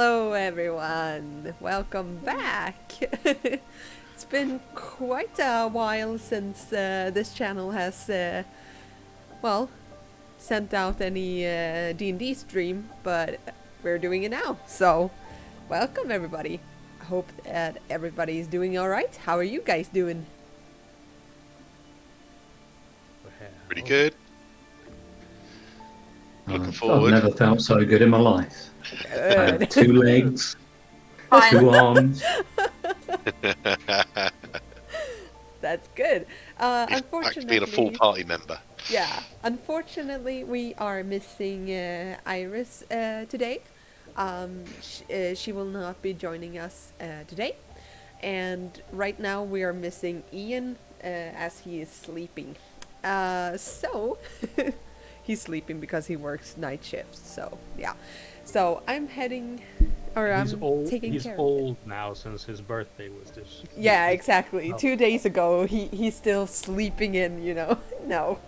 Hello everyone, welcome back. It's been quite a while since this channel has, sent out any D&D stream, but we're doing it now, so welcome everybody. I hope that everybody's doing alright. How are you guys doing? Pretty good. Looking I've forward. never felt so good in my life. I have Good. 2 legs, 2 arms. That's good. Back to being a full Unfortunately, party member. yeah, unfortunately, we are missing Iris today. She will not be joining us today. And right now, we are missing Ian as he is sleeping. So, he's sleeping because he works night shifts. So, yeah. So, I'm heading, or He's I'm old. taking He's care of old now since his birthday was this. Yeah, exactly. Oh. 2 days ago, he's still sleeping in, you know. No.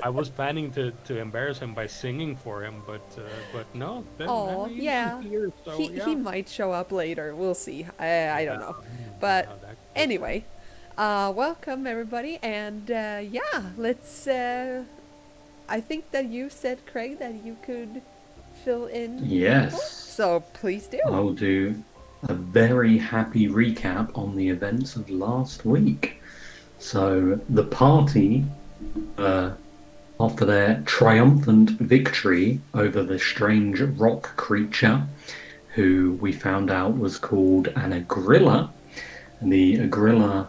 I was planning to embarrass him by singing for him, but no. Oh, he's yeah. Here, so, He might show up later. We'll see. I don't know. But anyway, welcome everybody, and yeah, let's. I think that you said, Craig, that you could fill in. Yes. People, so please do. I'll do a very happy recap on the events of last week. So the party, after their triumphant victory over the strange rock creature, who we found out was called an Agrilo, and the Agrilo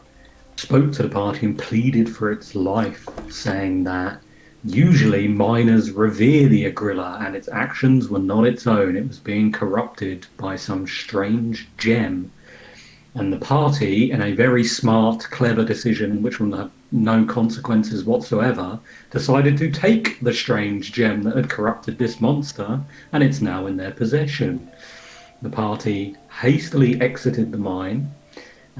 spoke to the party and pleaded for its life, saying that usually miners revere the Agrilo and its actions were not its own. It was being corrupted by some strange gem. And the party, in a very smart, clever decision, which will have no consequences whatsoever, decided to take the strange gem that had corrupted this monster, and it's now in their possession. The party hastily exited the mine,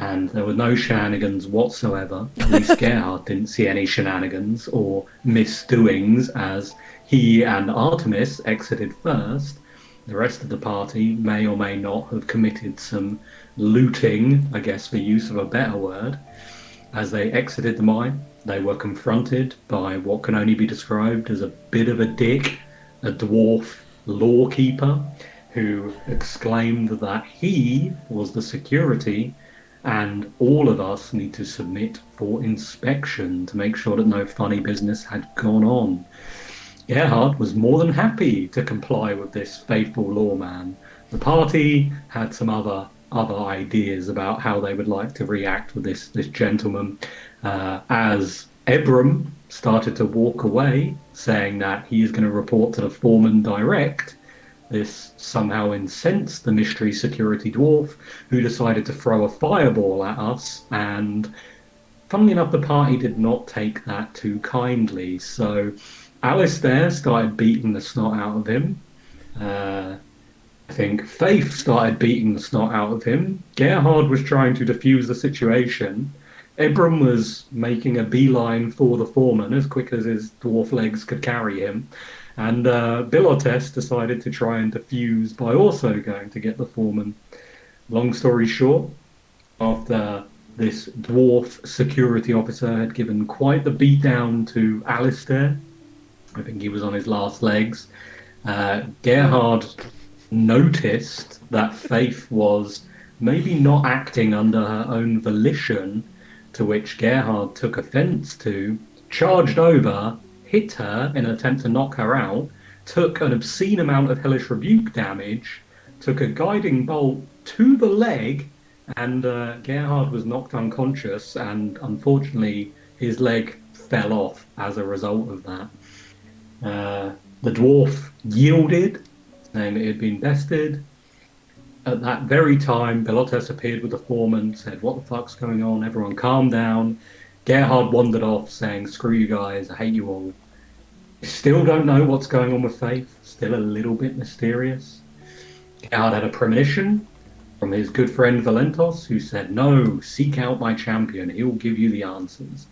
and there were no shenanigans whatsoever. At least Gerhard didn't see any shenanigans or misdoings, as he and Artemis exited first. The rest of the party may or may not have committed some looting, I guess for use of a better word. As they exited the mine, they were confronted by what can only be described as a bit of a dick, a dwarf lawkeeper, who exclaimed that he was the security and all of us need to submit for inspection to make sure that no funny business had gone on. Gerhard was more than happy to comply with this faithful lawman. The party had some other ideas about how they would like to react with this gentleman, as Ebrum started to walk away, saying that he is going to report to the foreman direct. This somehow incensed the mystery security dwarf, who decided to throw a fireball at us, and funnily enough, the party did not take that too kindly. So Alistair started beating the snot out of him. I think Faith started beating the snot out of him. Gerhard was trying to defuse the situation. Ebrum was making a beeline for the foreman as quick as his dwarf legs could carry him. And Bilotes decided to try and defuse by also going to get the foreman. Long story short, after this dwarf security officer had given quite the beatdown to Alistair, I think he was on his last legs, Gerhard noticed that Faith was maybe not acting under her own volition, to which Gerhard took offence to, charged over, hit her in an attempt to knock her out, took an obscene amount of hellish rebuke damage, took a guiding bolt to the leg, and Gerhard was knocked unconscious, and unfortunately his leg fell off as a result of that. The dwarf yielded, saying that it had been bested. At that very time, Bilotes appeared with the foreman, said, "What the fuck's going on? Everyone calm down." Gerhard wandered off, saying, "Screw you guys, I hate you all." Still don't know what's going on with Faith. Still a little bit mysterious. Gerhard had a premonition from his good friend Valentos, who said, "No, seek out my champion. He will give you the answers."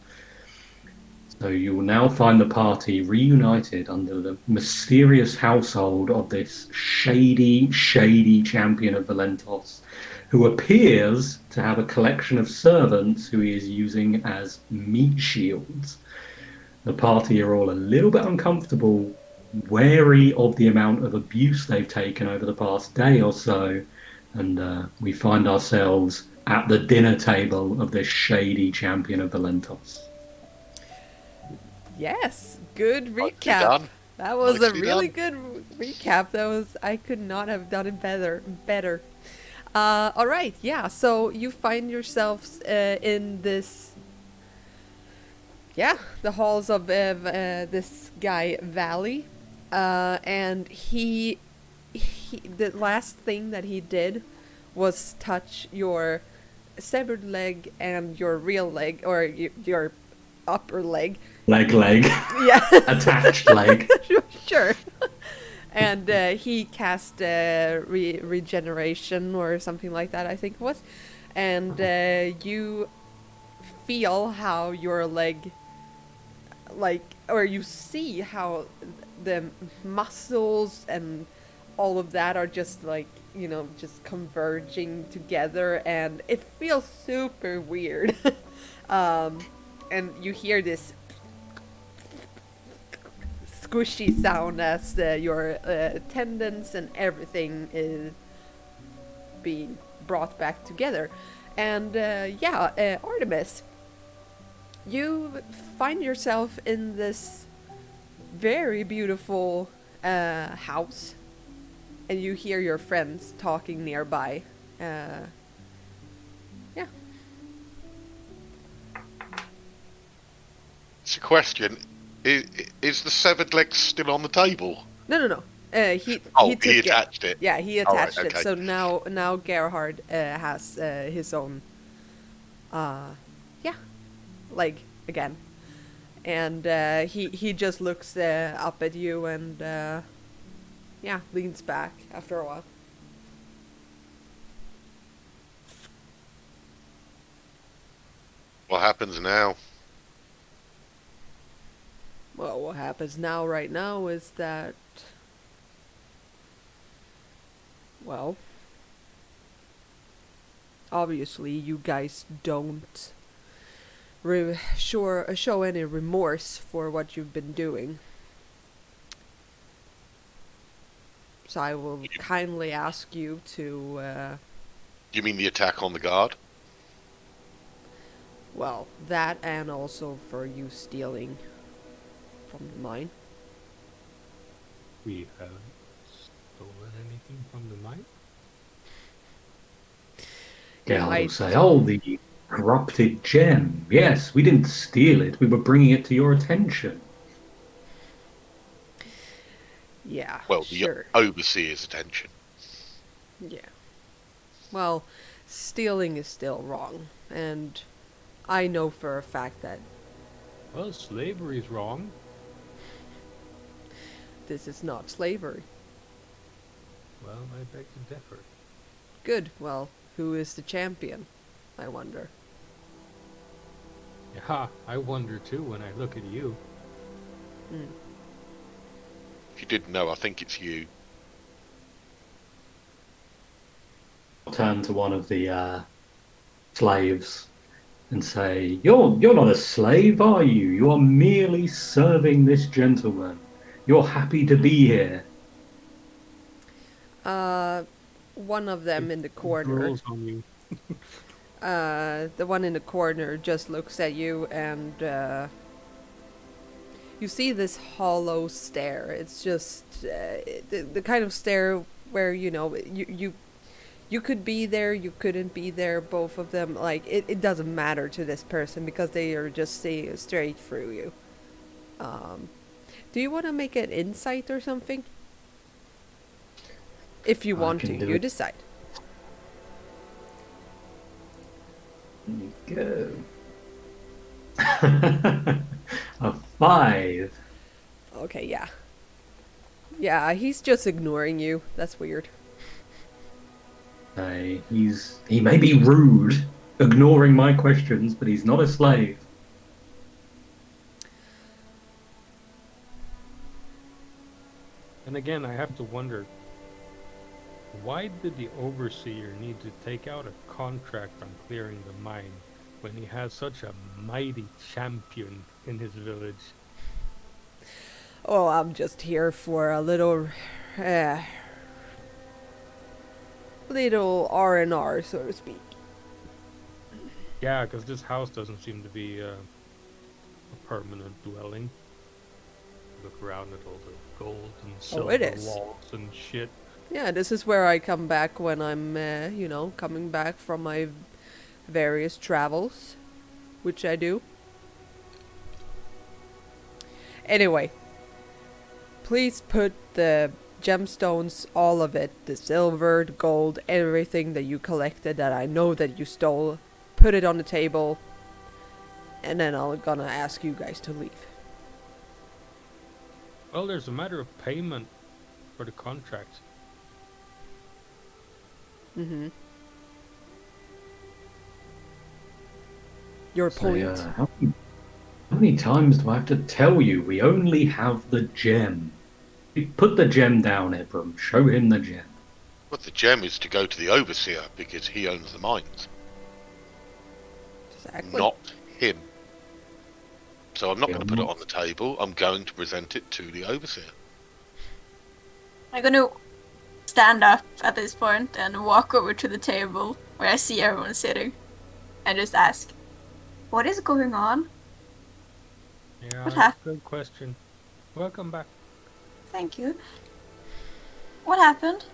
So you will now find the party reunited under the mysterious household of this shady, shady champion of Valentos, who appears to have a collection of servants who he is using as meat shields. The party are all a little bit uncomfortable, wary of the amount of abuse they've taken over the past day or so, and we find ourselves at the dinner table of this shady champion of Valentos. Yes, good Nicely recap. done. That was a Nicely really done. good recap. I could not have done it better. All right, yeah. So you find yourselves in this, the halls of this guy Valley, and he, the last thing that he did was touch your severed leg and your real leg, or your upper leg. Leg. Yeah. Attached leg. Sure. And he cast regeneration or something like that, I think it was. And you feel how your leg, or you see how the muscles and all of that are just just converging together, and it feels super weird. And you hear this squishy sound as your tendons and everything is being brought back together. And Artemis, you find yourself in this very beautiful house, and you hear your friends talking nearby. It's a question. Is the severed leg still on the table? No. He took he attached it. Yeah, he All right, attached it. okay. So now Gerhard has his own leg again, and he just looks up at you and leans back after a while. What happens now? Well, what happens right now is that, well, obviously you guys don't show any remorse for what you've been doing. So I will kindly ask you to, You mean the attack on the guard? well, that, and also for you stealing from the mine. We haven't stolen anything from the mine? Gerhard will say, "Oh, the corrupted gem. Yes, we didn't steal it. We were bringing it to your attention." Yeah, Well, sure. the overseer's attention. Yeah. Well, stealing is still wrong, and I know for a fact that Well, slavery's wrong. this is not slavery. Well, I beg to differ. Good. Well, who is the champion, I wonder? Yeah, I wonder too when I look at you. If you didn't know, I think it's you. I'll turn to one of the slaves and say, You're not a slave, are you? You are merely serving this gentleman. You're happy to be here." One of them in the corner. Rules on you. The one in the corner just looks at you, and you see this hollow stare. It's just the kind of stare where you could be there, you couldn't be there. Both of them, it doesn't matter to this person because they are just seeing straight through you. Do you want to make an insight or something? If you want to, you decide. There you go. A 5. Okay, yeah. Yeah, he's just ignoring you. That's weird. He may be rude, ignoring my questions, but he's not a slave. again, I have to wonder, why did the overseer need to take out a contract on clearing the mine when he has such a mighty champion in his village? Oh, I'm just here for a little R&R, so to speak. Yeah, because this house doesn't seem to be a permanent dwelling. Look around at all the gold and silver it is. walls and shit. Yeah, this is where I come back when I'm, coming back from my various travels, which I do. Anyway, please put the gemstones, all of it, the silver, the gold, everything that you collected that I know that you stole, put it on the table, and then I'm gonna ask you guys to leave. Well, there's a matter of payment for the contract. Mm-hmm. Your So, point. how many times do I have to tell you? We only have the gem. Put the gem down, Ebrum. Show him the gem. But the gem is to go to the overseer because he owns the mines, Exactly. not him. So I'm not going to put it Yeah. on the table. I'm going to present it to the overseer. I'm gonna stand up at this point and walk over to the table where I see everyone sitting and just ask, what is going on? Yeah, What that's a good question. Welcome back. Thank you. What happened?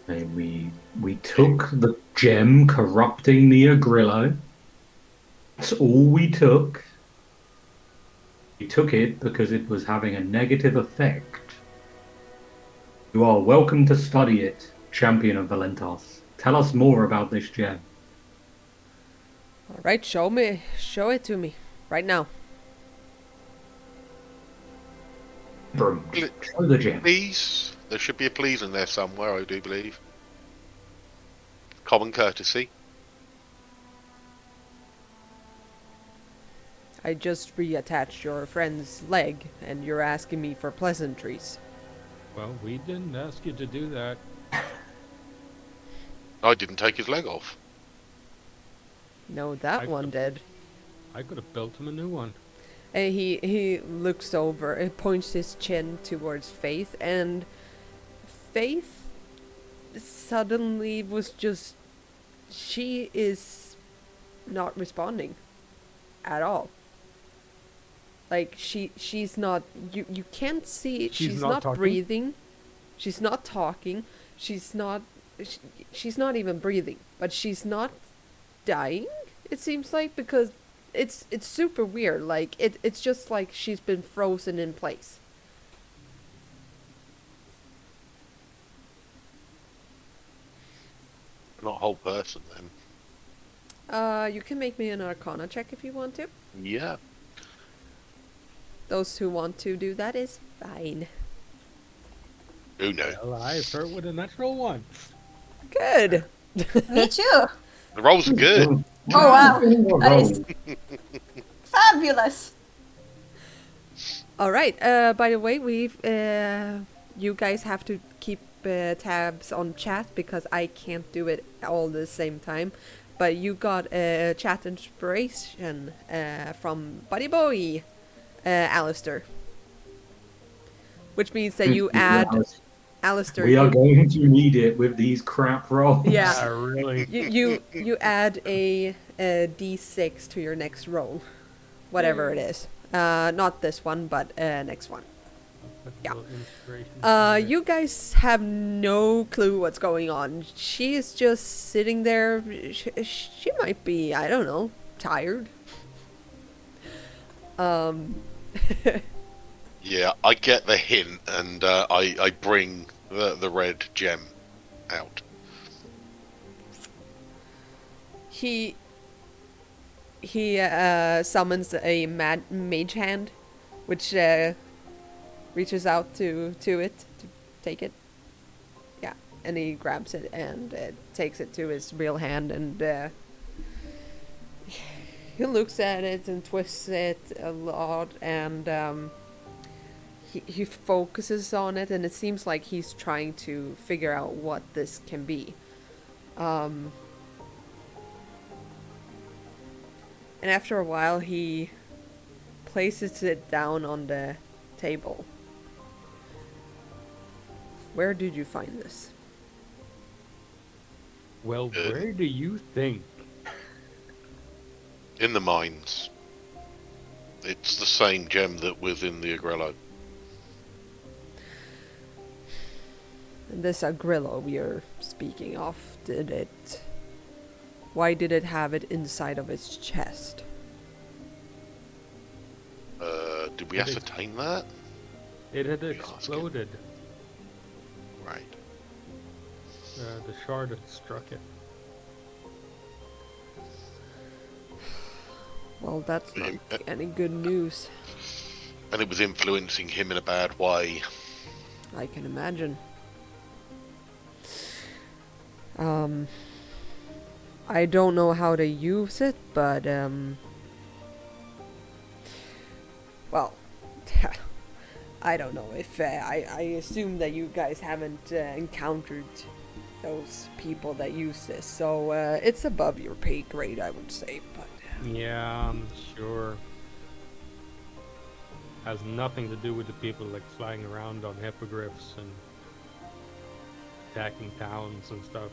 And we took the gem corrupting the Agrilo. That's all we took. We took it because it was having a negative effect. You are welcome to study it, Champion of Valentos. Tell us more about this gem. All right, show it to me right now. Ebrum, Pl- show the gem. Please, there should be a please in there somewhere, I do believe. Common courtesy. I just reattached your friend's leg, and you're asking me for pleasantries. Well, we didn't ask you to do that. I didn't take his leg off. No, that I one could- did. I could have built him a new one. And he looks over, he points his chin towards Faith, and Faith suddenly was just... She is not responding at all. Like, she's not... You can't see... She's not not talking? breathing. She's not talking. She's not even breathing. But she's not dying, it seems like, because it's super weird. Like, it's just like she's been frozen in place. Not a whole person, then. You can make me an Arcana check if you want to. Yeah. Those who want to do that is fine. Who knows? Well, I start with a natural one. Good. Me too. The rolls are good. Oh wow, that is fabulous. All right. By the way, you guys have to keep tabs on chat because I can't do it all the same time. But you got a chat inspiration from Buddy Boy, Alistair. Which means that you add Alistair. We are going to need it with these crap rolls. Yeah. Really. You add a D6 to your next roll, whatever it is. Not this one, but next one. Yeah. You guys have no clue what's going on. She is just sitting there. She might be, I don't know, tired. Yeah, I get the hint, and I bring the red gem out. He summons a mage hand, which reaches out to it to take it. Yeah, and he grabs it and takes it to his real hand, and he looks at it and twists it a lot, and he focuses on it, and it seems like he's trying to figure out what this can be. And after a while, he places it down on the table. Where did you find this? Well, where do you think? In the mines. It's the same gem that was in the Agrilo. This Agrilo you're speaking of, why did it have it inside of its chest? Did we ascertain that? It had exploded. Right. The shard had struck it. Well, that's not any good news. And it was influencing him in a bad way. I can imagine. I don't know how to use it, but, well, I don't know if, I assume that you guys haven't encountered those people that use this, so, it's above your pay grade, I would say, but... Yeah, I'm sure. Has nothing to do with the people like flying around on hippogriffs and attacking towns and stuff.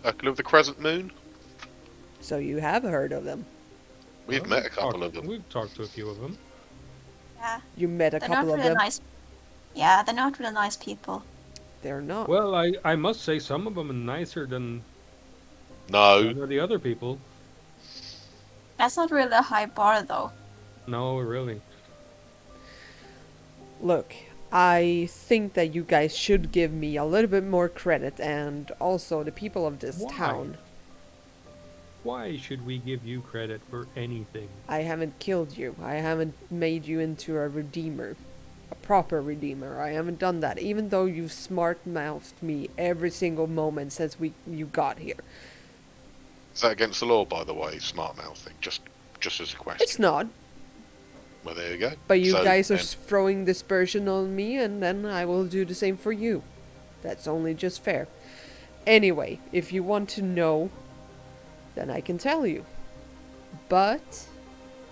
Circle of the Crescent Moon? So you have heard of them. We've met a couple of them. We've talked to a few of them. Yeah. You met a They're couple not of really them? nice. Yeah, they're not really nice people. They're not. Well, I must say some of them are nicer than No. some of the other people. That's not really a high bar, though. No, really. Look, I think that you guys should give me a little bit more credit, and also the people of this Why? town. Why should we give you credit for anything? I haven't killed you. I haven't made you into a redeemer. A proper redeemer. I haven't done that, even though you've smart-mouthed me every single moment since you got here. Is that against the law, by the way, smart mouthing? Just as a question. It's not. Well, there you go. But you So, guys are then, throwing dispersion on me, and then I will do the same for you. That's only just fair. Anyway, if you want to know, then I can tell you. But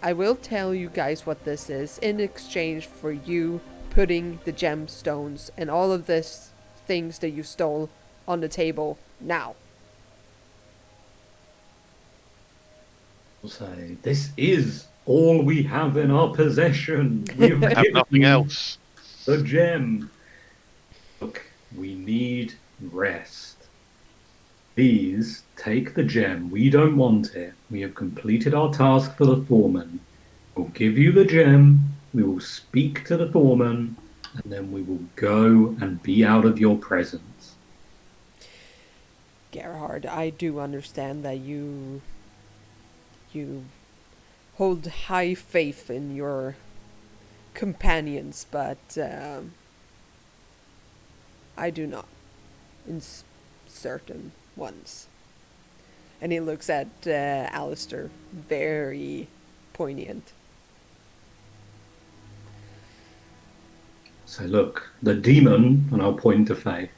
I will tell you guys what this is in exchange for you putting the gemstones and all of this things that you stole on the table now. Say, this is all we have in our possession. We have have nothing else. the gem. Look, we need rest. Please take the gem. We don't want it. We have completed our task for the foreman. We'll give you the gem. We will speak to the foreman, and then we will go and be out of your presence. Gerhard, I do understand that you hold high faith in your companions, but I do not in certain ones. And he looks at Alistair, very poignant. So look, the demon, and I'll point to Faith,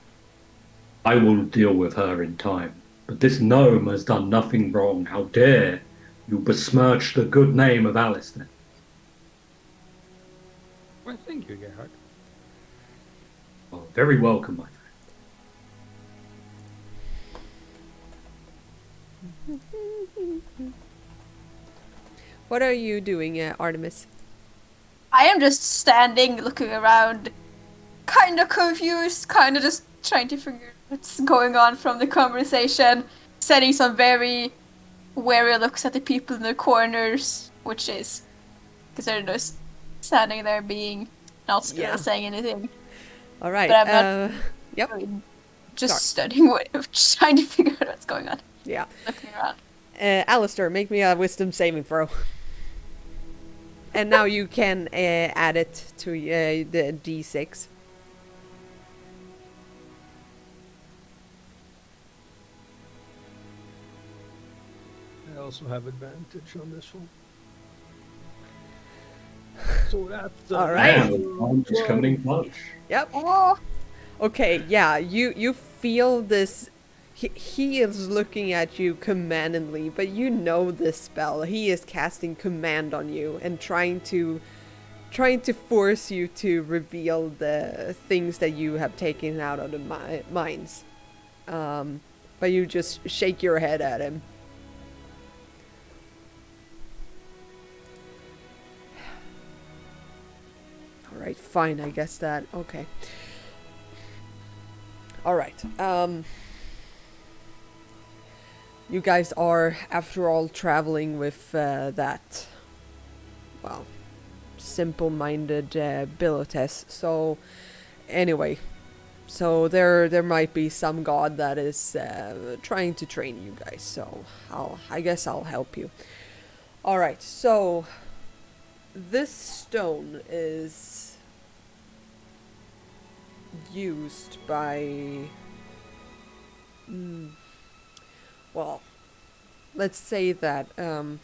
I will deal with her in time. But this gnome has done nothing wrong. How dare you besmirch the good name of Alistair? Well, thank you, Gerhard. Oh, very welcome, my friend. What are you doing, Artemis? I am just standing, looking around, kind of confused, kind of just trying to figure what's going on from the conversation, setting some very wary looks at the people in the corners, which is because they're just standing there being not saying anything. All right. But I'm not yep. Just studying just trying to figure out what's going on. Yeah. Looking around. Alistair, make me a wisdom saving throw. And now you can add it to the D6. I also have advantage on this one. So that's All right. And I'm just coming in clutch. Yep. Oh, Okay, yeah, you feel this. He is looking at you commandingly, but you know this spell. He is casting command on you and trying to force you to reveal the things that you have taken out of the mines. But you just shake your head at him. All right, fine. I guess that okay. All right. You guys are, after all, traveling with that, well, simple-minded Bilotes. So, anyway, so there might be some god that is trying to train you guys. So I guess I'll help you. All right. So this stone is used by. Well, let's say that, do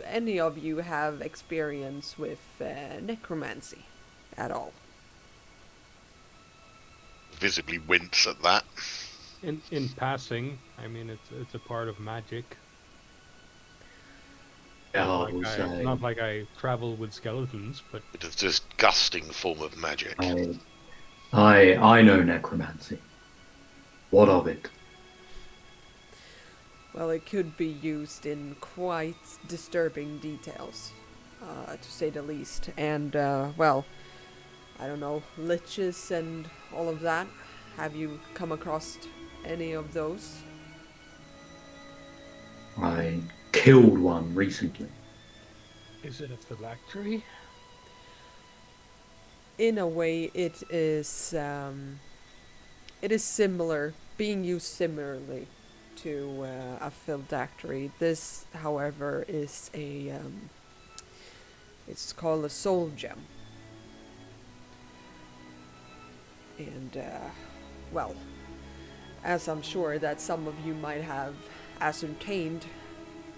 any of you have experience with necromancy at all? Visibly wince at that. in passing. I mean, it's a part of magic. Not like I travel with skeletons, but It is a disgusting form of magic. I know necromancy. What of it? Well, it could be used in quite disturbing details, to say the least. And, well, I don't know, liches and all of that. Have you come across any of those? I killed one recently. is it a phylactery? In a way, it is similar, being used similarly to a phylactery. This, however, is it's called a soul gem. And, well, as I'm sure that some of you might have ascertained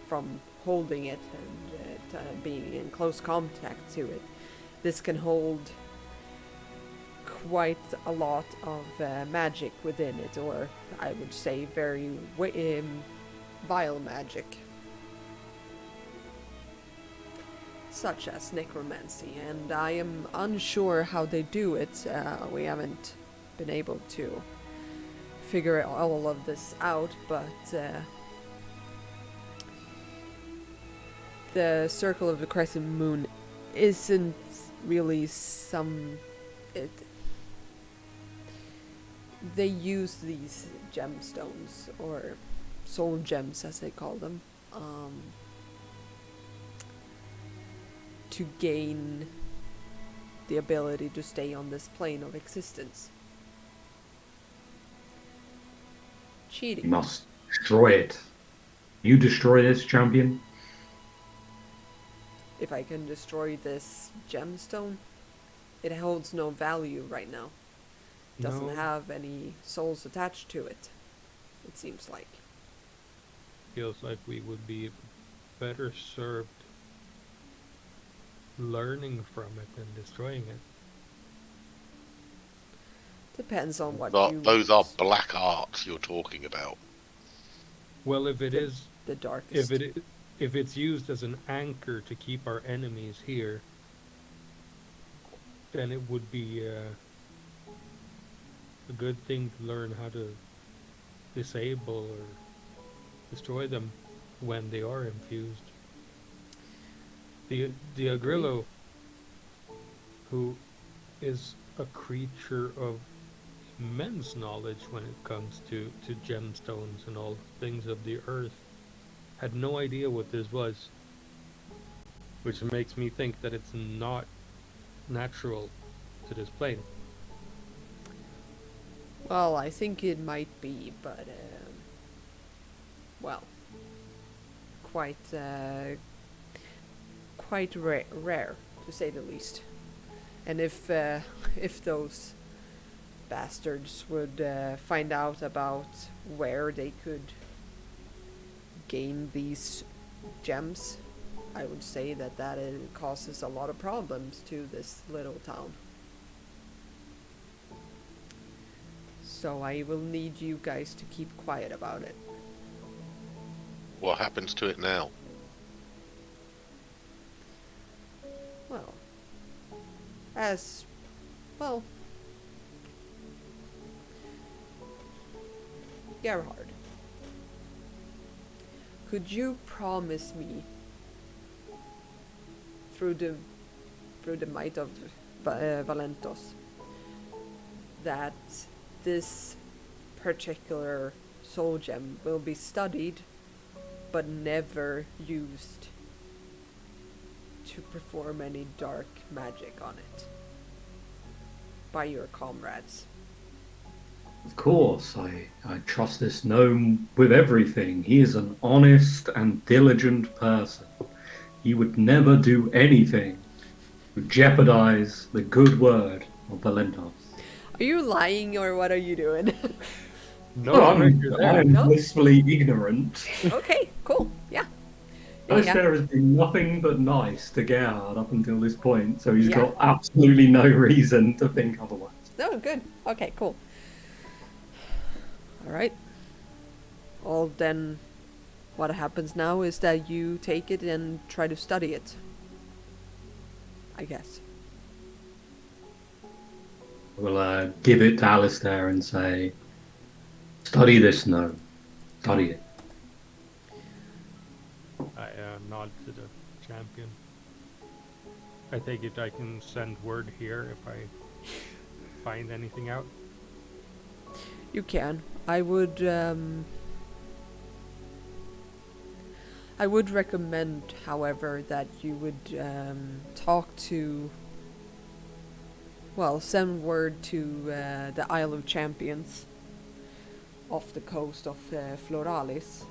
from holding it and being in close contact to it, this can hold quite a lot of magic within it, or I would say very vile magic, such as necromancy, and I am unsure how they do it. We haven't been able to figure all of this out, but the Circle of the Crescent Moon isn't really they use these gemstones, or soul gems as they call them, to gain the ability to stay on this plane of existence. You Cheating. must destroy it. You destroy this, champion? If I can destroy this gemstone, it holds no value right now. Doesn't No. have any souls attached to it, it seems like. Feels like we would be better served learning from it than destroying it. Depends on what you... Those are black arts you're talking about. Well, if it The- is, the darkest. if it's used as an anchor to keep our enemies here, then it would be a good thing to learn how to disable or destroy them when they are infused. The Agrilo, who is a creature of immense knowledge when it comes to gemstones and all things of the earth, had no idea what this was, which makes me think that it's not natural to this plane. Well, I think it might be, but, well, quite rare, to say the least. And if those bastards would find out about where they could gain these gems, I would say that it causes a lot of problems to this little town. So I will need you guys to keep quiet about it. What happens to it now? Well, as well, Gerhard, could you promise me through the might of Valentos that this particular soul gem will be studied but never used to perform any dark magic on it by your comrades? Of course, I trust this gnome with everything. He is an honest and diligent person. He would never do anything to jeopardize the good word of Valentos. Are you lying or what are you doing? No, I'm record there. No? blissfully ignorant. Okay, cool. Yeah. Alistair has been nothing but nice to Gerhard up until this point, so he's Yeah. got absolutely no reason to think otherwise. No, good. Okay, cool. All right. Well, then what happens now is that you take it and try to study it. I guess. We'll give it to Alistair and say, study this gnome. Study it. I nod to the champion. I take it I can send word here if I find anything out. You can. I would recommend, however, that you would talk to, well, send word to the Isle of Champions off the coast of Floralis.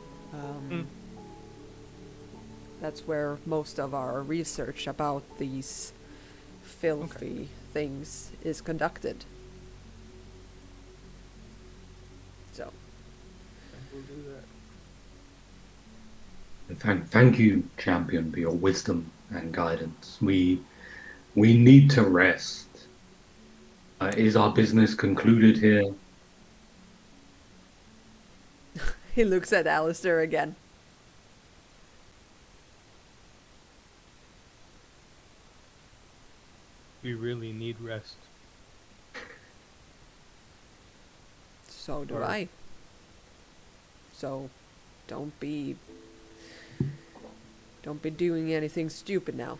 That's where most of our research about these filthy things is conducted. So, We'll do that. Thank you, champion, for your wisdom and guidance. We need to rest. Is our business concluded here? he looks at Alistair again. We really need rest. So do Or- I. So, don't be doing anything stupid now.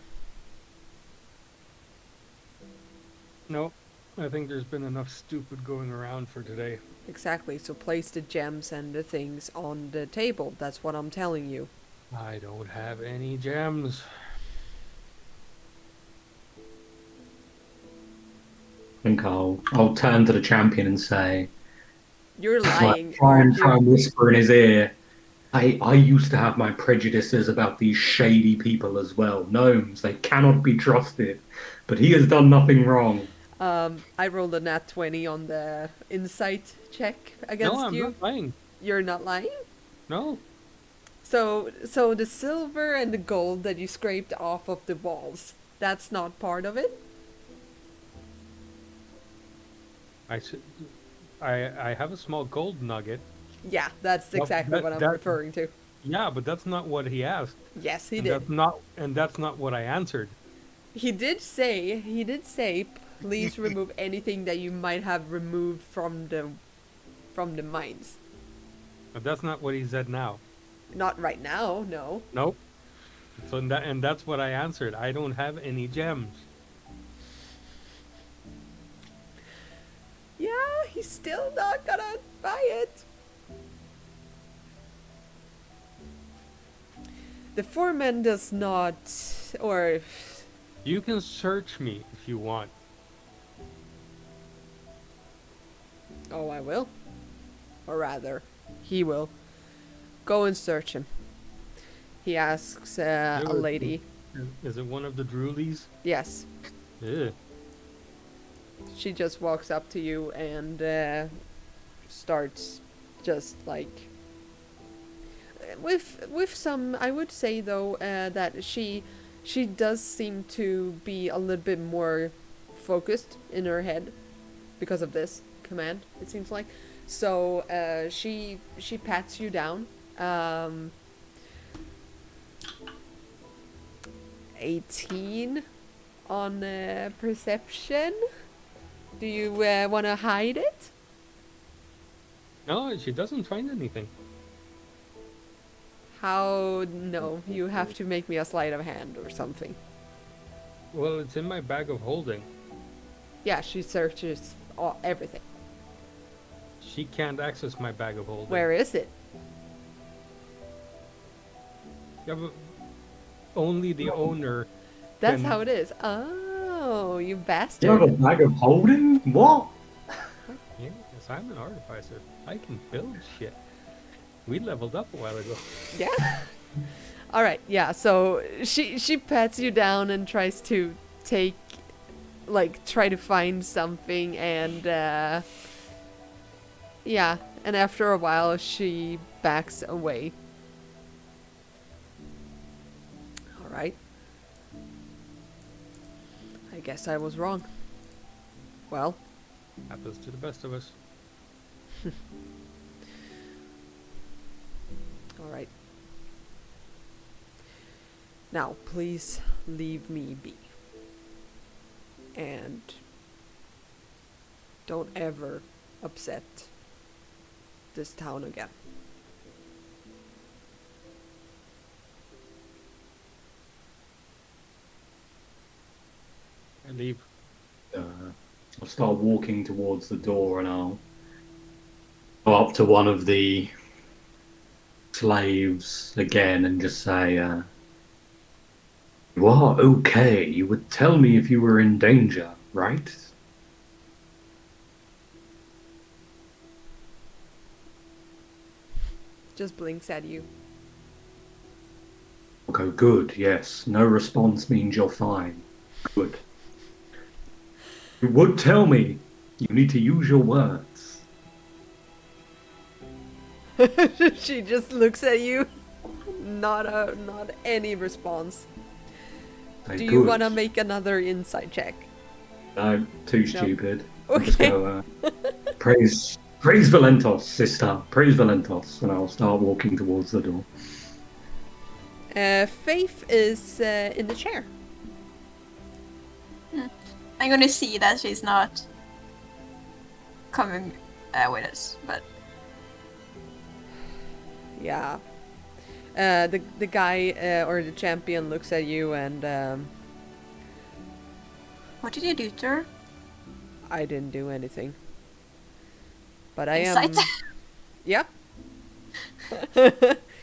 No, I think there's been enough stupid going around for today. Exactly. So place the gems and the things on the table. That's what I'm telling you. I don't have any gems. I think I'll turn to the champion and say, You're lying. try aren't you? and whisper in his ear. I used to have my prejudices about these shady people as well. Gnomes, they cannot be trusted. But he has done nothing wrong. I rolled a nat 20 on the insight check against No, I'm you. not lying. You're not lying? No. So the silver and the gold that you scraped off of the walls, that's not part of it? I have a small gold nugget. Yeah, that's Well, exactly what I'm referring to. Yeah, but that's not what he asked. Yes, he and did. That's not what I answered. He did say, please remove anything that you might have removed from the mines. But that's not what he said now. Not right now, no. Nope. So that's what I answered. I don't have any gems. Yeah, he's still not gonna buy it. The foreman does not, or You can search me if you want. oh, I will, or rather, he will. Go and search him. He asks a Really? lady. Is it one of the Druleys? Yes, Ew. she just walks up to you and starts just like with some, I would say though that she does seem to be a little bit more focused in her head because of this command. It seems like. So she pats you down. 18 on perception. Do you want to hide it? No, she doesn't find anything. How? No, you have to make me a sleight of hand or something. Well, it's in my bag of holding. Yeah, she searches everything. She can't access my bag of holding. Where is it? Yeah, but only the owner. That's can- how it is. Oh, you You have a bastard. bag of holding? What? Yes, I'm an artificer. I can build shit. We leveled up a while ago. Yeah. All right. Yeah. So she pats you down and tries to try to find something, and yeah. And after a while, she backs away. All right. I guess I was wrong. Well. Happens to the best of us. All right. Now, please leave me be. And don't ever upset this town again. I leave. I'll start walking towards the door and I'll go up to one of the slaves again and just say, you are okay. You would tell me if you were in danger, right? Just blinks at you. Okay, good, yes. No response means you're fine. Good. You would tell me. You need to use your words. She just looks at you. Not any response. Okay, Do you good. want to make another insight check? No, too stupid. I'll Okay. just go, praise Valentos, sister. Praise Valentos. And I'll start walking towards the door. Faith is in the chair. I'm gonna see that she's not coming with us, but Yeah. The guy or the champion looks at you and what did you do to her? I didn't do anything. But I Insight? am. Yeah.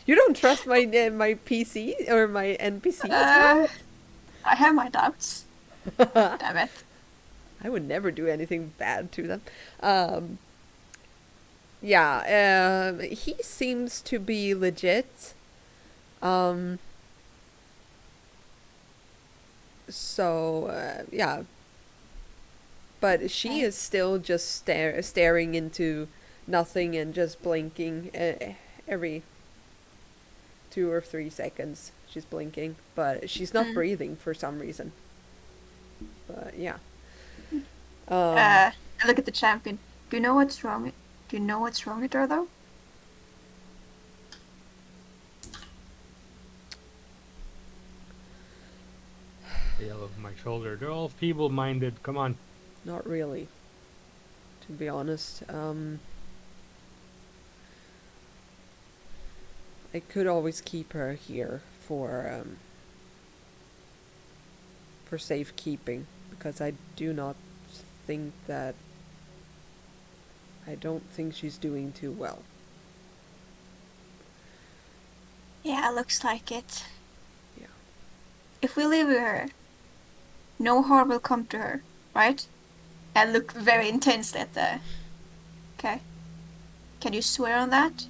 You don't trust my my PC or my NPCs? I have my doubts. Damn it. I would never do anything bad to them. Yeah, he seems to be legit. Yeah. But she is still just staring into nothing and just blinking every 2 or 3 seconds. She's blinking, but she's not breathing for some reason. But yeah. I look at the champion. Do you know what's wrong? Do you know what's wrong with her though? I yell over my shoulder. They're all feeble-minded. Come on. Not really, to be honest. I could always keep her here for safekeeping, because I don't think she's doing too well. Yeah, looks like it. Yeah. If we leave her, no harm will come to her, right? I look very intensely at the... Okay. Can you swear on that?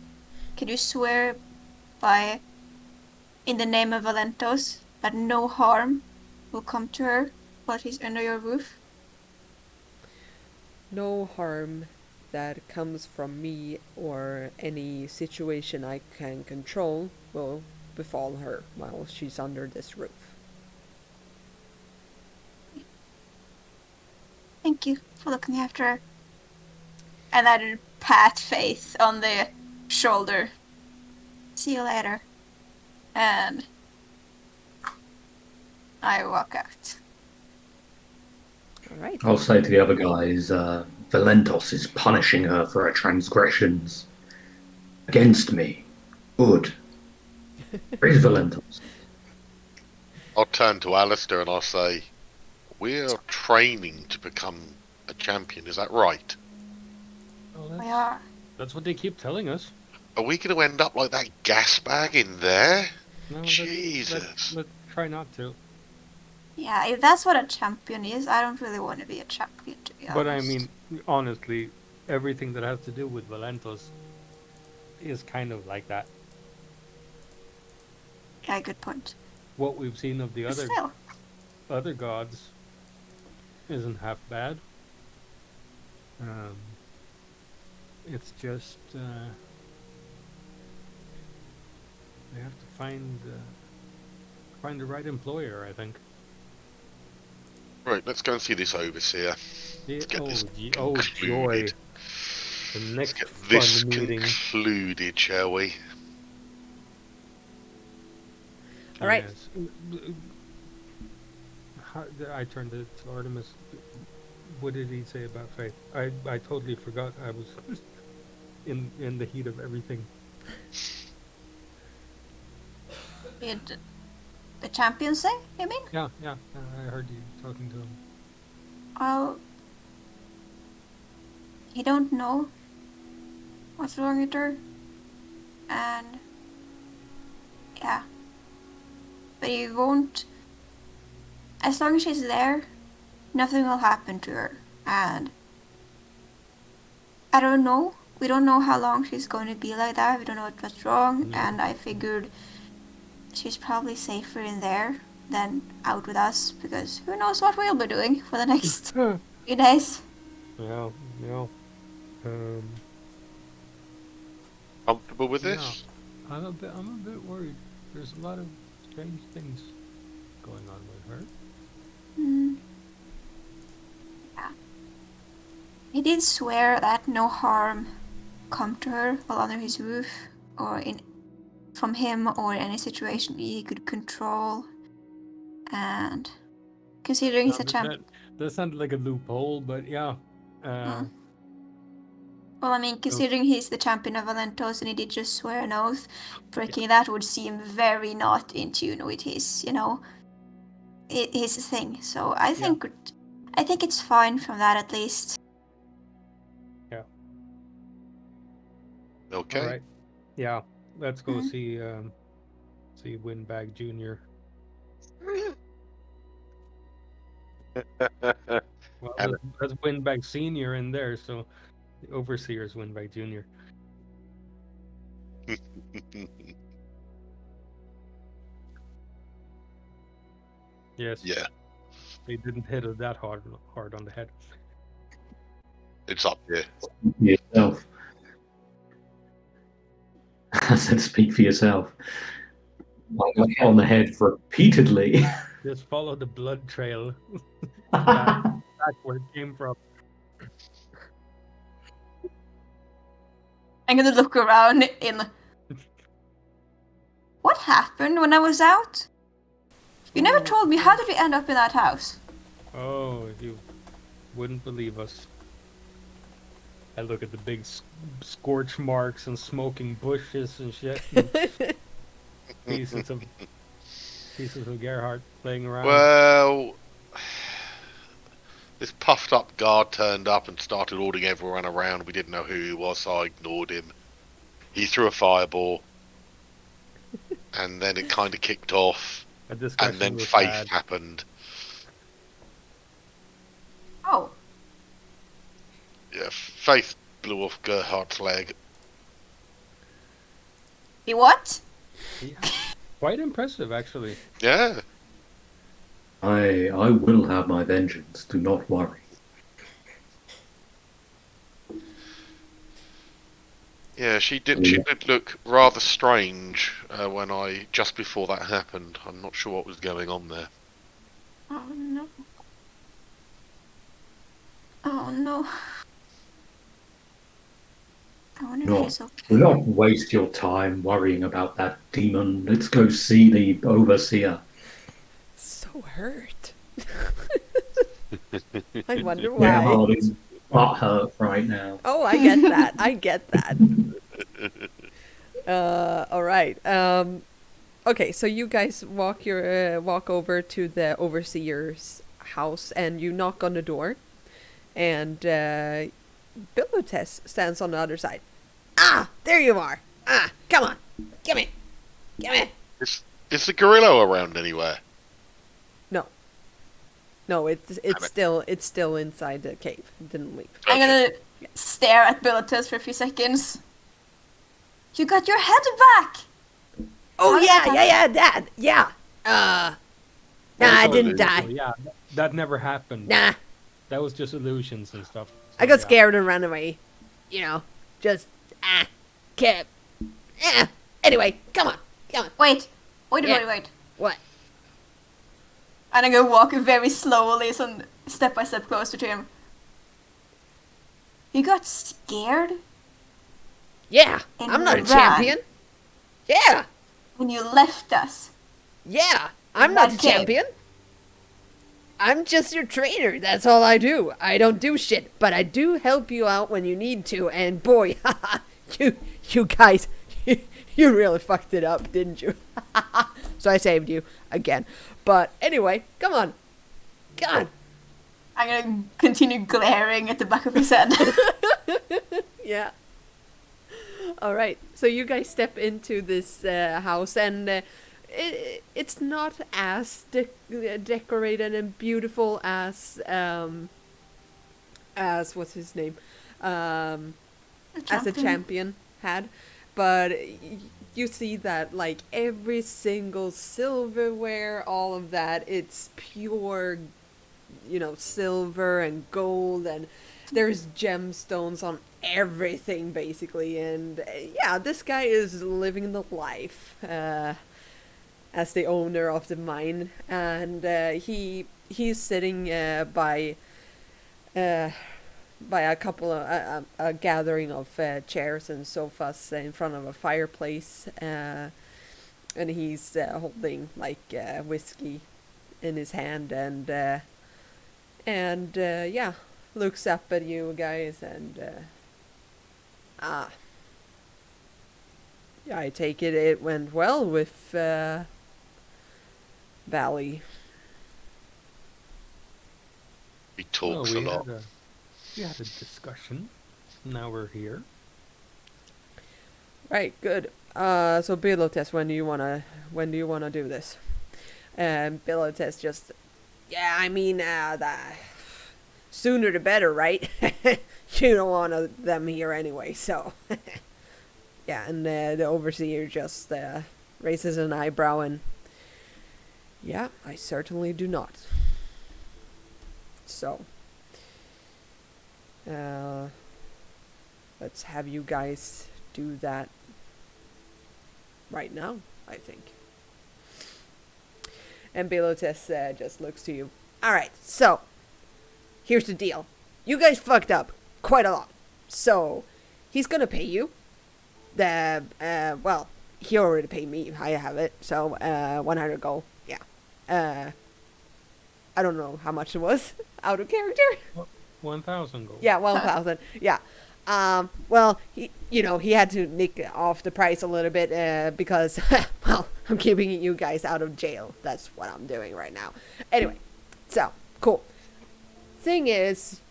Can you swear by, in the name of Valentos, that no harm will come to her while she's under your roof? No harm that comes from me or any situation I can control will befall her while she's under this roof. Thank you for looking after her. And I pat Faith on the shoulder. See you later. And I walk out. All right. I'll say to the other guys, Valentos is punishing her for her transgressions against me. Good. Where's Valentos? I'll turn to Alistair and I'll say, we're training to become a champion, is that right? Well, We are. that's what they keep telling us. Are we going to end up like that gas bag in there? No, Jesus. let's try not to. Yeah, if that's what a champion is, I don't really want to be a champion, to be honest. But I mean, honestly, everything that has to do with Valentos is kind of like that. Yeah, good point. What we've seen of the But other still, gods isn't half bad. It's just they have to find the right employer, I think. Right, let's go and see this overseer. Yeah, Let's get this oh joy! concluded. The Let's next get fun this meeting. concluded, shall we? All right. Yes. I turned to Artemis. What did he say about Faith? I totally forgot. I was in the heat of everything. did the champion say, you mean? Yeah. I heard you talking to him. Well, he don't know what's wrong with her. And yeah. But he won't, as long as she's there, nothing will happen to her. And I don't know. We don't know how long she's going to be like that. We don't know what's wrong. No. And I figured she's probably safer in there than out with us, because who knows what we'll be doing for the next few days. Yeah. Comfortable with this? Yeah. I'm a bit worried. There's a lot of strange things going on with her. Yeah. He did swear that no harm come to her while under his roof, or from him, or any situation he could control. And considering he's a champion, That sounded like a loophole, but yeah. well, I mean, considering he's the champion of Valentos and he did just swear an oath, breaking that would seem very not in tune with his, his thing. So I think it's fine from that, at least. Yeah. Okay. All right. Yeah. Let's go Mhm. see Windbag Jr. Well, that's Windbag Senior in there, so the Overseer's Windbag Jr. Yes. Yeah, They didn't hit it that hard on the head. it's up here. Yourself. I said, speak for yourself. I got hit on the head repeatedly. Just follow the blood trail back where it came from. I'm gonna look around What happened when I was out? You never told me. How did we end up in that house? Oh, you wouldn't believe us. I look at the big scorch marks and smoking bushes and shit. And pieces of Gerhard playing around. Well, this puffed up guard turned up and started ordering everyone around. We didn't know who he was, so I ignored him. He threw a fireball, and then it kind of kicked off, A discussion and then was Faith had. happened. Oh, Yeah, Faith blew off Gerhard's leg. he what? Yeah. Quite impressive, actually. Yeah. I will have my vengeance. Do not worry. Yeah, she did look rather strange just before that happened. I'm not sure what was going on there. Oh no. Oh no. I wonder if No, she's okay. do not waste your time worrying about that demon. Let's go see the overseer. So hurt. I wonder why. Gerhard is butthurt right now. Oh, I get that. I get that. All right. Okay, so you guys walk over to the overseer's house, and you knock on the door, and Bilotes stands on the other side. Ah, there you are. Ah, come on, come here. Is the Agrilo around anywhere? No, it's still inside the cave. It didn't leave. I'm gonna stare at Bilotes for a few seconds. You got your head back! Oh How did that yeah, Dad. Yeah. Nah, I didn't Oh, die. yeah, that never happened. Nah, That was just illusions and stuff. I got scared and ran away. You know, just kept. Anyway, come on. Wait. Yeah. Wait. What? And I'm gonna walk very slowly, step by step closer to him. You got scared Yeah, And I'm not a ran. champion. Yeah, when you left us. yeah, I'm not that a cave. champion. I'm just your trainer. That's all I do. I don't do shit, but I do help you out when you need to. And boy, you guys, you really fucked it up, didn't you? So I saved you again. But anyway, come on. I'm gonna continue glaring at the back of his head. Yeah. All right. So you guys step into this house, and it's not as decorated and beautiful as what's his name, as the champion had, but you see that like every single silverware, all of that, it's pure, silver and gold, and there's gemstones on everything basically, and yeah, this guy is living the life as the owner of the mine, and he's sitting by a couple of a gathering of chairs and sofas in front of a fireplace, and he's holding like whiskey in his hand, and yeah, looks up at you guys, and yeah, I take it went well with Valley. He talks a lot. We had a discussion. Now we're here. Right, good. So Bilotes, when do you wanna do this? Bilotes just, yeah, I mean, the sooner the better, right? You don't want them here anyway, so. Yeah, and the overseer just raises an eyebrow and, yeah, I certainly do not. So, let's have you guys do that right now, I think. And Bilotes just looks to you. Alright, so, here's the deal. You guys fucked up quite a lot. So, he's gonna pay you. Well, he already paid me. I have it. So, 100 gold. Yeah. I don't know how much it was out of character. 1,000 gold. Yeah, 1,000. Yeah. Well, he had to nick off the price a little bit because, well, I'm keeping you guys out of jail. That's what I'm doing right now. Anyway, so, cool. Thing is,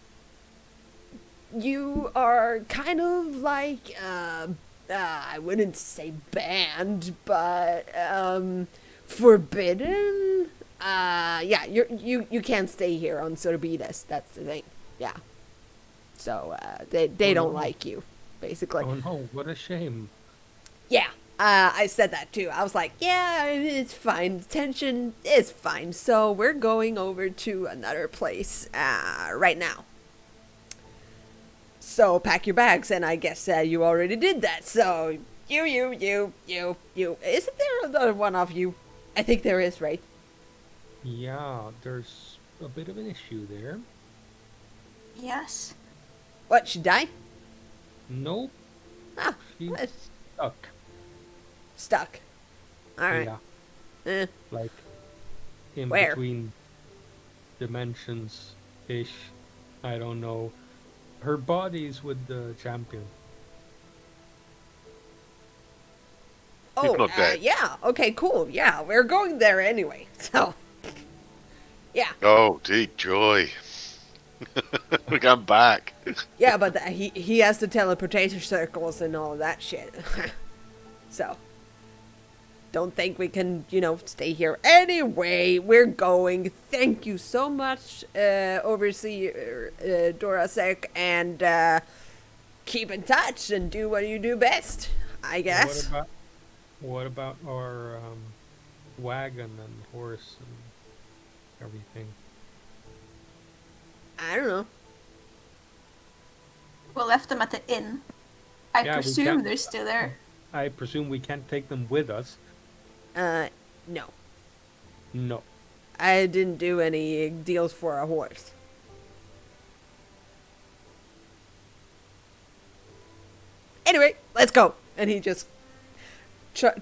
you are kind of like, I wouldn't say banned, but, forbidden? Yeah, you can't stay here on Sorbides. That's the thing. Yeah. So, they don't like you, basically. Oh no, what a shame. Yeah, I said that too. I was like, yeah, it's fine. Tension is fine. So we're going over to another place right now. So pack your bags, and I guess you already did that. So you. Isn't there another one of you? I think there is, right? Yeah, there's a bit of an issue there. Yes. What, she died? Nope, Ah, she's it's stuck. stuck. Alright. Yeah, Eh. like in Where? between dimensions-ish. I don't know. Her body's with the champion. Oh, not dead. yeah. Okay, cool. Yeah, we're going there anyway. So, yeah. Oh, deep joy. We're going back. Yeah, but he has the teleportation circles and all that shit. So, don't think we can, stay here. Anyway, we're going. Thank you so much, Overseer Dorasek, and keep in touch and do what you do best, I guess. What about our wagon and horse and everything? I don't know. We left them at the inn. I Yeah, we presume can't- they're still there. I presume we can't take them with us. No. No. I didn't do any deals for a horse. Anyway, let's go. And he just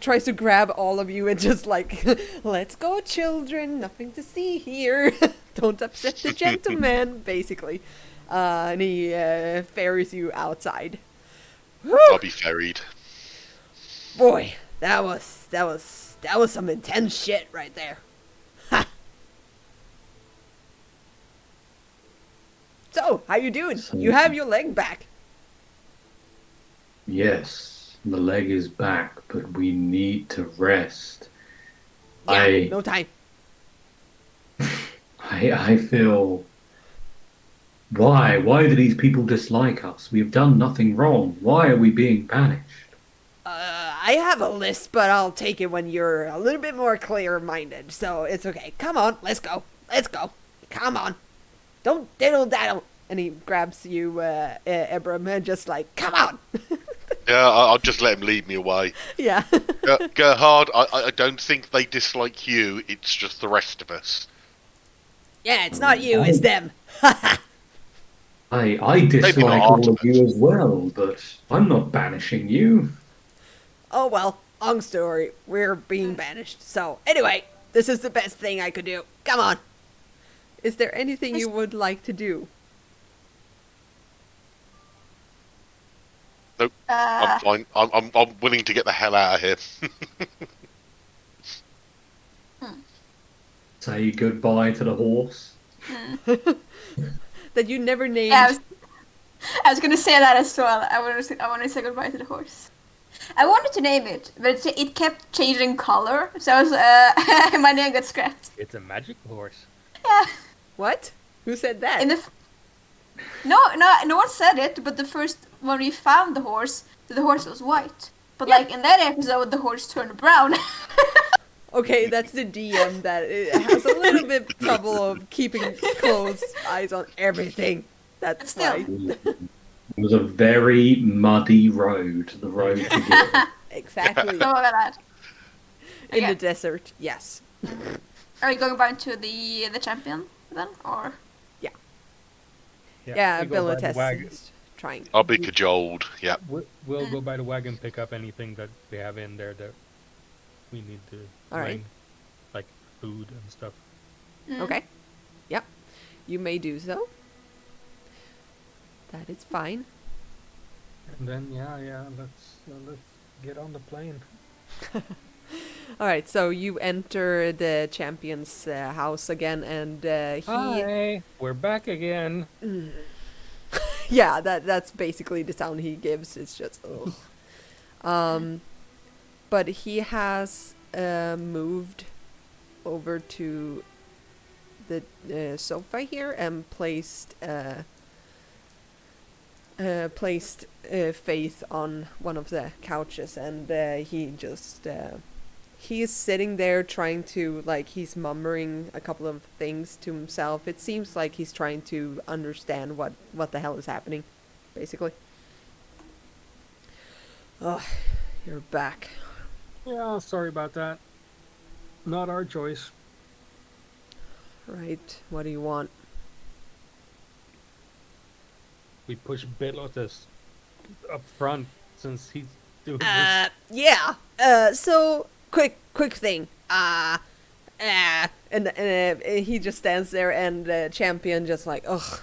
tries to grab all of you and just like, let's go, children. Nothing to see here. Don't upset the gentleman, basically. And he ferries you outside. Whew. I'll be ferried. Boy, that was some intense shit right there. Ha. So, how you doing? You have your leg back. Yes, the leg is back, but we need to rest. Yeah, no time. I feel... Why? Why do these people dislike us? We've done nothing wrong. Why are we being banished? I have a list, but I'll take it when you're a little bit more clear-minded, so it's okay. Come on, let's go. Let's go. Come on. Don't diddle-daddle. And he grabs you, Ebrum, and just like, come on. Yeah, I'll just let him lead me away. Yeah. Gerhard, I don't think they dislike you. It's just the rest of us. Yeah, it's not you, it's them. I dislike not all of Artemis. you as well, but I'm not banishing you. Oh, well, long story. We're being banished. So, anyway, this is the best thing I could do. Come on. Is there anything you would like to do? Nope, I'm fine. I'm willing to get the hell out of here. Say goodbye to the horse. That you never named? Yeah, I was gonna say that as well. I want to say goodbye to the horse. I wanted to name it, but it kept changing color, so I was, my name got scrapped. It's a magic horse. Yeah. What? Who said that? No one said it, but when we found the horse was white. But Yeah. like in that episode, the horse turned brown. Okay, that's the DM that has a little bit trouble of keeping close eyes on everything. That's Still. why. It was a very muddy road, the road to Geekier. Exactly. So about that. In Okay. the desert, yes. Are you going back to the champion then, or? Yeah, we go by the Bilotes wagon. is trying. I'll be cajoled. Yeah. We'll go by the wagon, pick up anything that we have in there that we need to All right. bring, like food and stuff. Okay. Yep. You may do so. That is fine. And then let's get on the plane. All right, so you enter the champion's house again, and he... Hi, we're back again. Yeah, that's basically the sound he gives. It's just... ugh. But he has moved over to the sofa here and placed Faith on one of the couches, and he just he's sitting there trying to, like, he's murmuring a couple of things to himself. It seems like he's trying to understand what the hell is happening, basically. Oh, you're back. Yeah, sorry about that. Not our choice. Right, what do you want? We push Belotus up front since he's doing this. Yeah. So quick thing. And he just stands there, and the champion just like, ugh.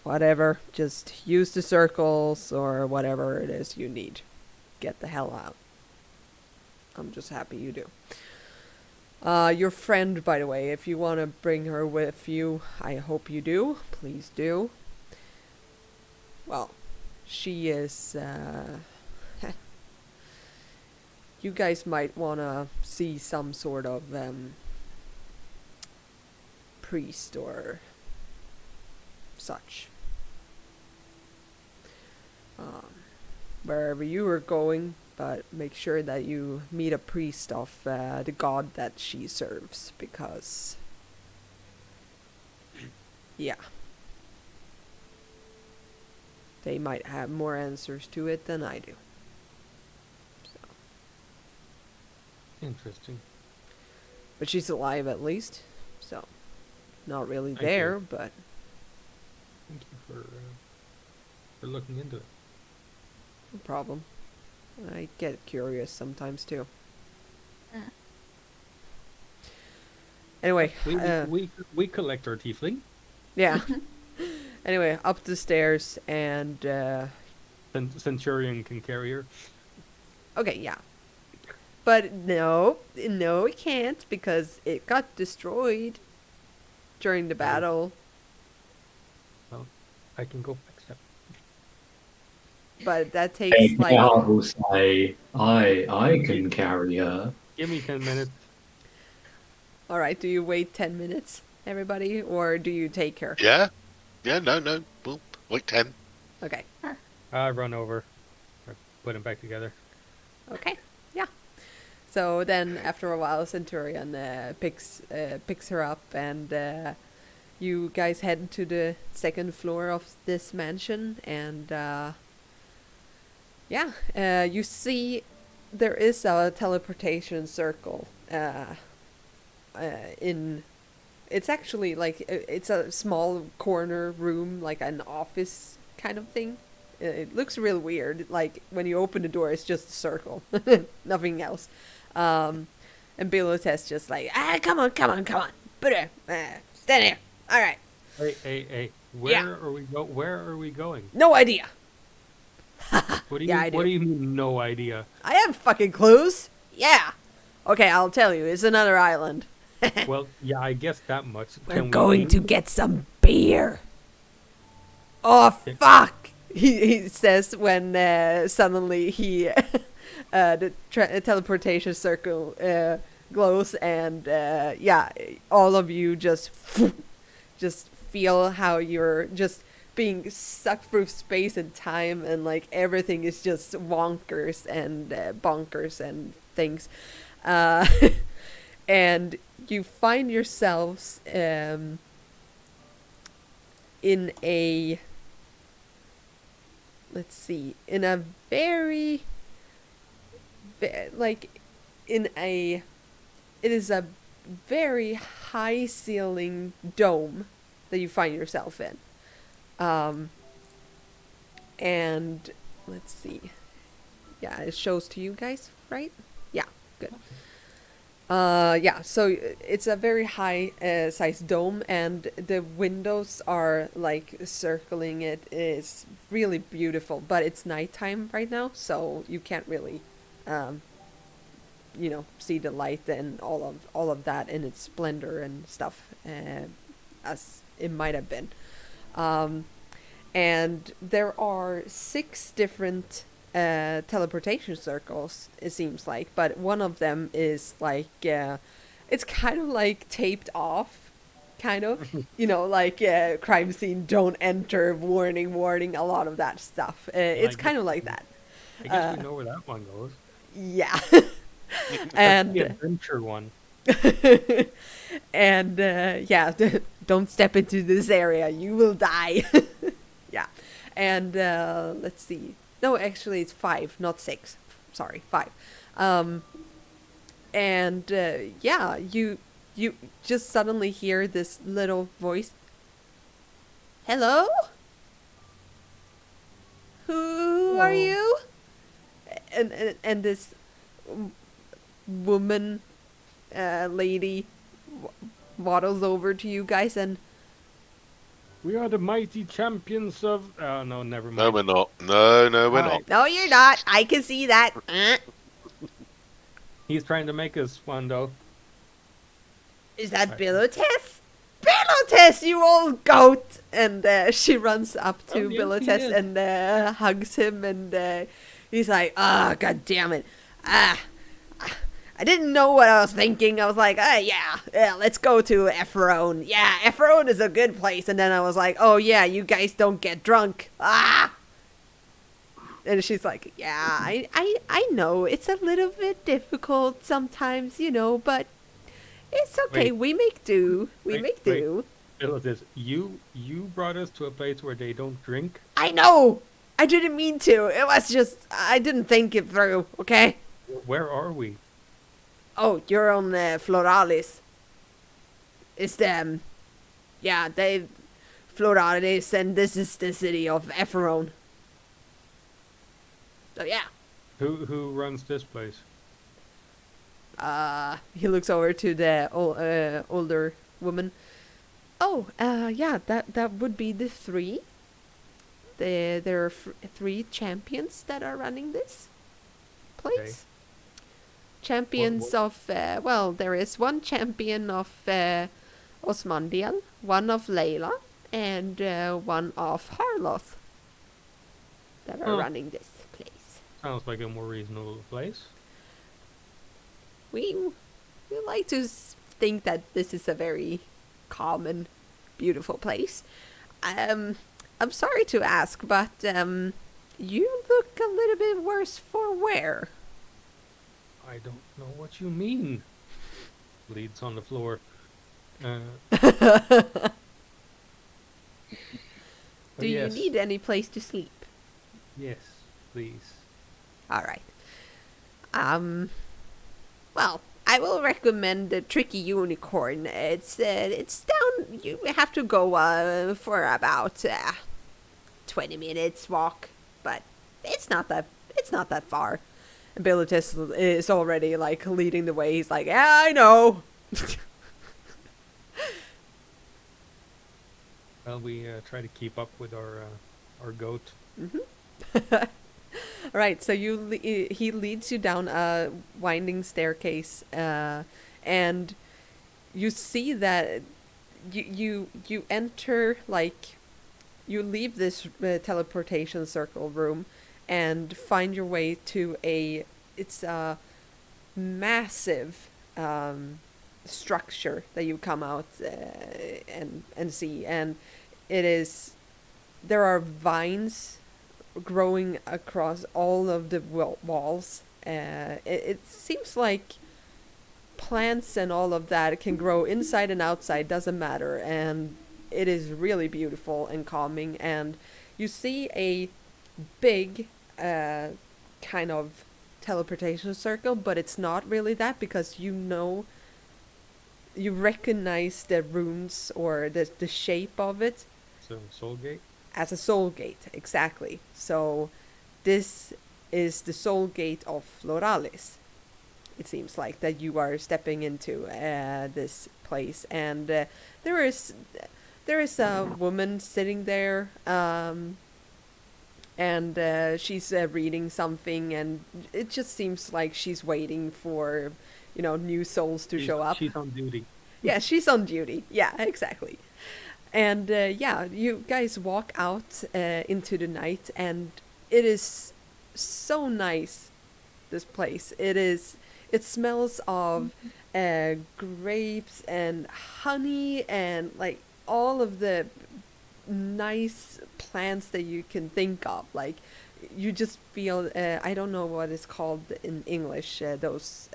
Whatever, just use the circles or whatever it is you need. Get the hell out. I'm just happy you do. Your friend, by the way, if you want to bring her with you, I hope you do. Please do. Well, she is, you guys might want to see some sort of, priest or such. Wherever you are going, but make sure that you meet a priest of the god that she serves, because yeah, they might have more answers to it than I do. So. Interesting. But she's alive at least, so not really Thank there, you. but Thank you for looking into it. no problem. I get curious sometimes too. Anyway, We collect our tiefling. yeah. Anyway, up the stairs and Centurion can carry her. okay, yeah. But no, it can't because it got destroyed during the battle. Well, I can go fix that. But that takes Hey, like I will say, I can carry her. Give me 10 minutes. all right, do you wait 10 minutes, everybody, or do you take her? Yeah? Yeah, no. Well, wait 10. Okay. I run over. I put him back together. Okay. Yeah. So then after a while Centurion picks her up, and you guys head to the second floor of this mansion, and you see there is a teleportation circle in it's actually like it's a small corner room, like an office kind of thing. It looks real weird. Like when you open the door, it's just a circle, nothing else. And Bilotes just like, come on, put her, stand here. All right, Hey. Where are we going? no idea. What do you Yeah, mean, I do. What do you mean no idea? I have fucking clues. Yeah. Okay, I'll tell you. It's another island. Well, yeah, I guess that much. We're Can we going leave? to get some beer. Oh, Yeah. fuck! He says when suddenly the teleportation circle glows, and all of you just feel how you're just being sucked through space and time, and like everything is just wonkers and bonkers and things. And you find yourselves in a, let's see, in a very, it is a very high ceiling dome that you find yourself in. And let's see. Yeah, it shows to you guys, right? Yeah, good. So it's a very high sized dome, and the windows are like circling it. It's really beautiful, but it's nighttime right now, so you can't really see the light and all of that in its splendor and stuff as it might have been. And there are 6 different teleportation circles, it seems like, but one of them is like it's kind of like taped off, kind of, like crime scene, don't enter, warning, a lot of that stuff. It's kind of like that. I guess we know where that one goes. Yeah. The And adventure one. and don't step into this area, you will die. Yeah. And let's see. No, actually, it's 5, not 6. Sorry, 5. And yeah, you just suddenly hear this little voice. Hello? Who are you? And this woman, lady, waddles over to you guys and. We are the mighty champions of. Oh no, never mind. No, we're not. No, we're Hi. not. No, you're not. I can see that. He's trying to make us one though. Is that Right. Bilotes? Bilotes, you old goat! And she runs up to Oh, yes, he Bilotes is. and hugs him, and he's like, god damn it. I didn't know what I was thinking. I was like, yeah, let's go to Ephron. Yeah, Ephron is a good place. And then I was like, oh yeah, you guys don't get drunk. And she's like, yeah, I know. It's a little bit difficult sometimes, but it's okay. Wait. We make do. We Wait, make wait. do. Bilotis, you brought us to a place where they don't drink. I know. I didn't mean to. It was just, I didn't think it through, okay? Where are we? Oh, you're on Floralis. It's them. Yeah, Floralis, and this is the city of Ephron. So yeah. Who runs this place? He looks over to the older woman. Oh, yeah, that would be the 3. There are 3 champions that are running this place. Okay. Champions of, well, there is one champion of Osmandial, one of Layla, and one of Harloth that are Oh. running this place. Sounds like a more reasonable place. We like to think that this is a very calm and beautiful place. I'm sorry to ask, but you look a little bit worse for wear. I don't know what you mean. Bleeds on the floor. Do But you yes, need any place to sleep? Yes, please. All right. Well, I will recommend the Tricky Unicorn. It's down. You have to go for about 20 minutes walk, but it's not that far. And Bilotis is already like leading the way. He's like, yeah, I know. Well, we try to keep up with our goat. All right, so he leads you down a winding staircase, and you see that you enter, like, you leave this teleportation circle room and find your way to it's a massive structure that you come out and see, and there are vines growing across all of the walls. It seems like plants and all of that can grow inside and outside, doesn't matter, and it is really beautiful and calming. And you see a big kind of teleportation circle, but it's not really that, because you recognize the runes or the shape of it So soul gate. as a soul gate, exactly. So this is the soul gate of Floralis. It seems like that you are stepping into this place, and there is a woman sitting there, and she's reading something, and it just seems like she's waiting for new souls to show up. She's on duty. Yeah, she's on duty. Yeah, exactly. And yeah, you guys walk out into the night, and it is so nice, this place. It smells of grapes and honey and like all of the nice plants that you can think of. Like, you just feel, I don't know what it's called in English, those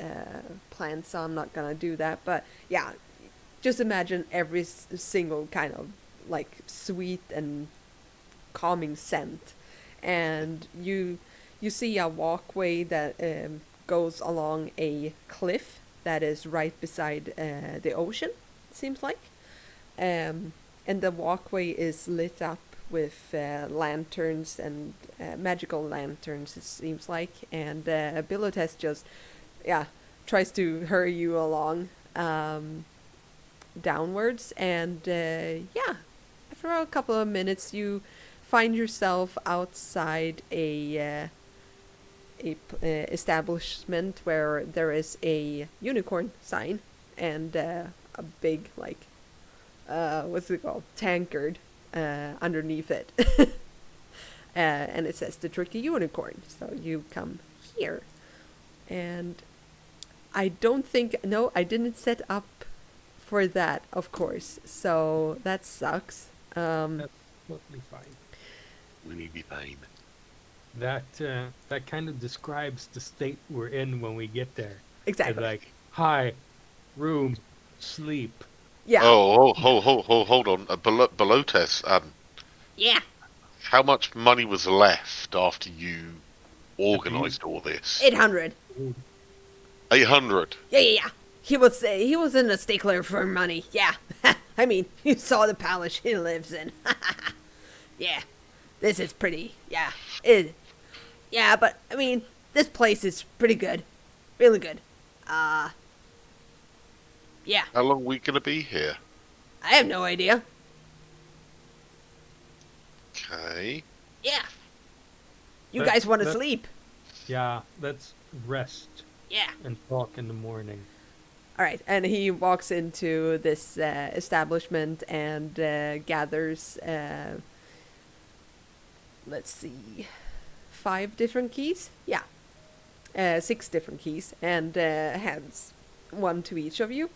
plants, so I'm not gonna do that. But yeah, just imagine every single kind of like sweet and calming scent, and you see a walkway that goes along a cliff that is right beside the ocean. It seems like, and the walkway is lit up with lanterns and magical lanterns. It seems like, and Bilotes just tries to hurry you along downwards, and after a couple of minutes you find yourself outside a establishment where there is a unicorn sign and a big what's it called, tankard underneath it. And it says the tricky unicorn. So you come here, and I didn't set up for that, of course, so that sucks. That's totally fine. We need to be fine. That kind of describes the state we're in when we get there. Exactly. It's like, hi, room, sleep. Yeah. Oh, hold on. Below Tess, Yeah. how much money was left after you organised all this? 800. 800. Yeah. He was in a stickler for money. Yeah. I mean, you saw the palace he lives in. Yeah. This is pretty. Yeah. Yeah, but I mean, this place is pretty good. Really good. Yeah. How long are we going to be here? I have no idea. Okay. Yeah. You guys want to That- sleep? Yeah, let's rest Yeah. and talk in the morning. All right, and he walks into this establishment and gathers, let's see, 5 different keys? Yeah. 6 different keys, and hands one to each of you.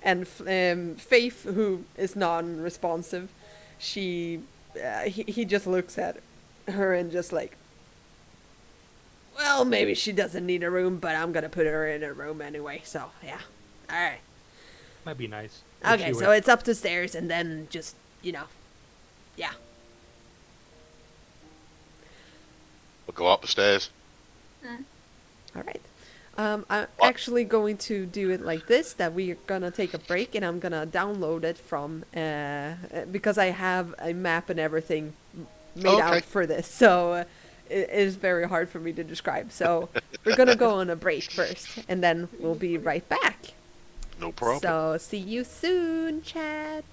And Faith, who is non-responsive, he just looks at her and just like, well, maybe she doesn't need a room, but I'm gonna put her in a room anyway, so yeah. Alright. Might be nice. Okay, so it's up the stairs and then just, yeah. We'll go up the stairs. Alright. I'm actually going to do it like this, that we're gonna take a break and I'm gonna download it from, because I have a map and everything made out for this, so it is very hard for me to describe. So we're gonna go on a break first, and then we'll be right back. No problem. So see you soon, chat.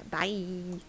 Bye.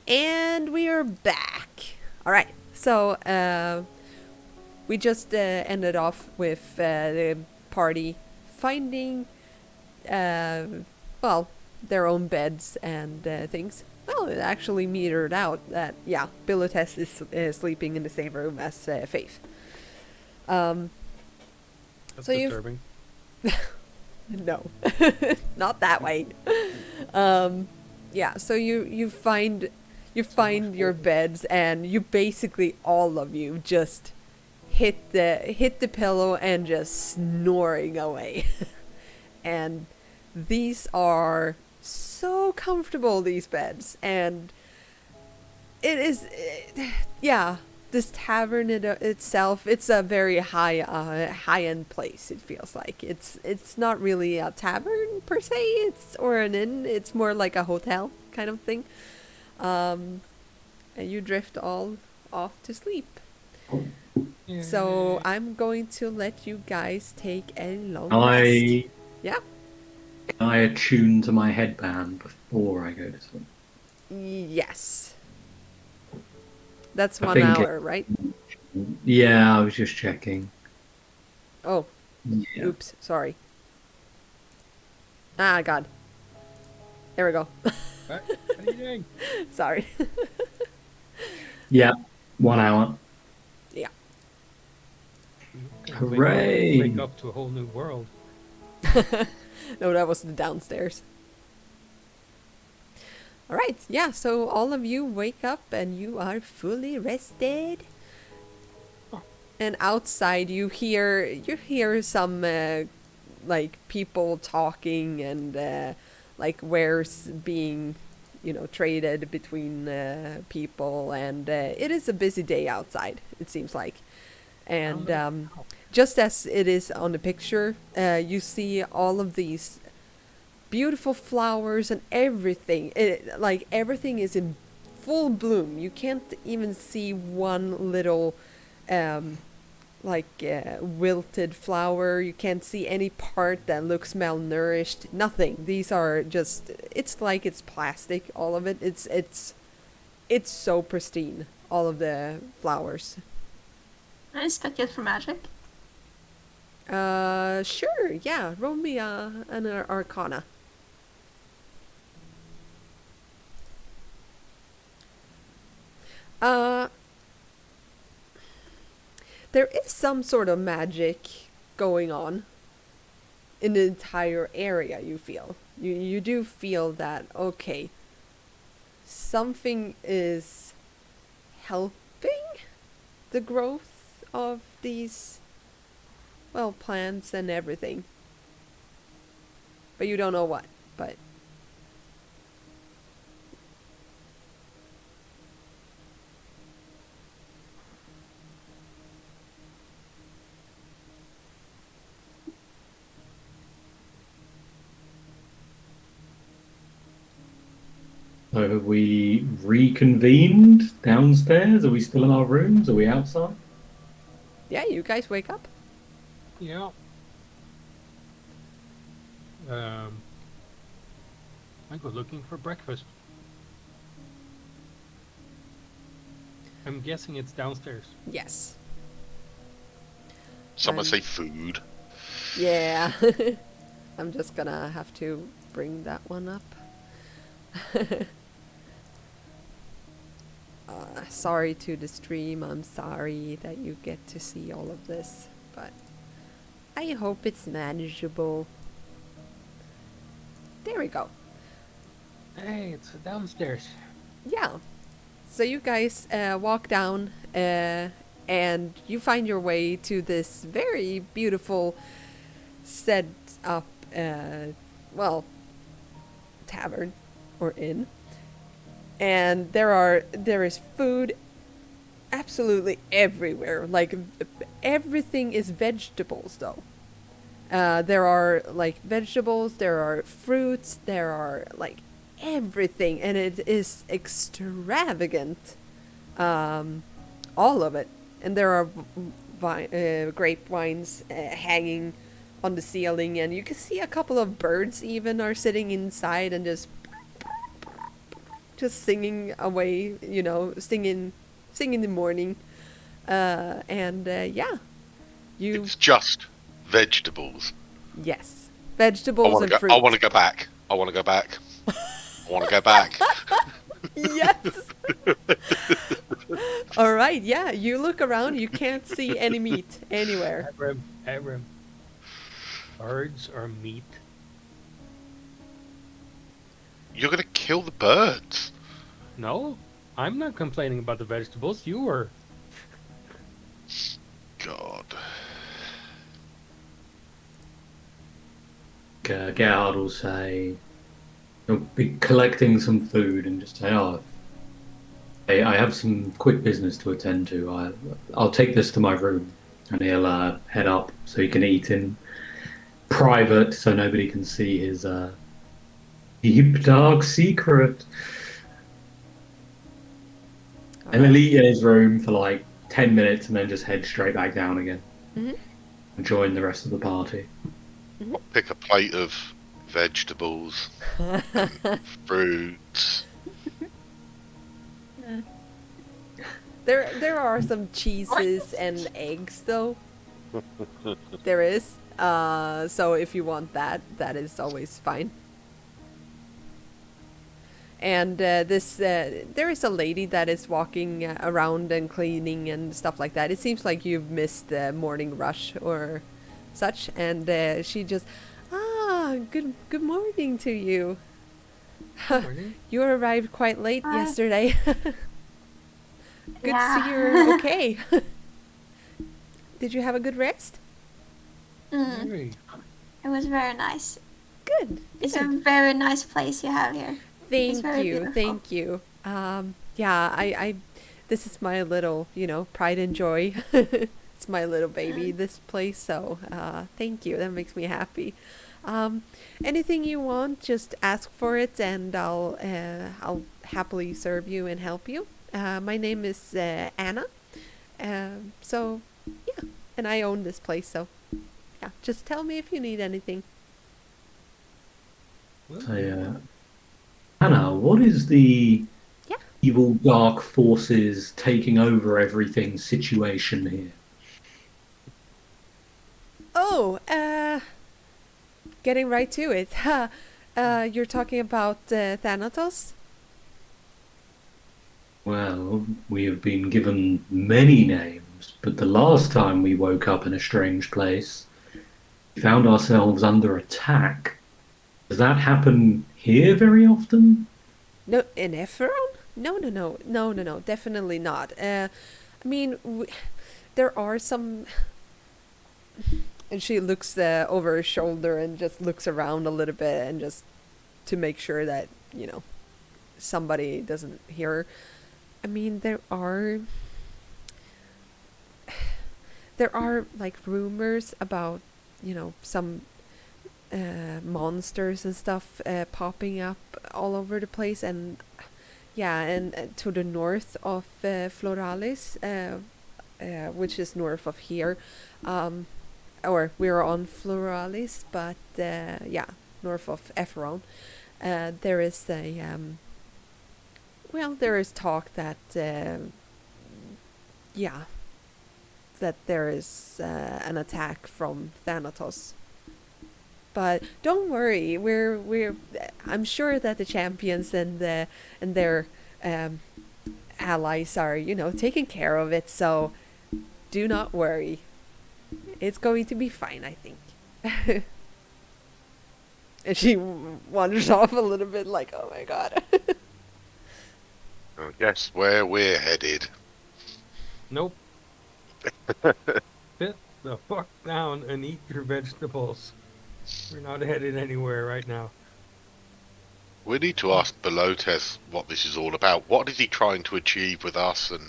And we are back. All right. So we just ended off with the party finding, well, their own beds and things. Well, it actually metered out that, yeah, Bilotes is sleeping in the same room as Faith. That's So you've- disturbing. No, not that way. Yeah, so you find your beds, and you basically, all of you, just hit the pillow and just snoring away. And these are so comfortable, these beds, and it is, yeah. This tavern itself, it's a very high-end place. It feels like it's not really a tavern per se, or an inn. It's more like a hotel kind of thing. And you drift all off to sleep. So I'm going to let you guys take a long rest. Yeah. I attune to my headband before I go to sleep. Yes. That's I 1 think hour, right? Yeah, I was just checking. Oh, Yeah. oops, sorry. Ah, God. There we go. What are you doing? Sorry. Yeah, 1 hour. Yeah. Hooray! Wake up to a whole new world. No, that was the downstairs. All right, yeah, so all of you wake up and you are fully rested. And outside you hear some like people talking and like wares being, traded between people, and it is a busy day outside, it seems like. And just as it is on the picture, you see all of these beautiful flowers and everything. Like everything is in full bloom. You can't even see one little wilted flower. You can't see any part that looks malnourished. Nothing. These are just, it's like it's plastic, all of it. It's so pristine, all of the flowers. Can I inspect it for magic? Sure, yeah. Roll me an Arcana. There is some sort of magic going on in the entire area, you feel. You do feel that, okay, something is helping the growth of these, well, plants and everything. But you don't know what, but... So have we reconvened downstairs? Are we still in our rooms? Are we outside? Yeah, you guys wake up. Yeah. I go looking for breakfast. I'm guessing it's downstairs. Yes. Someone say food. Yeah. I'm just gonna have to bring that one up. Sorry to the stream. I'm sorry that you get to see all of this, but I hope it's manageable. There we go. Hey, it's downstairs. Yeah. So you guys walk down and you find your way to this very beautiful set up, tavern or inn. And there is food absolutely everywhere. Like everything is vegetables though. There are like vegetables, there are fruits, there are like everything, and it is extravagant. All of it. And there are grape wines hanging on the ceiling, and you can see a couple of birds even are sitting inside and just just singing away, singing in the morning. Yeah, you It's just vegetables. yes, I vegetables want and to go. fruit. I want to go back. I want to go back. I want to go back. Yes. All right. Yeah, you look around. You can't see any meat anywhere. Ebrum. Birds are meat. You're gonna kill the birds. No, I'm not complaining about the vegetables. You were. God. Gerhard will say, he'll be collecting some food and just say, "Oh, I have some quick business to attend to. I'll take this to my room," and he'll head up so he can eat in private, so nobody can see his deep dark secret. And he'll eat in his room for like 10 minutes and then just head straight back down again Mhm. and join the rest of the party. I'll pick a plate of vegetables, fruits. There are some cheeses and eggs though. There is. So if you want that is always fine. And there is a lady that is walking around and cleaning and stuff like that. It seems like you've missed the morning rush or such, and she just, good morning to you. Morning. You arrived quite late Hi. yesterday. Good to see Yeah. you're okay. Did you have a good rest? Very. It was very nice. Good. It's a good. very nice place you have here. Thank very you, beautiful. thank you. Yeah, I this is my little, pride and joy. It's my little baby, this place. So, thank you. That makes me happy. Anything you want, just ask for it, and I'll happily serve you and help you. My name is Anna. So, yeah, and I own this place. So, yeah, just tell me if you need anything. So, Anna, what is the Yeah. evil dark forces taking over everything situation here? Oh, getting right to it. You're talking about Thanatos? Well, we have been given many names, but the last time we woke up in a strange place, we found ourselves under attack. Does that happen here very often? No, in Ephron? No, definitely not. I mean, there are some. And she looks over her shoulder and just looks around a little bit and just to make sure that, somebody doesn't hear her. I mean, there are like rumors about, some monsters and stuff popping up all over the place, and yeah, and to the north of Floralis, which is north of here, or we're on Floralis, but yeah, north of Ephron, there is a there is talk that yeah, that there is an attack from Thanatos. But don't worry, I'm sure that the champions and their allies are, taking care of it. So do not worry. It's going to be fine, I think. And she wanders off a little bit, like, oh my god. I guess where we're headed. Nope. Sit the fuck down and eat your vegetables. We're not headed anywhere right now. We need to ask Belotes what this is all about. What is he trying to achieve with us, and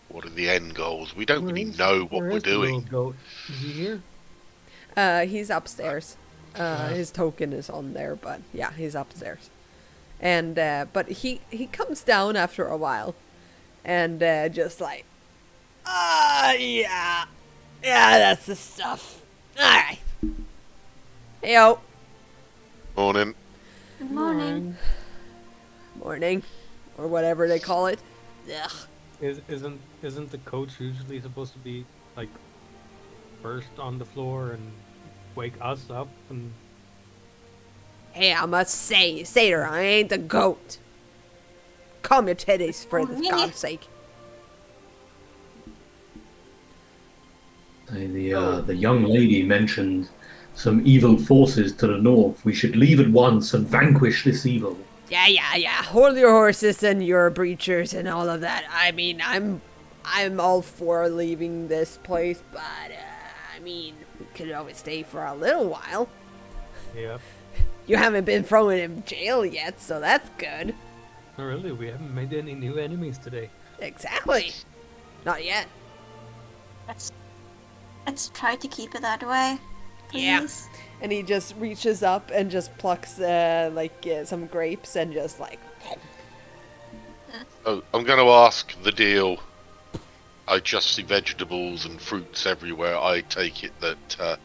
what are the end goals? We don't really know what Where we're is the little doing. goat? Is he here? He's upstairs. His token is on there, but yeah, he's upstairs. And but he comes down after a while, and just like, yeah, that's the stuff. All right, yo, Morning. Good morning. morning. or whatever they call it. Ugh. Isn't the coach usually supposed to be like first on the floor and wake us up and Hey, I must say, Satyr, I ain't the goat. Calm your titties for the God's sake. The young lady mentioned some evil forces to the north. We should leave at once and vanquish this evil. Yeah. Hold your horses and your breachers and all of that. I mean, I'm all for leaving this place, but I mean, we could always stay for a little while. yeah? You haven't been thrown in jail yet, so that's good. Not really. We haven't made any new enemies today. Exactly. Not yet. Let's try to keep it that way. Please. Yeah. And he just reaches up and just plucks some grapes and just like. Oh, I'm going to ask the deal. I just see vegetables and fruits everywhere. I take it that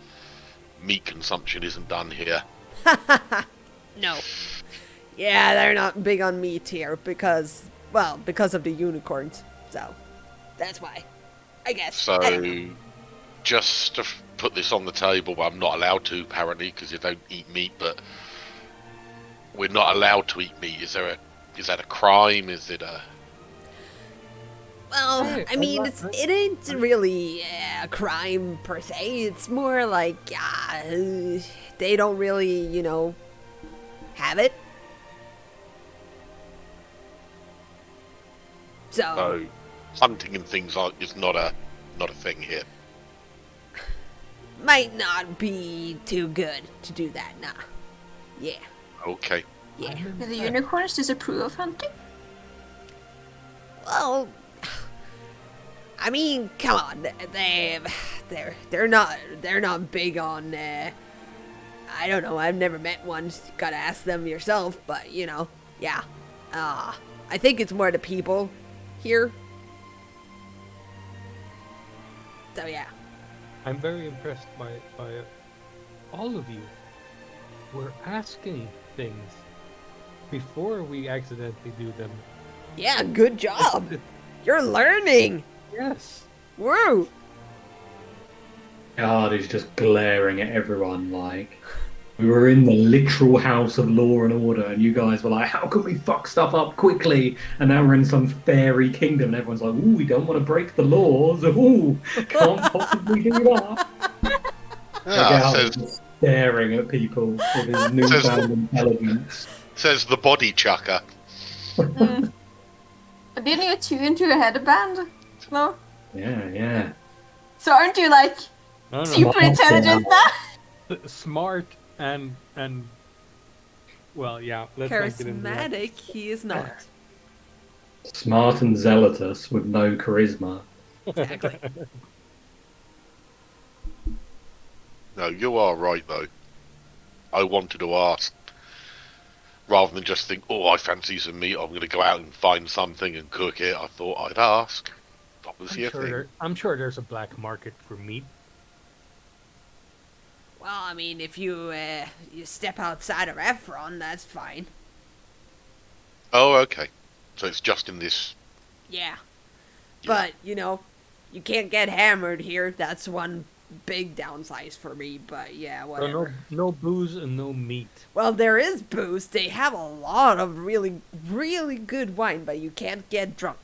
meat consumption isn't done here. No. Yeah, they're not big on meat here because of the unicorns. So, that's why. I guess. So, Anyway. just to put this on the table, I'm not allowed to apparently because you don't eat meat, but we're not allowed to eat meat. Is that a crime? Is it a... Well, Hey, I mean, I'm not- it ain't really a crime per se. It's more like they don't really, have it. So, hunting and things is not a thing here. Might not be too good to do that, nah. Yeah, Okay. yeah. Do the unicorns disapprove of hunting? Well, I mean, come on, they're not big on. I don't know. I've never met one. You gotta ask them yourself. But yeah. I think it's more the people here. So yeah. I'm very impressed by all of you. We're asking things before we accidentally do them. Yeah, good job. You're learning. Yes. Woo. God is just glaring at everyone like we were in the literal house of law and order, and you guys were like, "How can we fuck stuff up quickly?" And now we're in some fairy kingdom, and everyone's like, "Ooh, we don't want to break the laws. Ooh, can't possibly do that." Ah, Like, just staring at people with his newfound intelligence. says the body chucker. Didn't you tune to your headband? No? Yeah. So aren't you like No. super intelligent now? Smart and well, yeah. Let's not get into that. Charismatic, he is not. Smart and zealotous with no charisma. Exactly. No, you are right though. I wanted to ask. Rather than just think, oh, I fancy some meat, I'm going to go out and find something and cook it, I thought I'd ask. Obviously a thing. I'm sure there's a black market for meat. Well, I mean, if you step outside of Ephron, that's fine. Oh, okay. So it's just in this... Yeah. Yeah. But, you can't get hammered here. That's one big downside for me, but yeah, So whatever. no booze and no meat. Well, there is booze. They have a lot of really, really good wine, but you can't get drunk.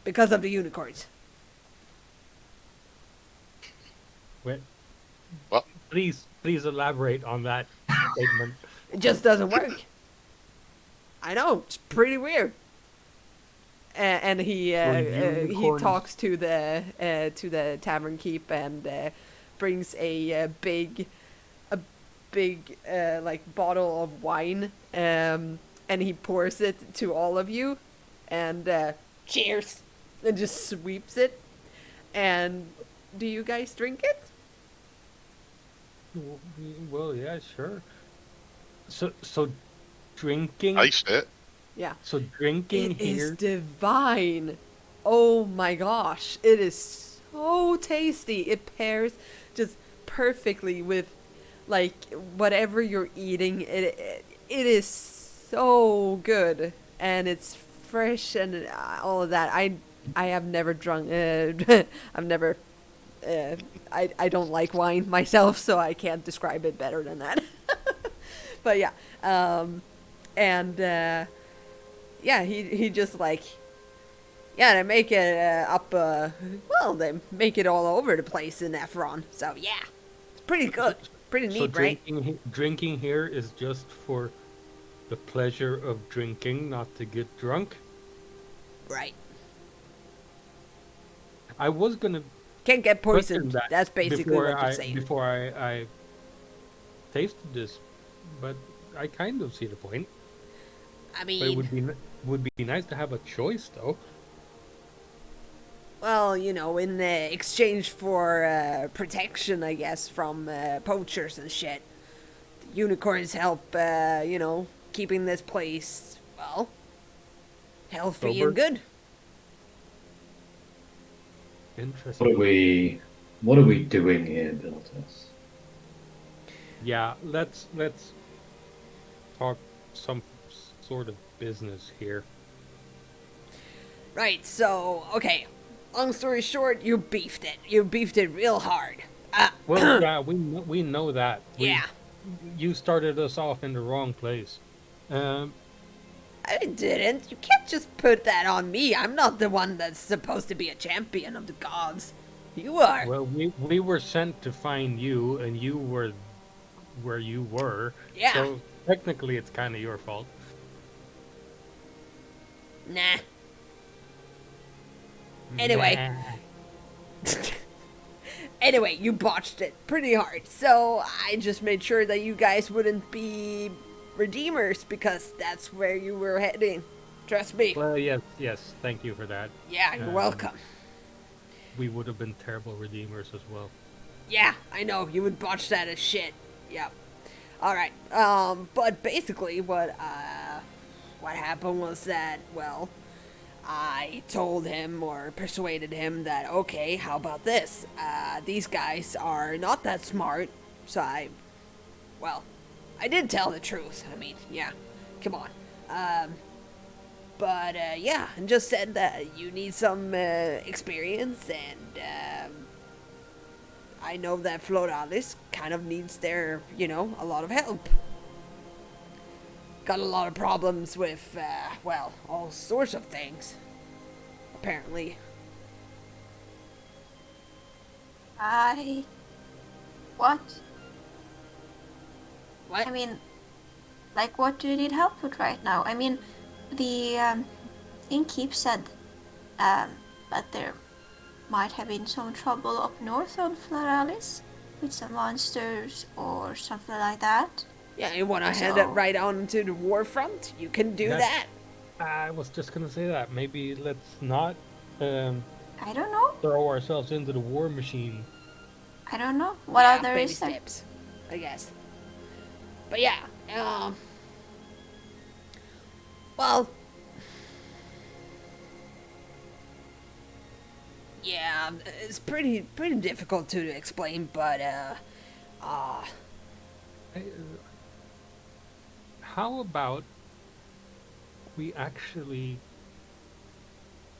Because of the unicorns. Wait, What? please elaborate on that statement. It just doesn't work. I know, it's pretty weird. And he unicorns. talks to the tavern keep and brings a big like bottle of wine, and he pours it to all of you, and cheers, and just sweeps it. And do you guys drink it? Well, yeah, sure. So drinking. Taste it. Yeah. So drinking It is here. divine. Oh my gosh. It is so tasty. It pairs just perfectly with like whatever you're eating. It is so good. and it's fresh and all of that. I have never drunk. I've never. I don't like wine myself, so I can't describe it better than that. But yeah, and yeah, he just like, yeah, they make it up. Well, they make it all over the place in Efron. So yeah, it's pretty good, pretty So neat, right? drinking here is just for the pleasure of drinking, not to get drunk. Right. I was gonna Can't get question poisoned. that That's basically what you're saying. before I tasted this, but I kind of see the point. I But it mean, would be nice to have a choice, though. well, you know, in exchange for protection, I guess, from poachers and shit. Unicorns help, you know, keeping this place, well, healthy Sober. and good. Interesting. What are we doing here, Biltus? Yeah, let's talk some sort of business here. Right, so, okay. Long story short, you beefed it. You beefed it real hard. Well, yeah, we know that. Yeah. You started us off in the wrong place. I didn't. You can't just put that on me. I'm not the one that's supposed to be a champion of the gods. You are. Well, we were sent to find you, and you were where you were. Yeah. So technically, it's kind of your fault. Nah. Anyway. Nah. Anyway, you botched it pretty hard. So I just made sure that you guys wouldn't be redeemers because that's where you were heading. Trust me. Well, yes. Thank you for that. Yeah, you're welcome. We would have been terrible redeemers as well. Yeah, I know. You would botch that as shit. Yep. Alright. But basically what happened was that, well, I told him or persuaded him that, okay, how about this? These guys are not that smart, so I did tell the truth. I mean, yeah, come on. But yeah, and just said that you need some experience, and I know that Floralis kind of needs their, you know, a lot of help. Got a lot of problems with, well, all sorts of things. Apparently. What? What? I mean, like, what do you need help with right now? I mean, the innkeep said that there might have been some trouble up north on Floralis with some monsters or something like that. Yeah, you want to hand it right on to the war front? You can do that. I was just gonna say that. Maybe let's not I don't know. throw ourselves into the war machine. I don't know. What Yeah, other baby is there? steps, I guess. But yeah, well, yeah, it's pretty difficult to explain, but How about we actually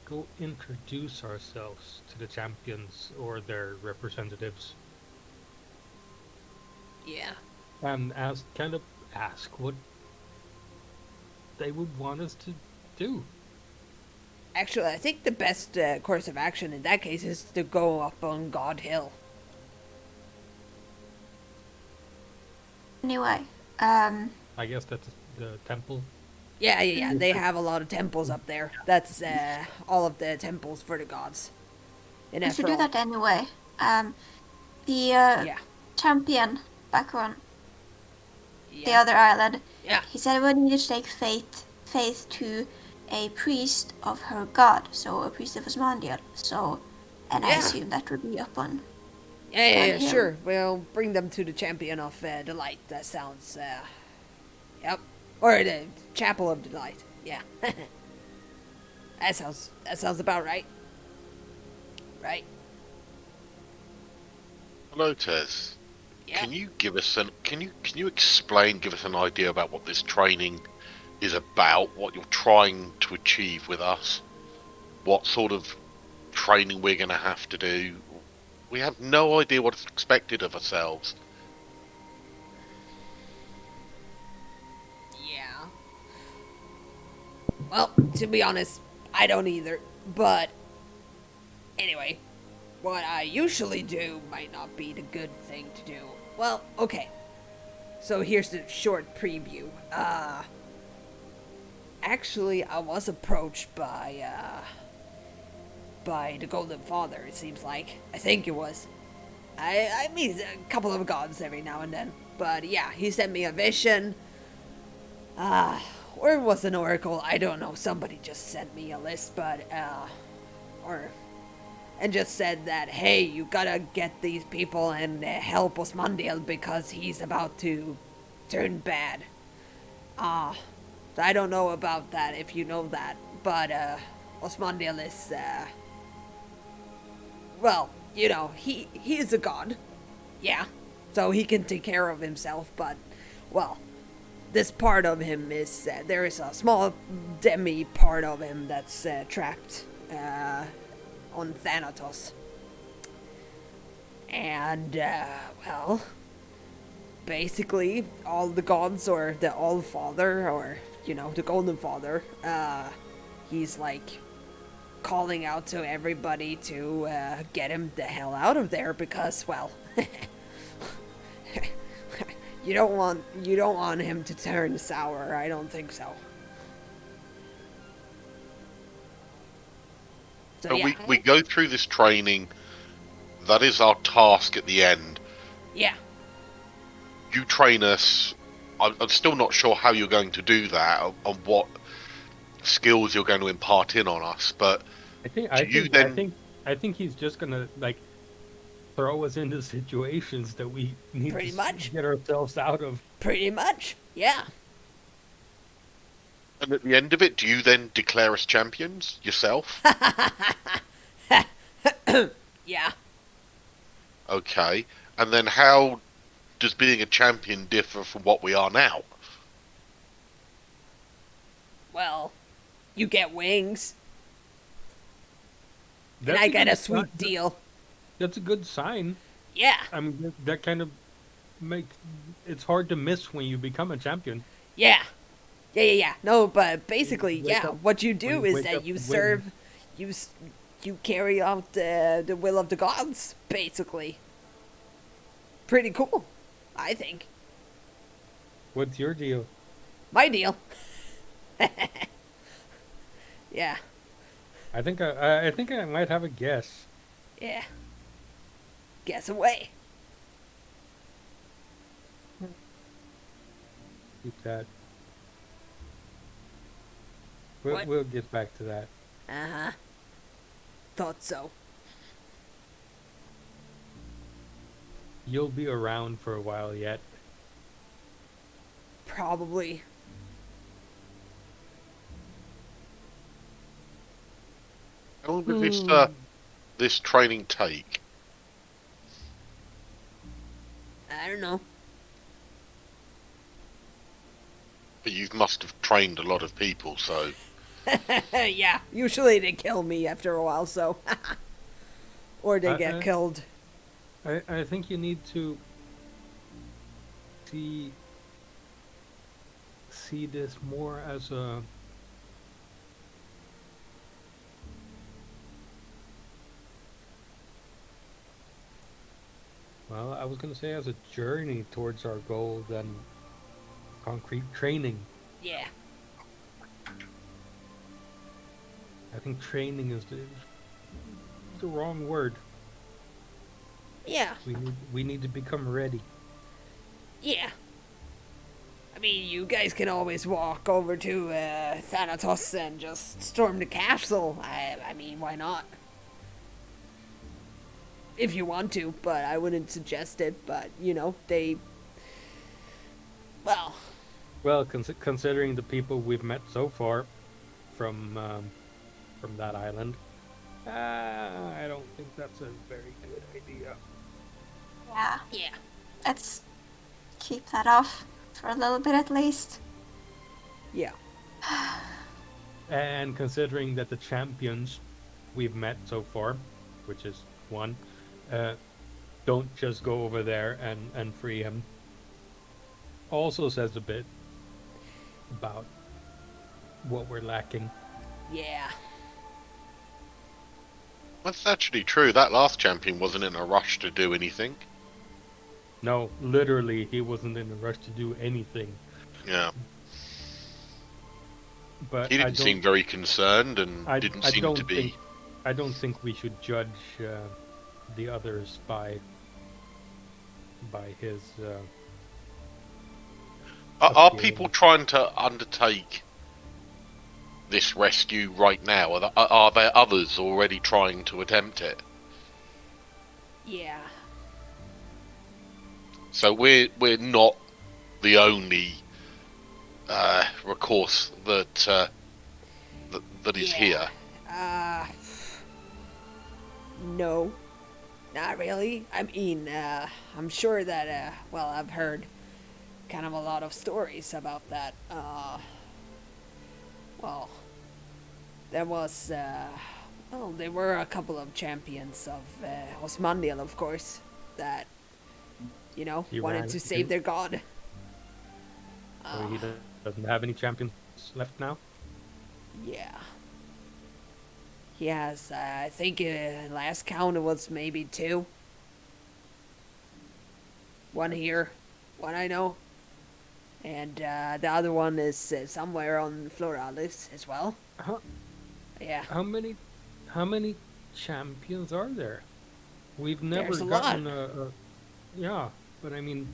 go introduce ourselves to the champions or their representatives yeah. and ask what they would want us to do? Actually, I think the best course of action in that case is to go up on God Hill. Anyway, I guess that's the temple. Yeah. They have a lot of temples up there. That's all of the temples for the gods. In we should do Efron. that anyway. The Yeah. champion back on the Yeah. other island, Yeah. he said we need to take Faith to a priest of her god, so a priest of Osmandial. So, and I Yeah. assume that would be up on. Yeah, Hill. sure. We'll bring them to the Champion of Delight. That sounds, yep. Or the Chapel of Delight. Yeah. that sounds about right. Right? Hello, Tez. Yeah. Can you give us give us an idea about what this training is about, what you're trying to achieve with us, what sort of training we're going to have to do. We have no idea what's expected of ourselves. Yeah. Well, to be honest, I don't either. But anyway, what I usually do might not be the good thing to do. Well, okay. So here's the short preview. Actually, I was approached by the Golden Father, it seems like. I think it was. I meet a couple of gods every now and then. But yeah, he sent me a vision. Or it was an oracle, I don't know. Somebody just sent me a list, but, and just said that, hey, you gotta get these people and help Osmandiel because he's about to turn bad. I don't know about that, if you know that, but, Osmandiel is, well, you know, he is a god. Yeah. So he can take care of himself, but, well, this part of him is, there is a small demi part of him that's trapped on Thanatos. And, well, basically, all the gods, or the All-Father, or, you know, the Golden Father, he's like calling out to everybody to get him the hell out of there because, well, you don't want him to turn sour. I don't think so. So yeah. We go through this training. That is our task at the end. Yeah. You train us. I'm still not sure how you're going to do that, on what skills you're going to impart in on us, but I think he's just gonna like throw us into situations that we need Pretty to much. get ourselves out of. Pretty much, yeah. And at the end of it, do you then declare us champions yourself? Yeah. Okay. And then how does being a champion differ from what we are now? Well, you get wings, and That's I get good a sweet sign. deal. That's a good sign. Yeah. I mean, that kind of makes it's hard to miss when you become a champion. Yeah. Yeah. No, but basically, Wake yeah, up- what you do when you is wake that up you and serve, you carry out the will of the gods, basically. Pretty cool, I think. What's your deal? My deal. Yeah. I think I might have a guess. Yeah. Guess away. Keep that. What? We'll get back to that. Uh-huh. Thought so. You'll be around for a while yet. Probably. How long does this training take? I don't know. But you must have trained a lot of people, so... Yeah, usually they kill me after a while, so... or they get killed. I think you need to see this more as a well, I was gonna say as a journey towards our goal than concrete training. Yeah. I think training is the wrong word. Yeah. We need to become ready. Yeah. I mean, you guys can always walk over to Thanatos and just storm the castle. I mean, why not? If you want to, but I wouldn't suggest it. But, you know, they... Well... Well, considering the people we've met so far from that island, I don't think that's a very good idea. Yeah. Yeah. Let's keep that off for a little bit at least. Yeah. And considering that the champions we've met so far, which is one, don't just go over there and free him, also says a bit about what we're lacking. Yeah. That's actually true. That last champion wasn't in a rush to do anything. No, literally, he wasn't in a rush to do anything. Yeah. But He didn't seem very concerned and didn't seem to be... I don't think we should judge the others by his... Are people trying to undertake this rescue right now? Are there others already trying to attempt it? Yeah. So we're not the only recourse that is here. No. Not really. I mean, I'm sure that, well, I've heard kind of a lot of stories about that. Well, there was, well, there were a couple of champions of Osmandial, of course, that, you know, He wanted ran to save into- their god. So he doesn't have any champions left now? Yeah. He has, I think, last count it was maybe 2. One here, one I know. And the other one is somewhere on Floralis as well. How, Yeah. how many champions are there? We've never There's a gotten lot. yeah, but I mean,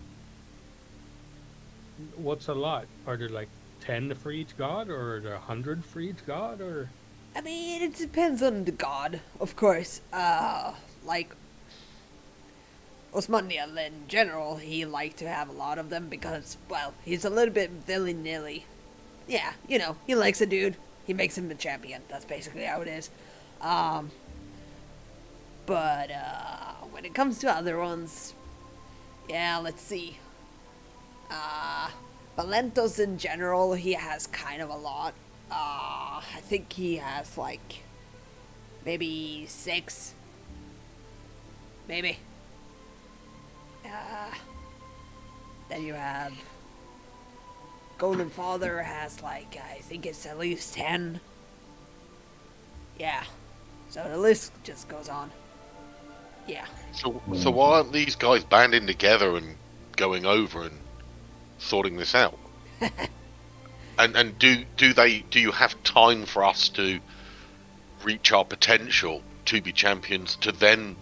what's a lot? Are there like 10 for each god, or are there 100 for each god, or? I mean, it depends on the god, of course. Like, Osmandial in general, he liked to have a lot of them because, well, he's a little bit willy-nilly. Yeah, you know, he likes a dude. He makes him a champion. That's basically how it is. But, when it comes to other ones, yeah, let's see. Valentos in general, he has kind of a lot. I think he has, like, maybe 6. Maybe. Then you have Golden Father has, like, I think it's at least 10. Yeah. So the list just goes on. Yeah. So why aren't these guys banding together and going over and sorting this out? And do you have time for us to reach our potential to be champions to then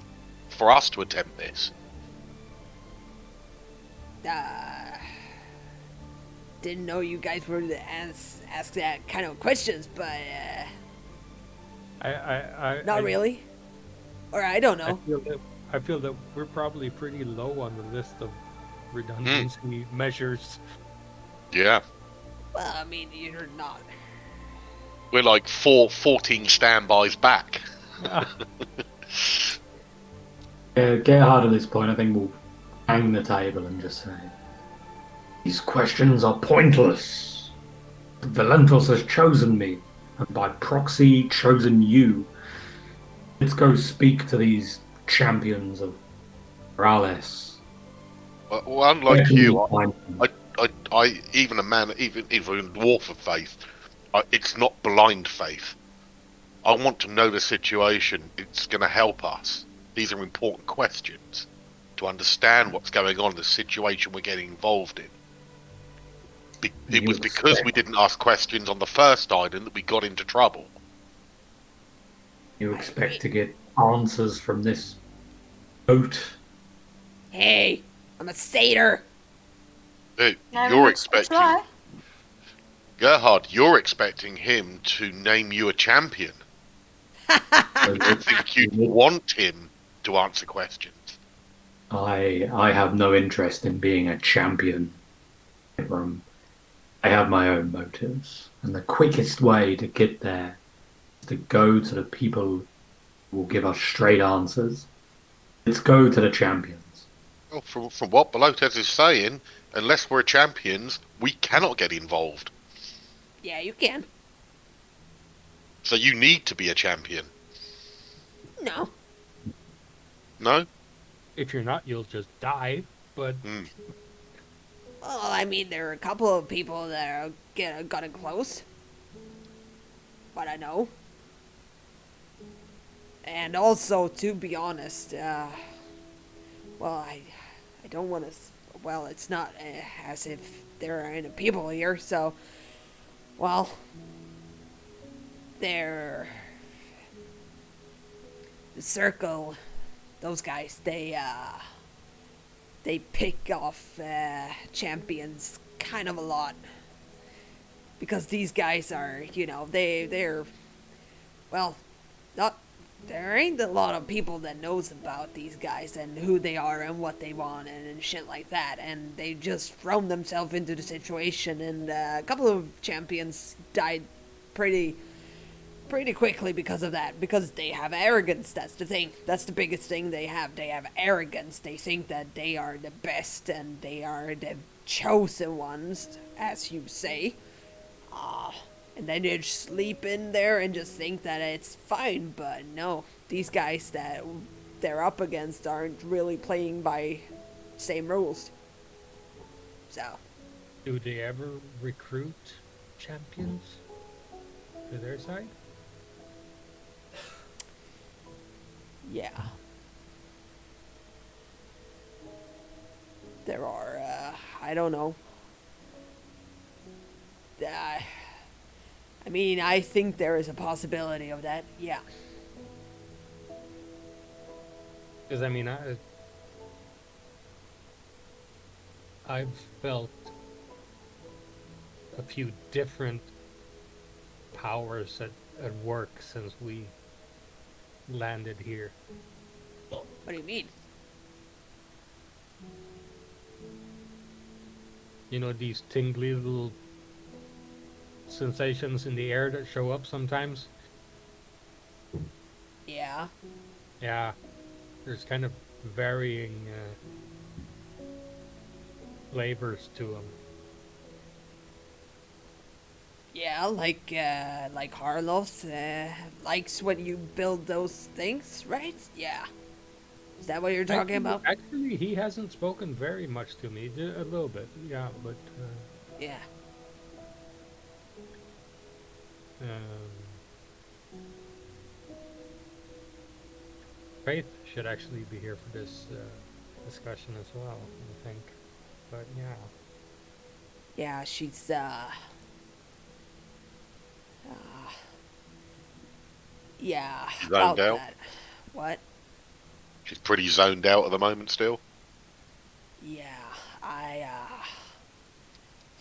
for us to attempt this? Didn't know you guys were to ask that kind of questions, but not really. Or I don't know. I feel that we're probably pretty low on the list of redundancy measures. Yeah. Well, I mean, you're not. We're like 14 standbys back. Gerhard at this point, I think, will bang the table and just say, "These questions are pointless. Valentos has chosen me, and by proxy chosen you. Let's go speak to these champions of Floralis." Well, unlike you, Find them. I even a man, even a dwarf of faith, it's not blind faith. I want to know the situation. It's going to help us. These are important questions to understand what's going on, the situation we're getting involved in. It was because we didn't ask questions on the first island that we got into trouble. You expect to get answers from this boat? Hey, I'm a satyr. Dude, Yeah, you're let's expecting try. Gerhard. You're expecting him to name you a champion. I think you want him to answer questions. I have no interest in being a champion, Ebrum. I have my own motives, and the quickest way to get there is to go to the people who will give us straight answers. Let's go to the champions. Well, from what Belotes is saying, unless we're champions, we cannot get involved. Yeah, you can. So you need to be a champion. No. No? If you're not, you'll just die. But Hmm. Well, I mean, there are a couple of people that are gotten close. But I know. And also, to be honest, well, I don't want to. Well, it's not as if there are any people here, so. Well, they're. The circle, those guys, they pick off champions kind of a lot. Because these guys are, they're. Well, not there ain't a lot of people that knows about these guys and who they are and what they want and shit like that, and they just thrown themselves into the situation, and a couple of champions died pretty quickly because of that, because they have arrogance. That's the thing. That's the biggest thing they have. They have arrogance. They think that they are the best and they are the chosen ones, as you say. And then they just sleep in there and just think that it's fine, but no. These guys that they're up against aren't really playing by same rules. So. do they ever recruit champions to their side? Yeah. There are, I don't know. I mean, I think there is a possibility of that, yeah. Because I mean, I've felt a few different powers at work since we landed here. What do you mean? You know, these tingly little sensations in the air that show up sometimes? Yeah. Yeah, there's kind of varying flavors to them. Yeah, like Carlos likes when you build those things, right? Yeah. Is that what you're talking about? Actually, he hasn't spoken very much to me. A little bit, yeah, but Yeah. Faith should actually be here for this discussion as well, I think. But yeah. Yeah, she's yeah, Zoned about out? that. What? She's pretty zoned out at the moment still. Yeah,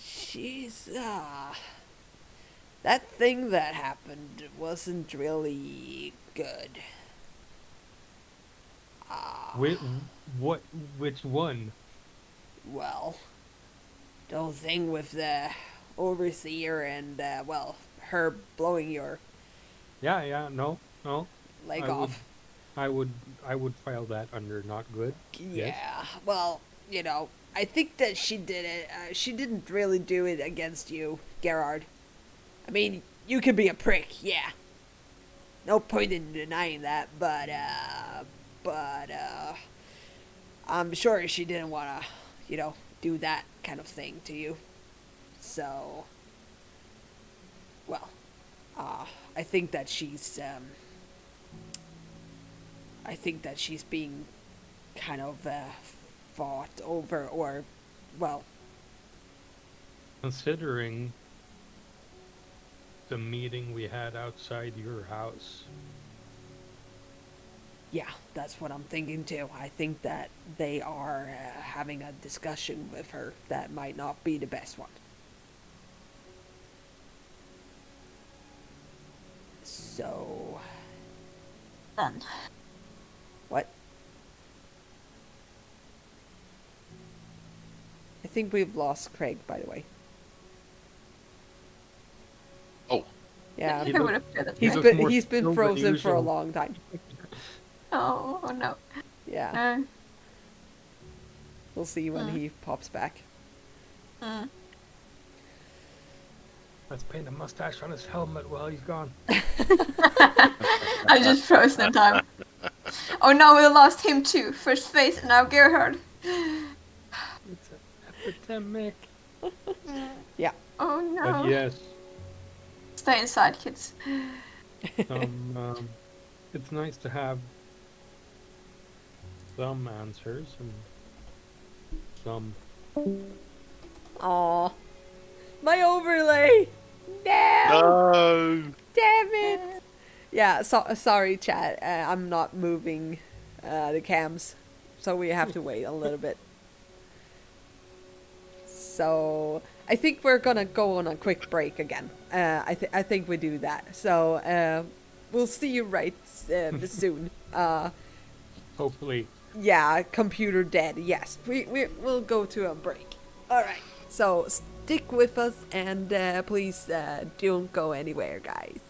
she's that thing that happened wasn't really good. Which one? Well, the whole thing with the overseer and well, her blowing your Yeah, no. leg I would- off. I would file that under not good. Yeah, Yes. well, I think that she did it. She didn't really do it against you, Gerhard. I mean, you could be a prick, yeah. No point in denying that, but I'm sure she didn't want to, do that kind of thing to you. So, well, I think that she's being kind of fought over, or, well, Considering the meeting we had outside your house, yeah, that's what I'm thinking too. I think that they are having a discussion with her that might not be the best one. So, Then. what? I think we've lost Craig, by the way. Oh, Yeah, He I looked- would have said that. he's looks been more he's been still than frozen for a usual. long time. Oh no. Yeah, we'll see when he pops back. Let's paint a mustache on his helmet while he's gone. I just frozen in time. Oh no, we lost him too. First Faith, now Gerhard. It's an epidemic. Oh no. But yes, Stay inside, kids. it's nice to have some answers and some. Aw. My overlay! No! No. Damn it! Yeah, sorry, chat. I'm not moving the cams, so we have to wait a little bit. So I think we're gonna go on a quick break again. I think we do that. So we'll see you right soon. Hopefully. Yeah, computer dead. Yes, we'll go to a break. All right. So stick with us and please don't go anywhere, guys.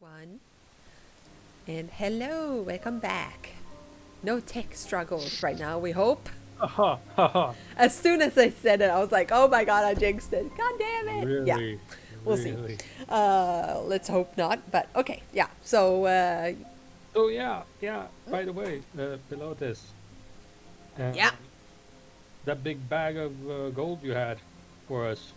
One. And hello, welcome back. No tech struggles right now, we hope. Ha ha. As soon as I said it, I was like, oh my god, I jinxed it. God damn it. Really? Yeah, we'll really? see. Let's hope not, but okay, yeah. So, Oh yeah. By the way, below this. Yeah. That big bag of gold you had for us.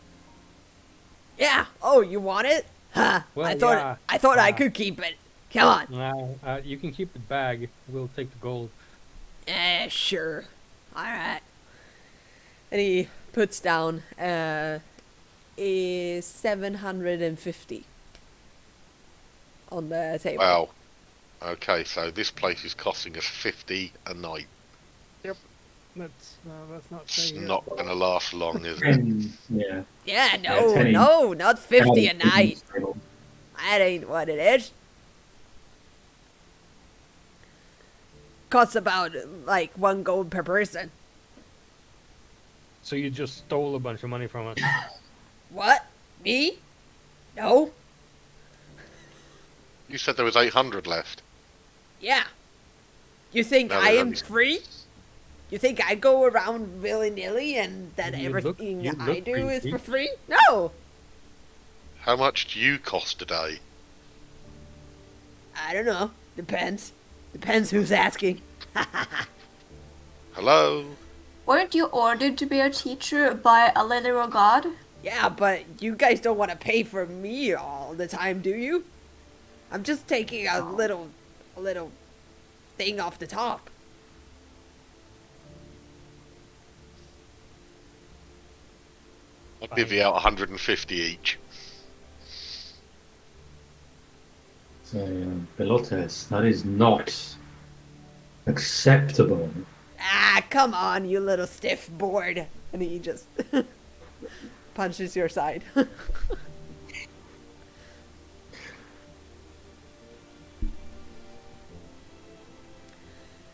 yeah. Oh, you want it? Huh. Well, I thought yeah. I Yeah. could keep it. Come on. You can keep the bag. We'll take the gold. Sure. Alright. And he puts down is 750 on the table. Wow. Okay, so this place is costing us 50 a night. Let's not It's say not going to last long, is it? Yeah. Yeah, Yeah, no, 10 no, not 50 a Out of night. business. That ain't what it is. Costs about like 1 gold per person. So you just stole a bunch of money from us. What? Me? No. You said there was 800 left. Yeah. You think No, I there's am only- free? You think I go around willy-nilly and that You look- everything you I look do is pretty for free? No. How much do you cost a day? I don't know. Depends. Depends who's asking. Hello? Weren't you ordered to be a teacher by a literal god? Yeah, but you guys don't want to pay for me all the time, do you? I'm just taking a little thing off the top. I'll divvy out 150 each. So, Pilotes, that is not acceptable. Ah, come on, you little stiff board. And he just punches your side.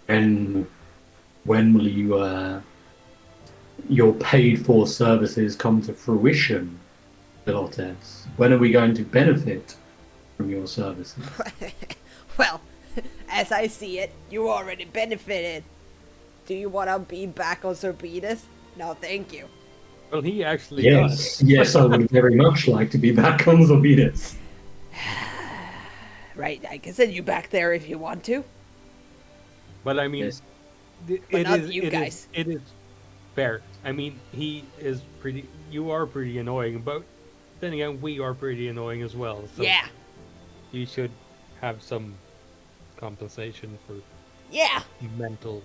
And when will your paid for services come to fruition, Pilotes? When are we going to benefit from your services? Well, as I see it, you already benefited. Do you want to be back on Sorbitas? No, thank you. Well, he actually does. Yes, I would very much like to be back on Zorbitas. Right, I can send you back there if you want to. But I mean, Yes. But not you guys. It is fair. I mean, he is pretty. You are pretty annoying, but then again, we are pretty annoying as well. So Yeah, you should have some compensation for yeah, mental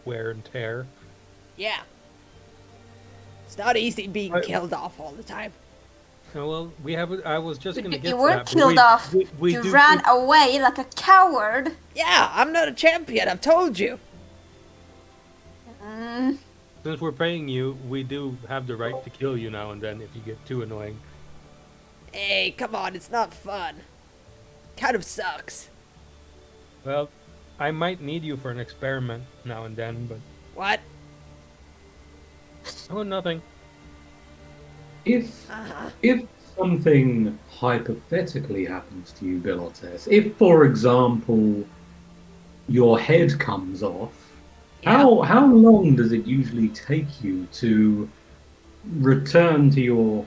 wear and tear. yeah. It's not easy being Right. killed off all the time. Well, we have. I was just going to get You to weren't that, but killed off. we You do- ran away like a coward. Yeah, I'm not a champion, I've told you. Mm, Since we're paying you, we do have the right to kill you now and then if you get too annoying. Hey, come on, it's not fun. Kind of sucks. Well, I might need you for an experiment now and then, but What? oh, nothing. If Uh-huh. if something hypothetically happens to you, Bilotes, if, for example, your head comes off, Yeah. how long does it usually take you to return to your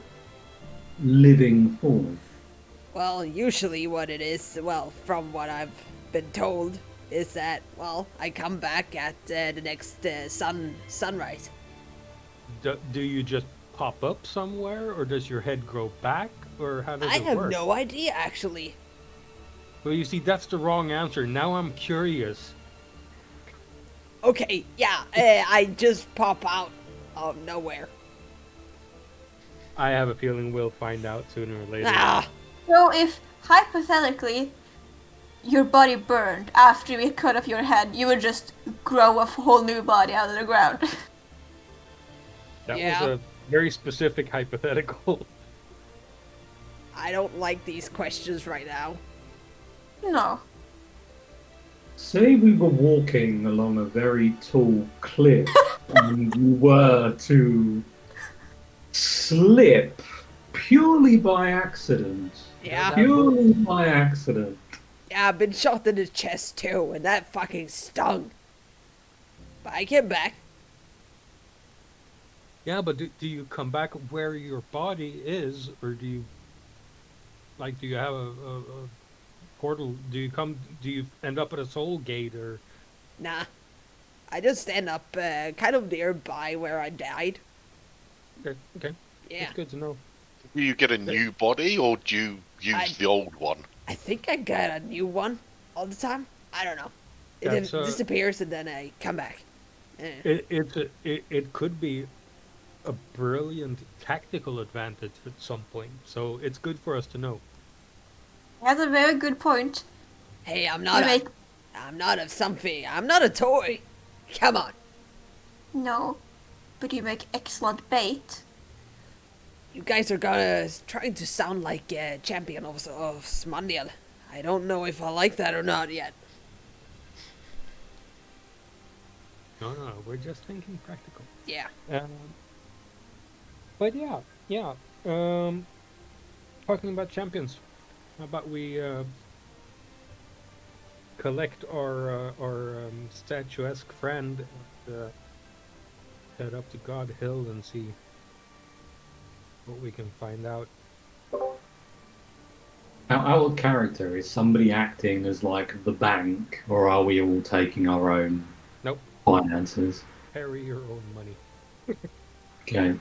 living form? Well, usually what it is, well, from what I've been told, is that, well, I come back at the next sunrise. Do you just pop up somewhere, or does your head grow back, or how does I it have work? no idea, actually. Well, you see, that's the wrong answer. Now I'm curious. Okay, yeah, I just pop out of nowhere. I have a feeling we'll find out sooner or later. Ah, so if, hypothetically, your body burned after we cut off your head, you would just grow a whole new body out of the ground. That Yeah. was a very specific hypothetical. I don't like these questions right now. No. Say we were walking along a very tall cliff and you were to slip purely by accident Yeah. Purely by accident. Yeah, I've been shot in the chest too, and that fucking stung. But I came back. Yeah, but do you come back where your body is, or do you have a portal? Do you end up at a soul gate, or Nah. I just end up kind of nearby where I died. okay? Yeah. It's good to know. Do you get a new body, or do you use the old one? I think I got a new one all the time. I don't know. It That's, disappears and then I come back. It could be a brilliant tactical advantage at some point, so it's good for us to know. That's a very good point. Hey, I'm You not make I'm not a something. I'm not a toy. Come on. no, but you make excellent bait. You guys are gonna trying to sound like a champion of Smandiel. I don't know if I like that or not yet. No, we're just thinking practical. Yeah. But yeah. Talking about champions, how about we collect our statuesque friend and head up to God Hill and see what we can find out. Now, out of character, is somebody acting as like the bank, or are we all taking our own Nope. finances? Carry your own money. Okay.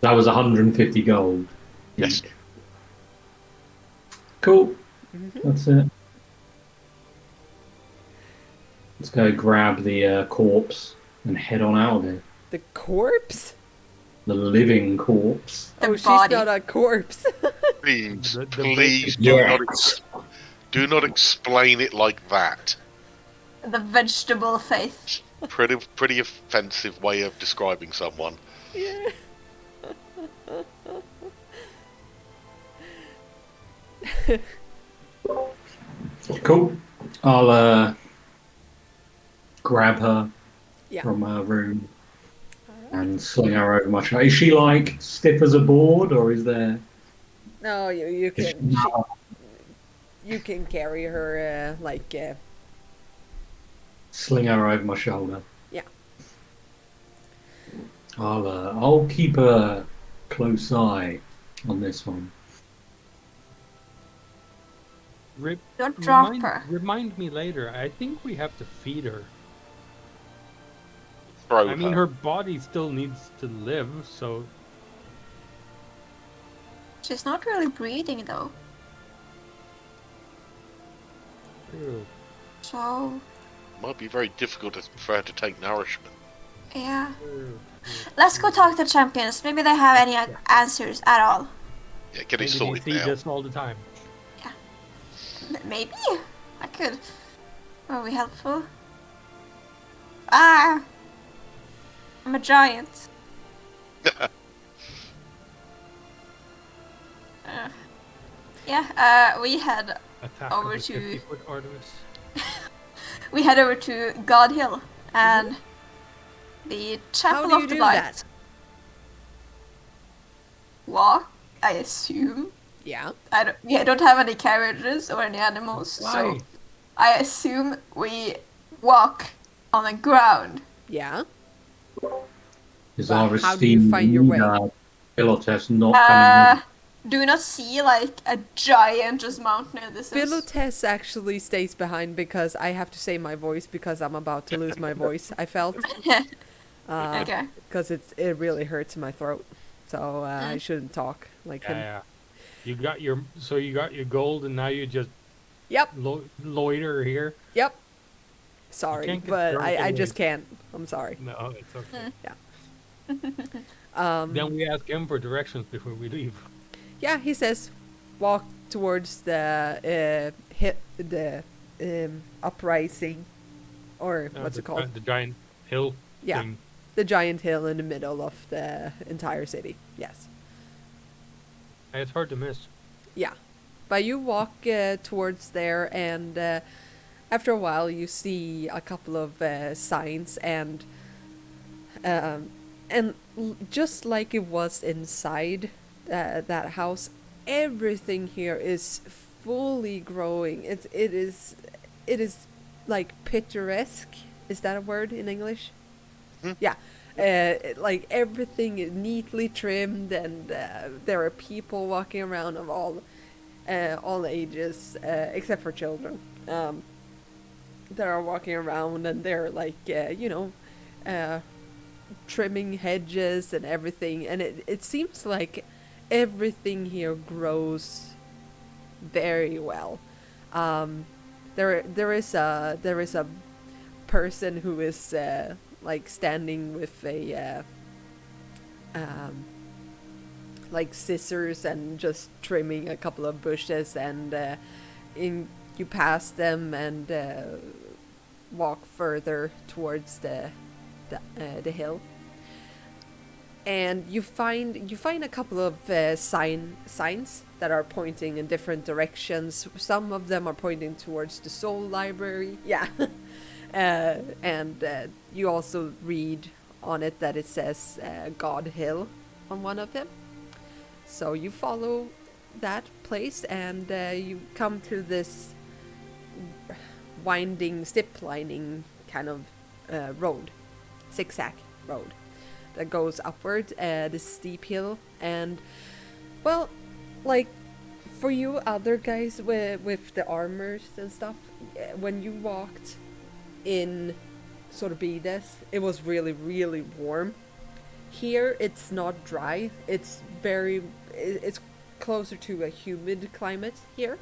That was 150 gold. Yes. each. Cool. That's it. Let's go grab the corpse and head on out of here. The corpse? The living corpse. The Oh, she's body. not a corpse. Please, The please Yes. do not explain it like that. The vegetable faith. Pretty offensive way of describing someone. Yeah. Cool. I'll grab her Yeah. from her room and sling her over my shoulder. Is she like stiff as a board, or is there? No, you Is can she- you can carry her Sling her over my shoulder. Yeah. I'll keep a close eye on this one. Don't drop her. Remind me later. I think we have to feed her. Throw I mean, her. her body still needs to live, so She's not really breathing though. ew. So Might be very difficult for her to take nourishment. yeah. Ew. Let's go talk to champions. Maybe they have any answers at all. Yeah, get it Maybe they sorted see now. this all the time. Maybe I could. Were we helpful? Ah! I'm a giant. We head Attack Over of the to- 50-foot Artemis. over to God Hill and the Chapel How do of you the do Light. that? Walk, I assume. Yeah. I don't have any carriages or any animals, so Why? I assume we walk on the ground. Yeah. Is But our how do you esteemed find your way? leader, Pilotes, not coming Do you not see like a giant just mountain in the distance? Philotes actually stays behind because I have to say my voice because I'm about to lose my voice. I felt Okay. because it really hurts my throat, so I shouldn't talk like him. Yeah. You got your gold, and now you just Yep. loiter here. Yep. Sorry, can't get but drunk I anyways. just can't. I'm sorry. No, it's okay. Mm. Then we ask him for directions before we leave. Yeah, he says, walk towards the uprising, or what's it called? The giant hill Yeah. thing. The giant hill in the middle of the entire city. Yes. It's hard to miss. Yeah. But you walk towards there, and after a while, you see a couple of signs, and just like it was inside that house, everything here is fully growing. It is like picturesque. Is that a word in English? Hmm. Yeah. Like everything is neatly trimmed, and there are people walking around of all ages, except for children, that are walking around, and they're like, trimming hedges and everything. And it seems like everything here grows very well. There is a person who is like standing with a like scissors and just trimming a couple of bushes, and you pass them and walk further towards the hill, and you find a couple of signs that are pointing in different directions. Some of them are pointing towards the soul library. Yeah. And you also read on it that it says God Hill on one of them. So you follow that place, and you come to this winding, zip-lining kind of road, zigzag road that goes upward this steep hill. And, well, like, for you other guys with the armors and stuff, when you walked in Sorbides, it was really, really warm. Here, it's not dry. It's closer to a humid climate here.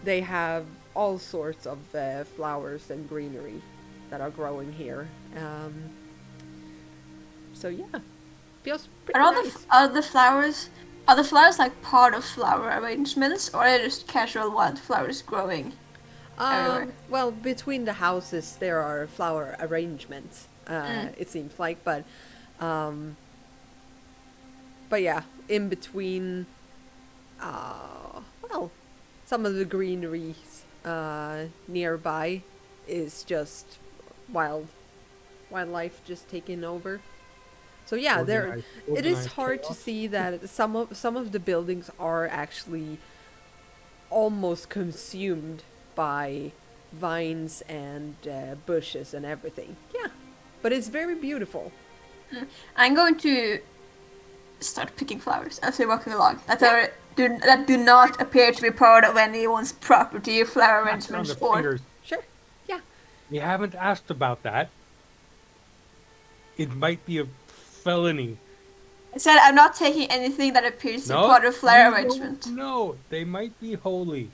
They have all sorts of flowers and greenery that are growing here. So yeah, feels pretty nice. Are the flowers like part of flower arrangements, or are they just casual wildflowers growing everywhere? Well, between the houses there are flower arrangements. It seems like, but yeah, in between, well, some of the greeneries nearby is just wildlife just taking over. So yeah, it is hard to see that some of the buildings are actually almost consumed by vines and bushes and everything. Yeah, but it's very beautiful. I'm going to start picking flowers as we're walking along. That do not appear to be part of anyone's property, flower arrangements, or... Fingers. Sure. Yeah. You haven't asked about that. It might be a felony. I said I'm not taking anything that appears to be part of flower arrangement. No, they might be holy.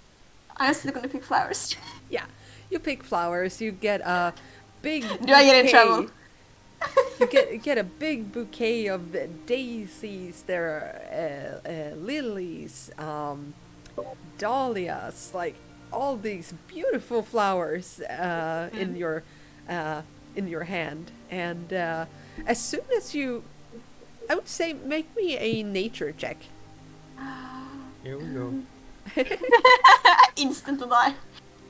I'm still gonna pick flowers. Yeah. You pick flowers. You get a big. Do I get in trouble? You get a big bouquet of daisies. There are lilies, dahlias, like all these beautiful flowers in your hand. And as soon as I would say, make me a nature check. Here we go. Instant deny.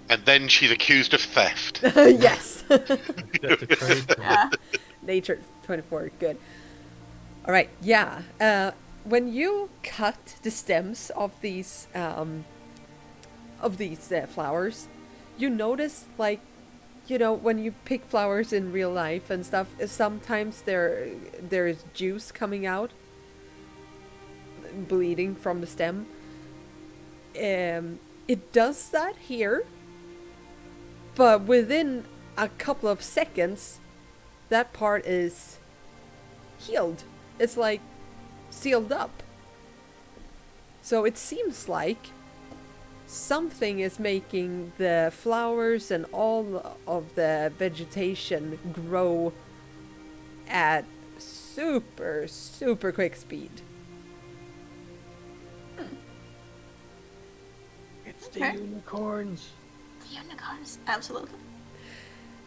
And then she's accused of theft. Yes. That's a trade. Yeah. Nature 24, good. All right, yeah. When you cut the stems of these flowers, you notice, like, when you pick flowers in real life and stuff, sometimes there is juice coming out, bleeding from the stem. It does that here, but within a couple of seconds, that part is healed. It's like sealed up. So it seems like something is making the flowers and all of the vegetation grow at super, super quick speed. It's the unicorns. The unicorns, absolutely.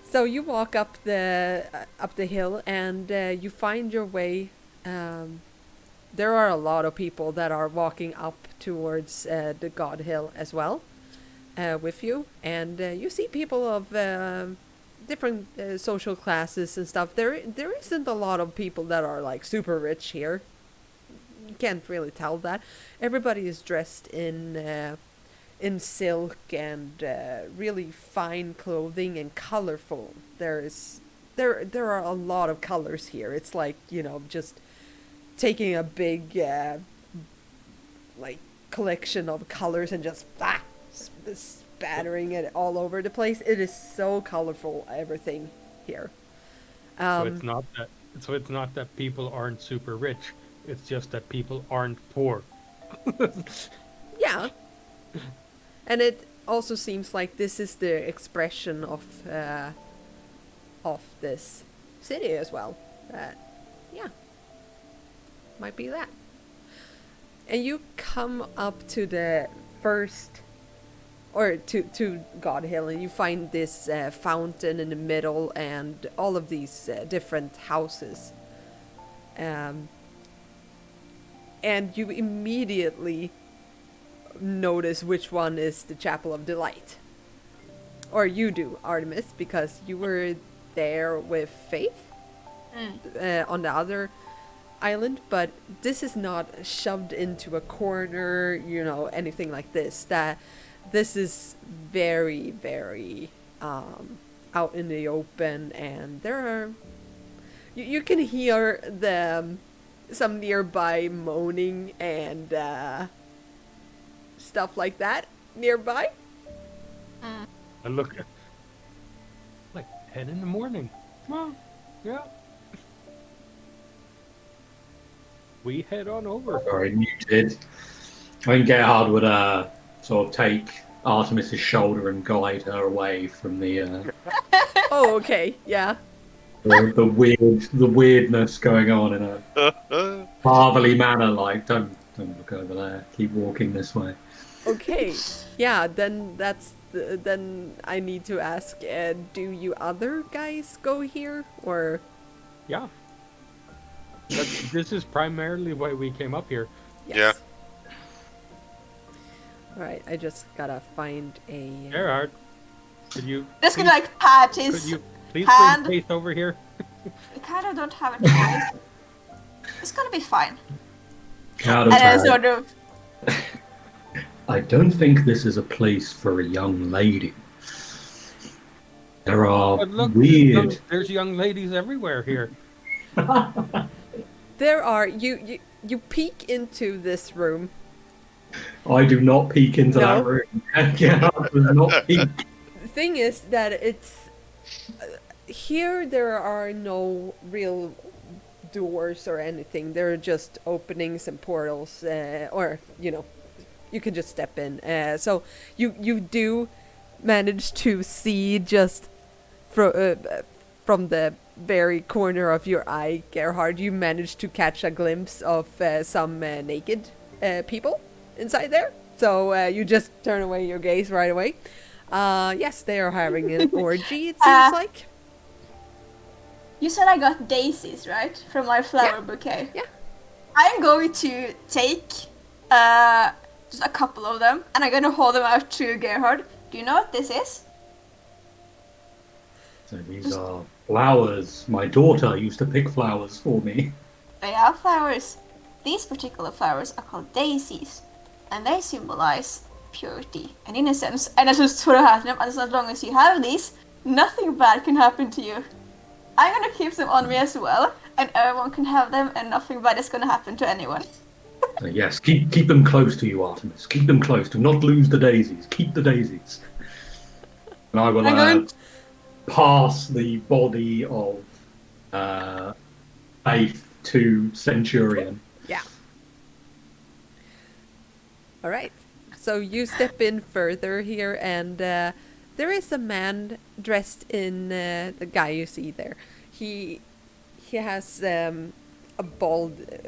So you walk up the hill, and you find your way. There are a lot of people that are walking up towards the God Hill as well, with you, and you see people of different social classes and stuff. There isn't a lot of people that are like super rich here. can't really tell that. Everybody is dressed in silk and really fine clothing and colorful. There are a lot of colors here. It's like, just taking a big like collection of colors and just spattering it all over the place. It is so colorful, everything here. So it's not that people aren't super rich. It's just that people aren't poor. Yeah. And it also seems like this is the expression of this city as well. Yeah, might be that. And you come up to the first, or to God Hill, and you find this fountain in the middle, and all of these different houses. And you immediately notice which one is the Chapel of Delight. Or you do, Artemis, because you were there with Faith on the other island, but this is not shoved into a corner, anything like this. This is very, very out in the open, and there are... You can hear some nearby moaning and stuff like that nearby. I look at like 10 in the morning. Well, yeah. We head on over. Sorry, muted. I think Gerhard would sort of take Artemis's shoulder and guide her away from the Oh, okay, yeah. the weirdness going on in a fatherly manner. Like, don't look over there. Keep walking this way. Okay, yeah. Then then I need to ask: do you other guys go here, or? Yeah. This is primarily why we came up here. Yes. Yeah. Alright, I just gotta find a... Gerhard, could you... Just gonna pat his Could you please hand. bring Faith over here? I kind of don't have a choice. It's gonna be fine. Out of And then hand. sort of, I don't think this is a place for a young lady. There are But look, weird. there's young ladies everywhere here. There are... You peek into this room. I do not peek into No. that room. Gerhard does not peek. The thing is that it's... here there are no real doors or anything. There are just openings and portals, or, you can just step in. So you do manage to see just from the very corner of your eye, Gerhard, you manage to catch a glimpse of some naked people inside there. So you just turn away your gaze right away. Yes, they are having an orgy, it seems like. you said I got daisies, right? From my flower bouquet. Yeah. I'm going to take just a couple of them, and I'm gonna hold them out to Gerhard. Do you know what this is? So these are flowers. My daughter used to pick flowers for me. They are flowers. These particular flowers are called daisies, and they symbolize purity and innocence. And I just sort of have them, and as long as you have these, nothing bad can happen to you. I'm gonna keep them on me as well, and everyone can have them, and nothing bad is gonna happen to anyone. So yes, keep them close to you, Artemis. Keep them close. Do not lose the daisies. Keep the daisies. And I will I'm going pass the body of Faith to Centurion. Yeah. All right. So you step in further here, and there is a man dressed in the guy you see there. He has a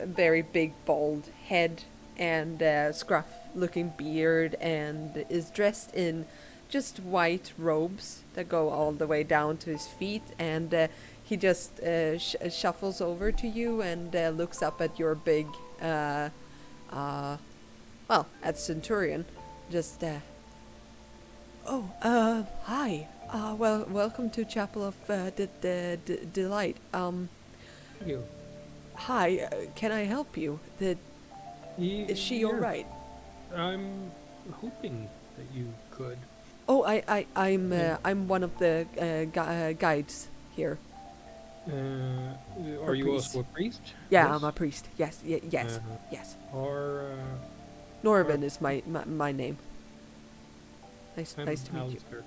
very big bald head and scruff-looking beard, and is dressed in just white robes that go all the way down to his feet, and he just shuffles over to you and looks up at your big, at Centurion. Just, hi. Well, welcome to Chapel of Delight. You. Hi, can I help you? Is she all right? I'm hoping that you could. Oh, I'm one of the guides here. Are you priest. also a priest? Yeah, Yes? I'm a priest. Yes, yes, Uh, yes. Or Norvin is my name. Nice I'm to meet you. Alistair.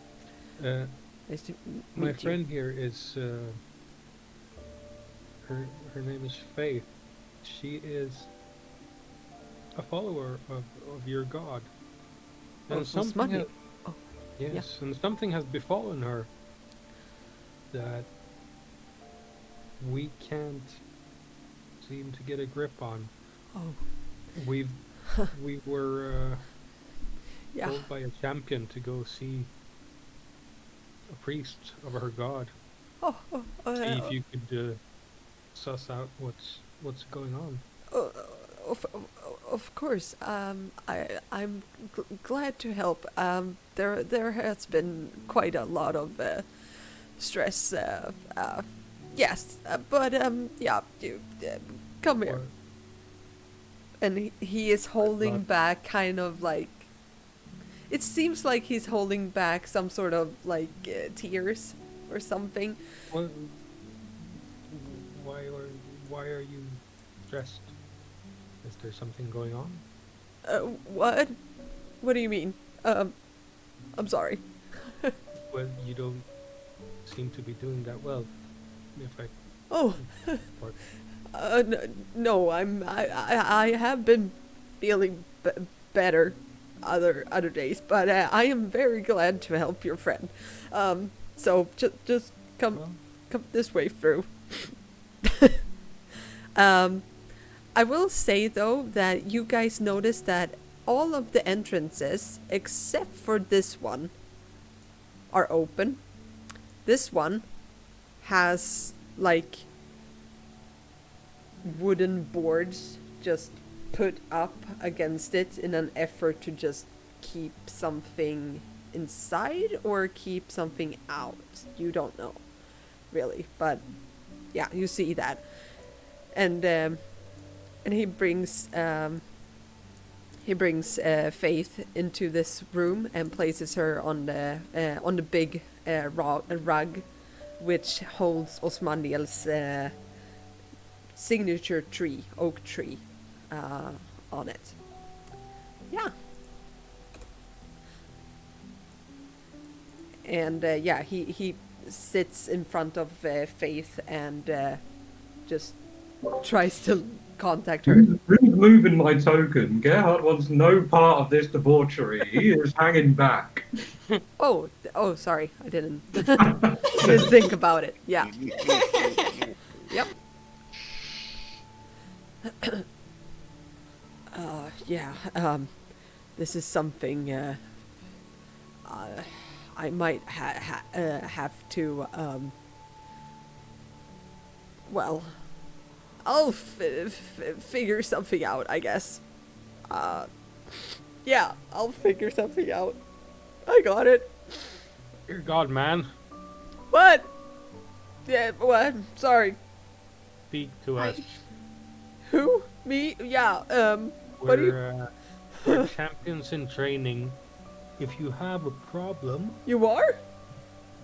Uh, Nice to my meet friend here is her name is Faith. She is a follower of your god. you. And something Money. has, Oh, yes, and something has befallen her that we can't seem to get a grip on. oh, We've we were yeah. told by a champion to go see a priest of her god. Oh, See if you could suss out what's going on. uh, of, of course. I'm glad to help. There has been quite a lot of stress. Yes, but yeah, you come here. Or, And he is holding But- back, kind of like. It seems like he's holding back some sort of like tears or something. well, why are you stressed? Is there something going on? What? What do you mean? I'm sorry. Well, you don't seem to be doing that well. If I Oh, or, no, I have been feeling better other days, but I am very glad to help your friend. So just come well, this way through. I will say though that you guys noticed that all of the entrances except for this one are open. This one has like wooden boards just put up against it in an effort to just keep something inside or keep something out. You don't know really, but yeah, you see that. And he brings Faith into this room and places her on the big rug, which holds Osmandiel's signature tree, oak tree, on it. Yeah. And yeah, he sits in front of Faith and just tries to contact her. Who's moving my token? Gerhard wants no part of this debauchery. He is hanging back. Oh, sorry, I didn't didn't think about it. Yeah. Yep. Yeah. This is something I might have to. Well, I'll figure something out, I guess. Yeah, I'll figure something out. I got it. dear God, man, What? Yeah, what? Sorry. speak to us. Who? Me? Yeah, what do you... We're champions in training. If you have a problem, You are?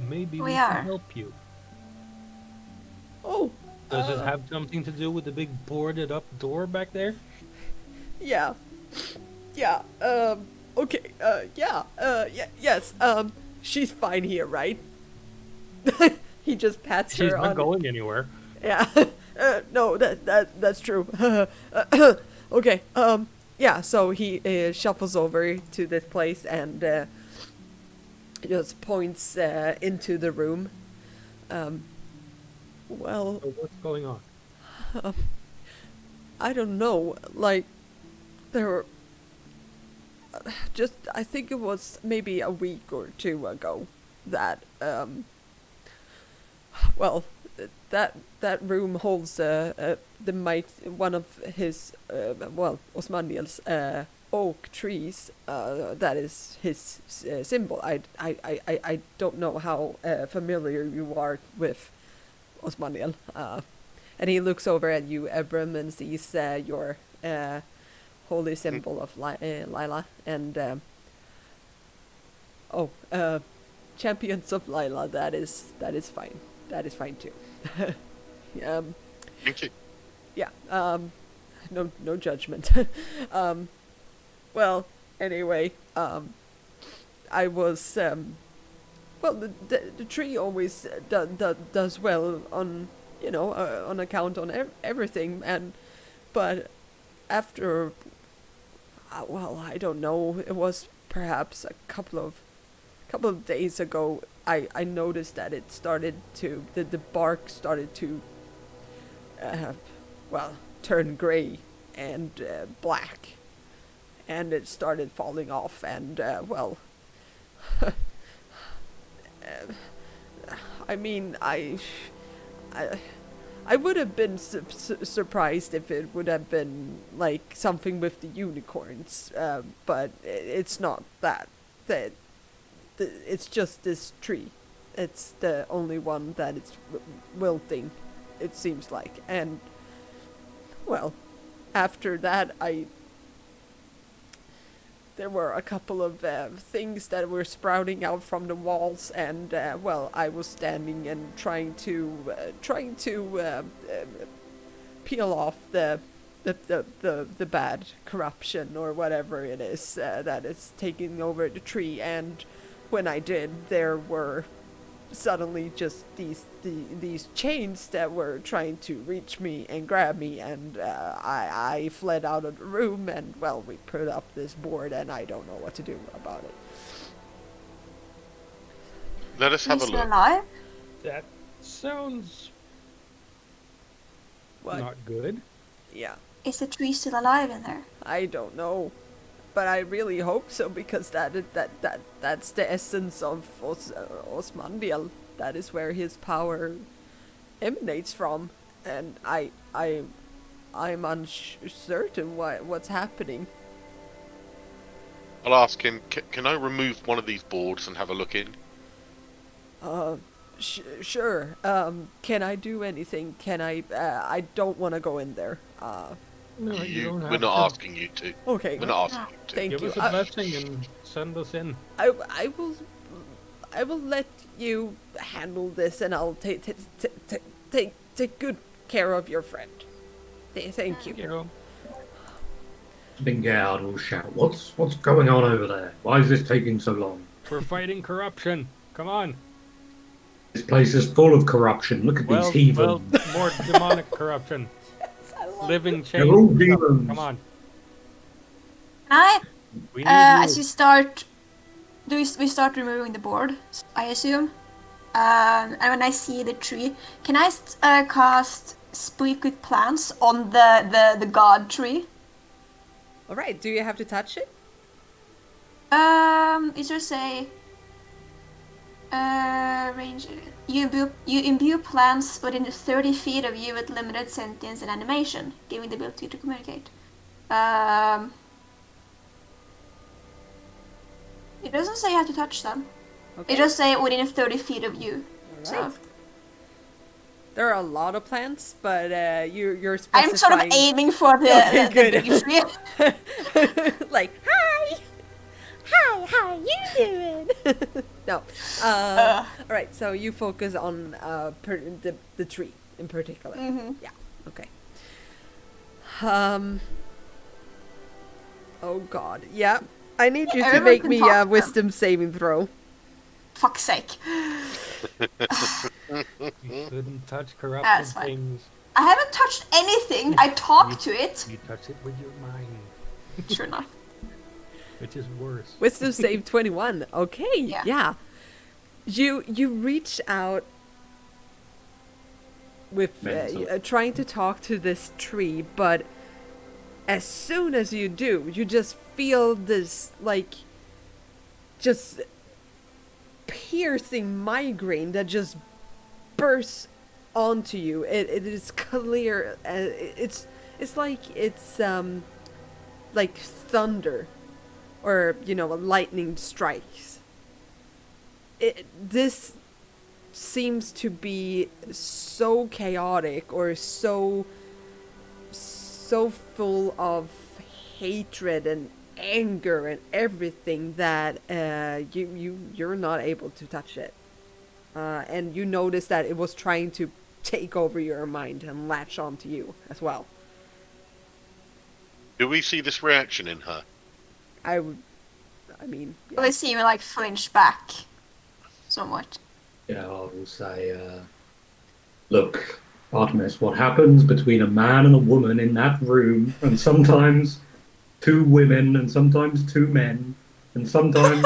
maybe We we are. can help you. Oh. Does it have something to do with the big boarded up door back there? Yeah. Yeah, okay, yeah, yes, she's fine here, right? He just pats She's her not on... going anywhere. Yeah, no, that's true. Okay, yeah, so he shuffles over to this place and just points into the room. Well, So what's going on? I don't know, like, there were... just, I think it was maybe a week or two ago that, well, that room holds the one of his, Osmandiel's oak trees. That is his symbol. I don't know how familiar you are with Osmandiel. And he looks over at you, Ebrum, and sees your holy symbol of Lila, and champions of Lila. That is fine. That is fine too. Thank you. Yeah. No judgment. Well, anyway, I was well, the tree always does well on on account on everything, but after well, I don't know, it was perhaps a couple of days ago, I noticed that it started to the bark started to well, turn gray and black, and it started falling off, and well, I mean, I would have been surprised if it would have been like something with the unicorns, but it's not that. It's just this tree. It's the only one that it's wilting, it seems like. And well, after that, there were a couple of things that were sprouting out from the walls, and well, I was standing and trying to peel off the bad corruption or whatever it is that is taking over the tree. And when I did, there were suddenly just these chains that were trying to reach me and grab me, and I fled out of the room, and well, we put up this board, and I don't know what to do about it. Let us have a Is he look. alive? That sounds What? not good. Yeah, Is the tree still alive in there? I don't know, but I really hope so, because that's the essence of Osmandiel. That is where his power emanates from, and I'm uncertain what's happening. I'll ask him, can I remove one of these boards and have a look in? Sure. Can I do anything? Can I? I don't want to go in there. No, you don't have We're not to. asking you to. Okay. We're not asking you to. Thank Give you. us a blessing and send us in. I will let you handle this, and I'll take good care of your friend. Thank you. You know, Bingard will shout, What's going on over there? Why is this taking so long? we're fighting corruption. Come on. This place is full of corruption. Look at these heathens. Well, more demonic corruption. Living They're all chains. demons. Come on. Can We need as you. you start, we start removing the board, I assume. And when I see the tree, can I cast Speak with Plants on the god tree? All right. Do you have to touch it? Is there say range? You imbue plants within 30 feet of you with limited sentience and animation, giving the ability to communicate. It doesn't say you have to touch them. Okay. It just say within 30 feet of you. All So right. There are a lot of plants, but you're I'm sort of specifying. aiming for the, Okay, the good. big tree. Like, hi, how are you doing? No. All right. So you focus on the tree in particular. Mhm. Yeah. Okay. Oh God. Yeah. I need you to Everyone make can me talk a then. wisdom saving throw. Fuck's sake. You shouldn't touch corrupting That's fine. things. I haven't touched anything. I talked to it. You touch it with your mind, Sure enough. which is worse. Wisdom save 21. Okay. Yeah. Yeah. You reach out with Mental. trying to talk to this tree, but as soon as you do, you just feel this like just piercing migraine that just bursts onto you. It is clear. It's like thunder, or a lightning strikes. This seems to be so chaotic, or so full of hatred and anger and everything that you're not able to touch it. And you notice that it was trying to take over your mind and latch onto you as well. Do we see this reaction in her? I mean, yeah. Will I see him like flinch back somewhat? Yeah, I will say, look, Artemis, what happens between a man and a woman in that room, and sometimes two women, and sometimes two men, and sometimes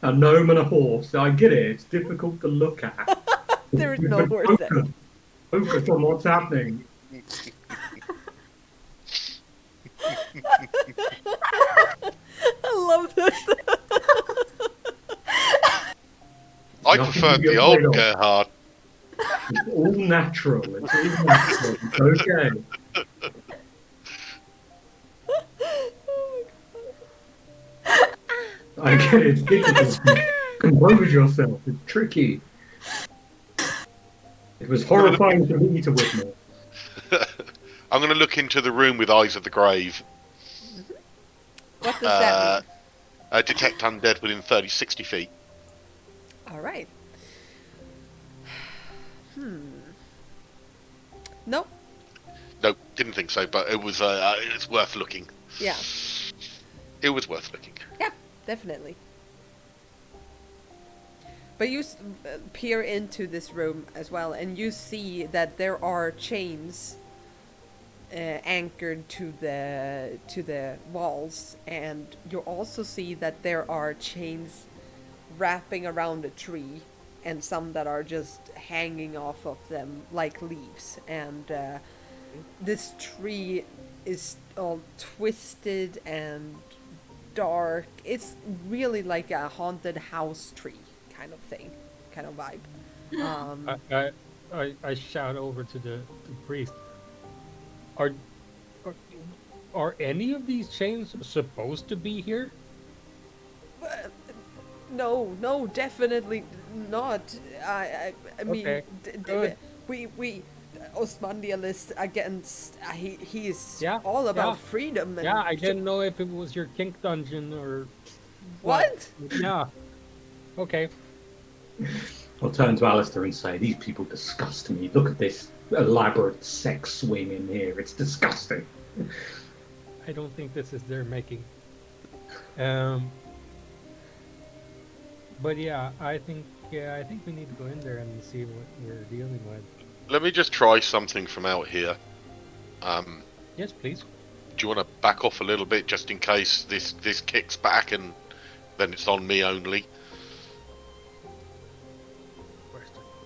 a gnome and a horse. I get it, it's difficult to look at. There is no horse there. Focus on what's happening. I love this. I prefer the old Gerhard. It's all natural. It's all natural. It's okay. I get it. It's difficult. Compose yourself. It's tricky. It was horrifying for me to witness. I'm going to look into the room with eyes of the grave. What does that mean? Detect undead within 30, 60 feet. All right. Nope. No, didn't think so, but it was it's worth looking. Yeah. It was worth looking. Yeah, definitely. But you peer into this room as well, and you see that there are chains anchored to the walls, and you also see that there are chains wrapping around a tree, and some that are just hanging off of them like leaves. And this tree is all twisted and dark. It's really like a haunted house tree kind of thing, kind of vibe. I shout over to the priest. Are any of these chains supposed to be here? No, definitely not. I mean, Okay, good. we Osmandial against. He is Yeah, all about yeah. freedom. And Yeah, I didn't know if it was your kink dungeon or What? Yeah. Okay. I'll turn to Alistair and say, these people disgust me. Look at this elaborate sex swing in here. It's disgusting. I don't think this is their making. But yeah, I think we need to go in there and see what we're dealing with. Let me just try something from out here. Yes, please. Do you want to back off a little bit just in case this kicks back and then it's on me only?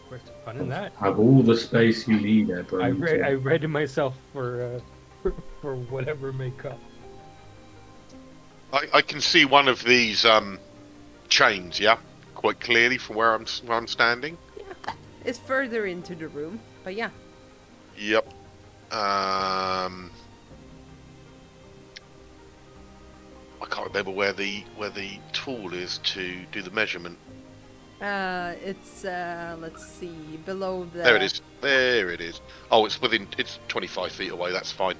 Where's the fun in that? Have all the space you need, Ebrum. I ready myself for whatever may come. I can see one of these chains, yeah, quite clearly from where I'm standing. Yeah, it's further into the room, but yeah. Yep. I can't remember where the tool is to do the measurement. It's let's see, below the. There it is. There it is. Oh, it's 25 feet away. That's fine.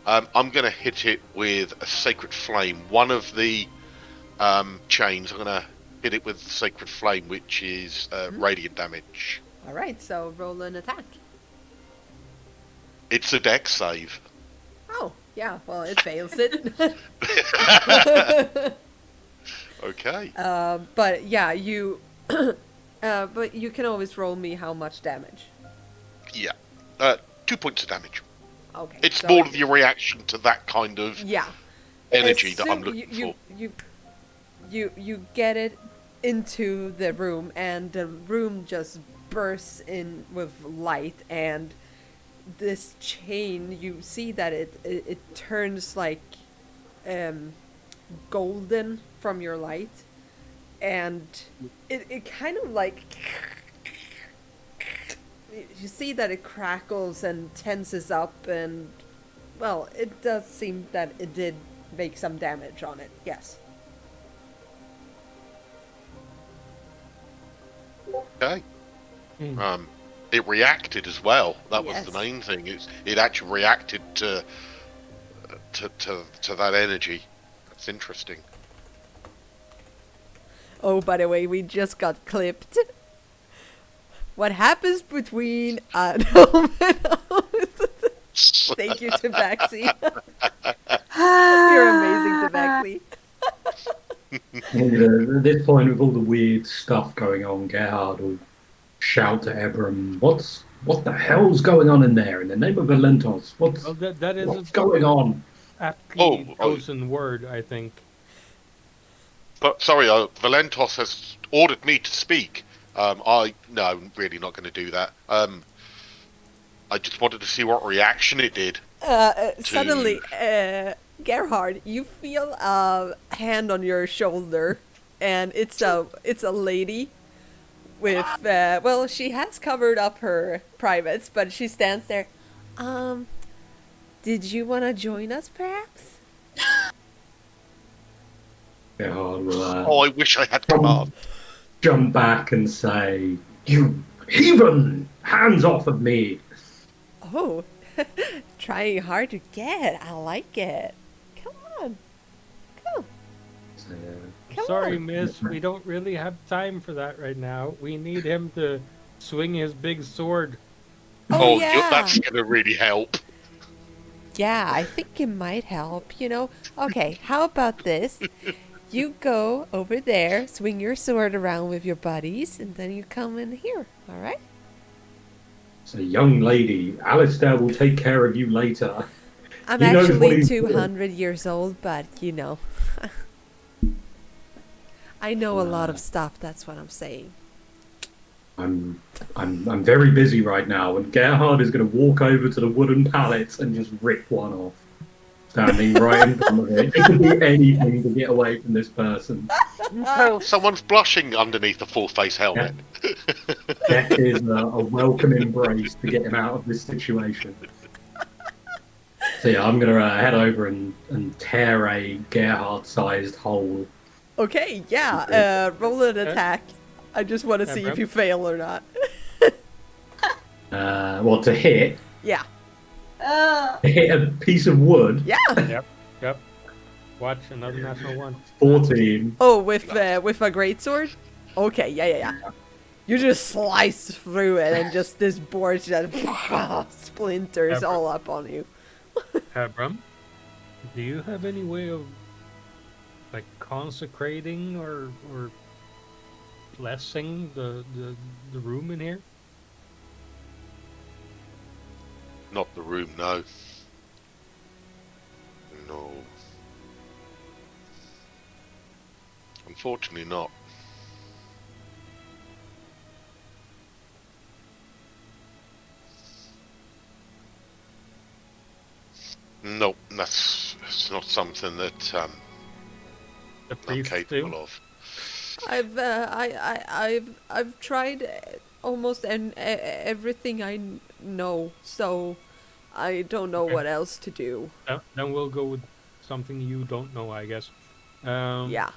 I'm going to hit it with a sacred flame. One of the chains. I'm going to hit it with sacred flame, which is radiant damage. All right, so roll an attack. It's a dex save. Oh, yeah. Well, it fails it. Okay. But yeah, you. But you can always roll me how much damage. Yeah. 2 points of damage. Okay. It's so more of your reaction to that kind of energy that I'm looking for. You get it into the room, and the room just bursts in with light, and this chain, you see that it turns like golden from your light, and it kind of like, you see that it crackles and tenses up, and well, it does seem that it did make some damage on it, yes. Okay. It reacted as well. That was Yes. the main thing. It actually reacted to to that energy. That's interesting. Oh, by the way, we just got clipped. What happens between Thank you, Tabaxi. You're amazing, Tabaxi. And, at this point, with all the weird stuff going on, Gerhard will shout to Ebrum, what the hell's going on in there? In the name of Valentos, Well, that is what's going on? aptly chosen word, I think. But sorry, Valentos has ordered me to speak. I'm really not going to do that. I just wanted to see what reaction it did. Suddenly, Gerhard, you feel a hand on your shoulder, and it's a lady with she has covered up her privates, but she stands there. Did you want to join us, perhaps? Gerhard will I wish I had command. jump back and say, "You heathen! Hands off of me!" Oh, trying hard to get. I like it. Come on. Come Sorry, on. miss, we don't really have time for that right now. We need him to swing his big sword. Oh, yeah. That's going to really help. Yeah, I think it might help, Okay, how about this? You go over there, swing your sword around with your buddies, and then you come in here, alright? So, young lady, Alistair will take care of you later. I'm He knows what actually he's 200 years old, but, I know a lot of stuff, that's what I'm saying. I'm very busy right now, and Gerhard is going to walk over to the wooden pallets and just rip one off, standing right in front of it. It could be anything to get away from this person. Someone's blushing underneath the full face helmet. That is a welcome embrace to get him out of this situation. So yeah, I'm going to head over and tear a Gerhard-sized hole. Okay, yeah, roll an attack. I just want to see if you fail or not. To hit? Yeah. To hit a piece of wood? Yeah. Yep. Watch another natural one. 14. Oh, with a greatsword? Okay, yeah. You just slice through it and just this board just splinters all up on you. Ebrum, do you have any way of consecrating or blessing the room in here? Not the room, no. No. Unfortunately not. No, it's not something that The I'm priests capable do? of. I've tried almost everything I know, so I don't know Okay. what else to do. Then we'll go with something you don't know, I guess. Yeah.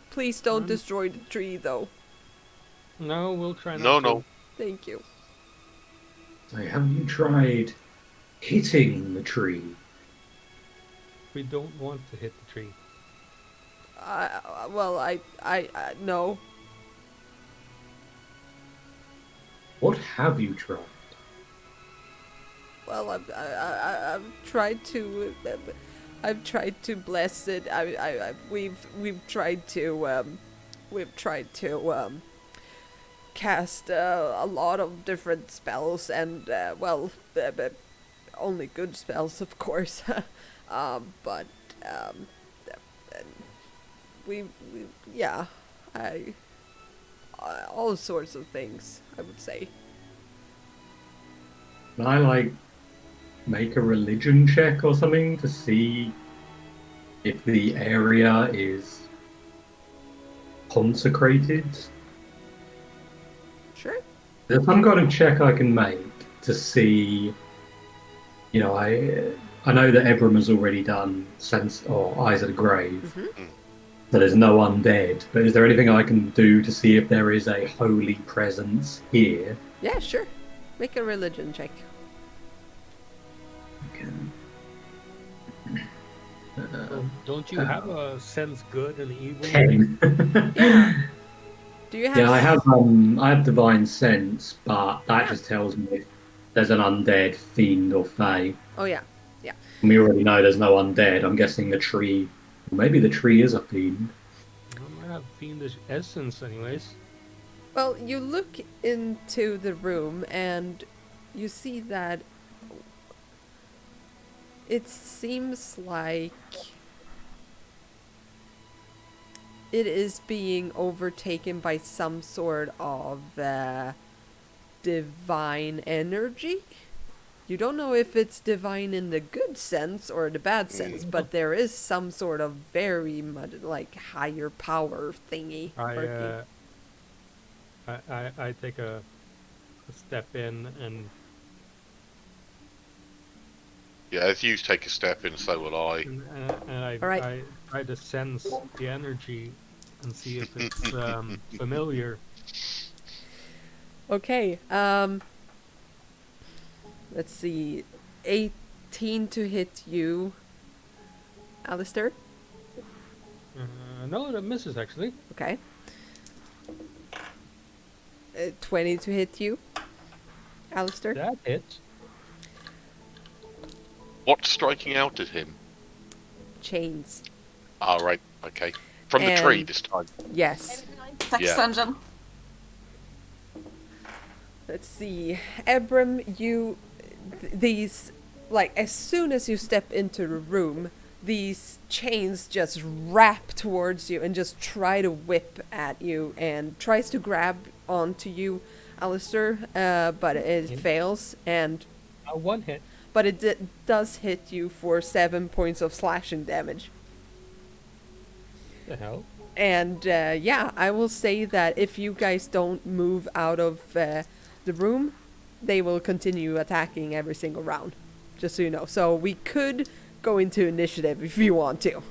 Please don't destroy the tree, though. No, we'll try not No, to. no. Thank you. So have you tried hitting the tree? We don't want to hit the tree. No. What have you tried? Well, I've tried to. I've tried to bless it. We've tried to cast a lot of different spells, and only good spells, of course. But all sorts of things, I would say. Can I make a religion check or something to see if the area is consecrated? Sure. There's some kind of check I can make to see. I know that Ebrum has already done Eyes of the Grave, Mm-hmm. so there's no undead. But is there anything I can do to see if there is a holy presence here? Yeah, sure. Make a religion check. Okay. Don't you have a sense good and evil? 10. Yeah. Do you have? Yeah, I have divine sense, but that just tells me if there's an undead, fiend, or fae. Oh yeah. And we already know there's no undead. I'm guessing the tree. Maybe the tree is a fiend. I might have fiendish essence, anyways. Well, you look into the room and you see that it seems like it is being overtaken by some sort of divine energy. You don't know if it's divine in the good sense or the bad sense, but there is some sort of very much like higher power thingy working. I take a step in and Yeah, if you take a step in, so will I. I All right. I try to sense the energy and see if it's familiar. Okay, let's see. 18 to hit you, Alistair. No, that misses actually. Okay. 20 to hit you, Alistair. That hits. What's striking out at him? Chains. Ah, right. Okay. From the tree And- this time. Yes. Sex Yeah. dungeon. Let's see. Ebrum, these, like, as soon as you step into the room, these chains just wrap towards you and just try to whip at you and tries to grab onto you, Alistair, but it fails, and One hit. but it does hit you for 7 points of slashing damage. The hell? And yeah, I will say that if you guys don't move out of the room, they will continue attacking every single round. Just so you know. So we could go into initiative if you want to.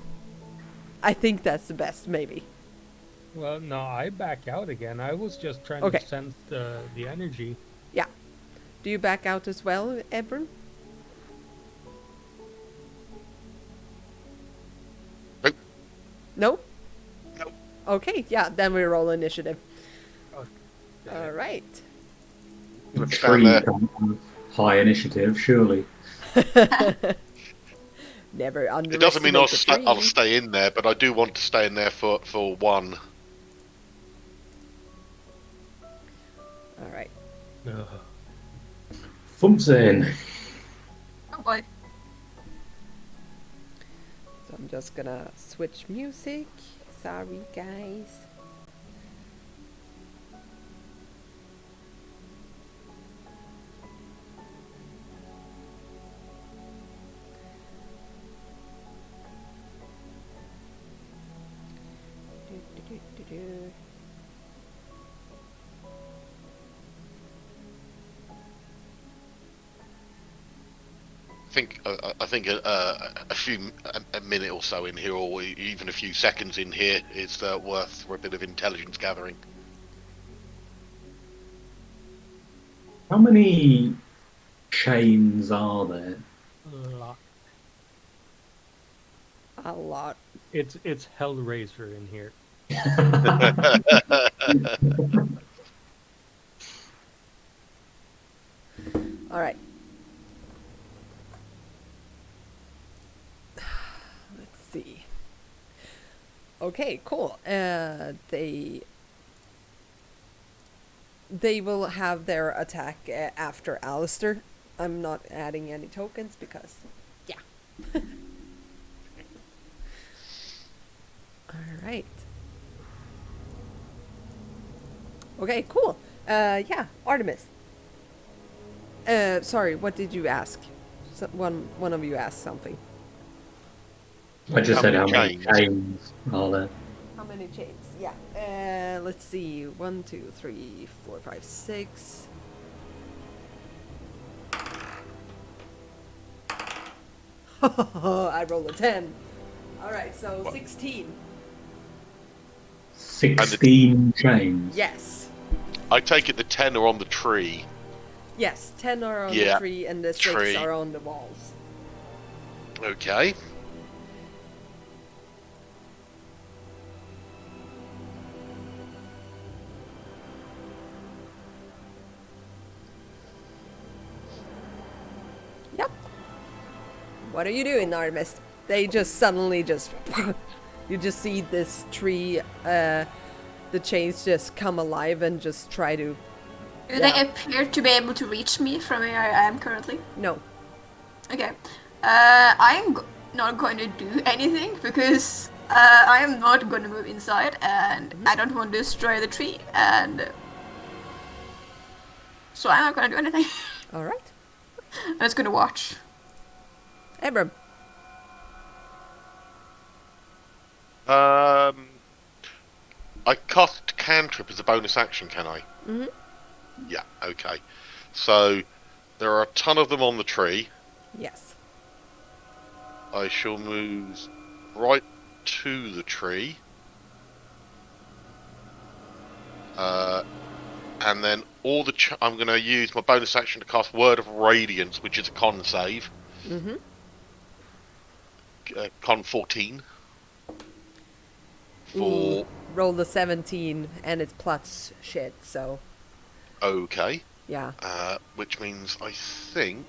I think that's the best, maybe. Well, no, I back out again. I was just trying Okay. to sense the energy. Yeah. Do you back out as well, Ebrum? Nope. No? Nope. Okay, yeah, then we roll initiative. Okay. Alright. The Stand tree there. can't have high initiative, surely. Never underestimate It doesn't mean the tree. I'll stay in there, but I do want to stay in there for one. Alright. Ugh. Thumps in. Oh boy. So I'm just gonna switch music. Sorry, guys. Do. I think a minute or so in here, or even a few seconds in here, is worth for a bit of intelligence gathering. How many chains are there? Lot. A lot. It's Hellraiser in here. Alright. Let's see. Okay, cool. They will have their attack after Alistair. I'm not adding any tokens because, yeah. Alright. Okay, cool. Yeah, Artemis. Sorry, what did you ask? So one of you asked something. I just How said many how many chains? chains are there. How many chains? Yeah. Let's see. 1, 2, 3, 4, 5, 6. I rolled a 10. Alright, so What? 16. 16 chains. Yes. I take it the 10 are on the tree. Yes, 10 are on the Yeah, tree and the 6 tree. are on the walls. Okay. Yep. What are you doing, Artemis? They just suddenly just... you just see this tree, the chains just come alive and just try to... Do they appear to be able to reach me from where I am currently? No. Okay. I'm not going to do anything because I am not going to move inside and I don't want to destroy the tree and so I'm not going to do anything. Alright. I'm just going to watch. Ebrum. I cast cantrip as a bonus action, can I? Mm-hmm. Yeah, okay. So, there are a ton of them on the tree. Yes. I shall move right to the tree. And then all the... I'm going to use my bonus action to cast Word of Radiance, which is a con save. Mm-hmm. Con 14. Ooh, roll the 17 and it's plus shit, so... Okay. Yeah. Which means I think...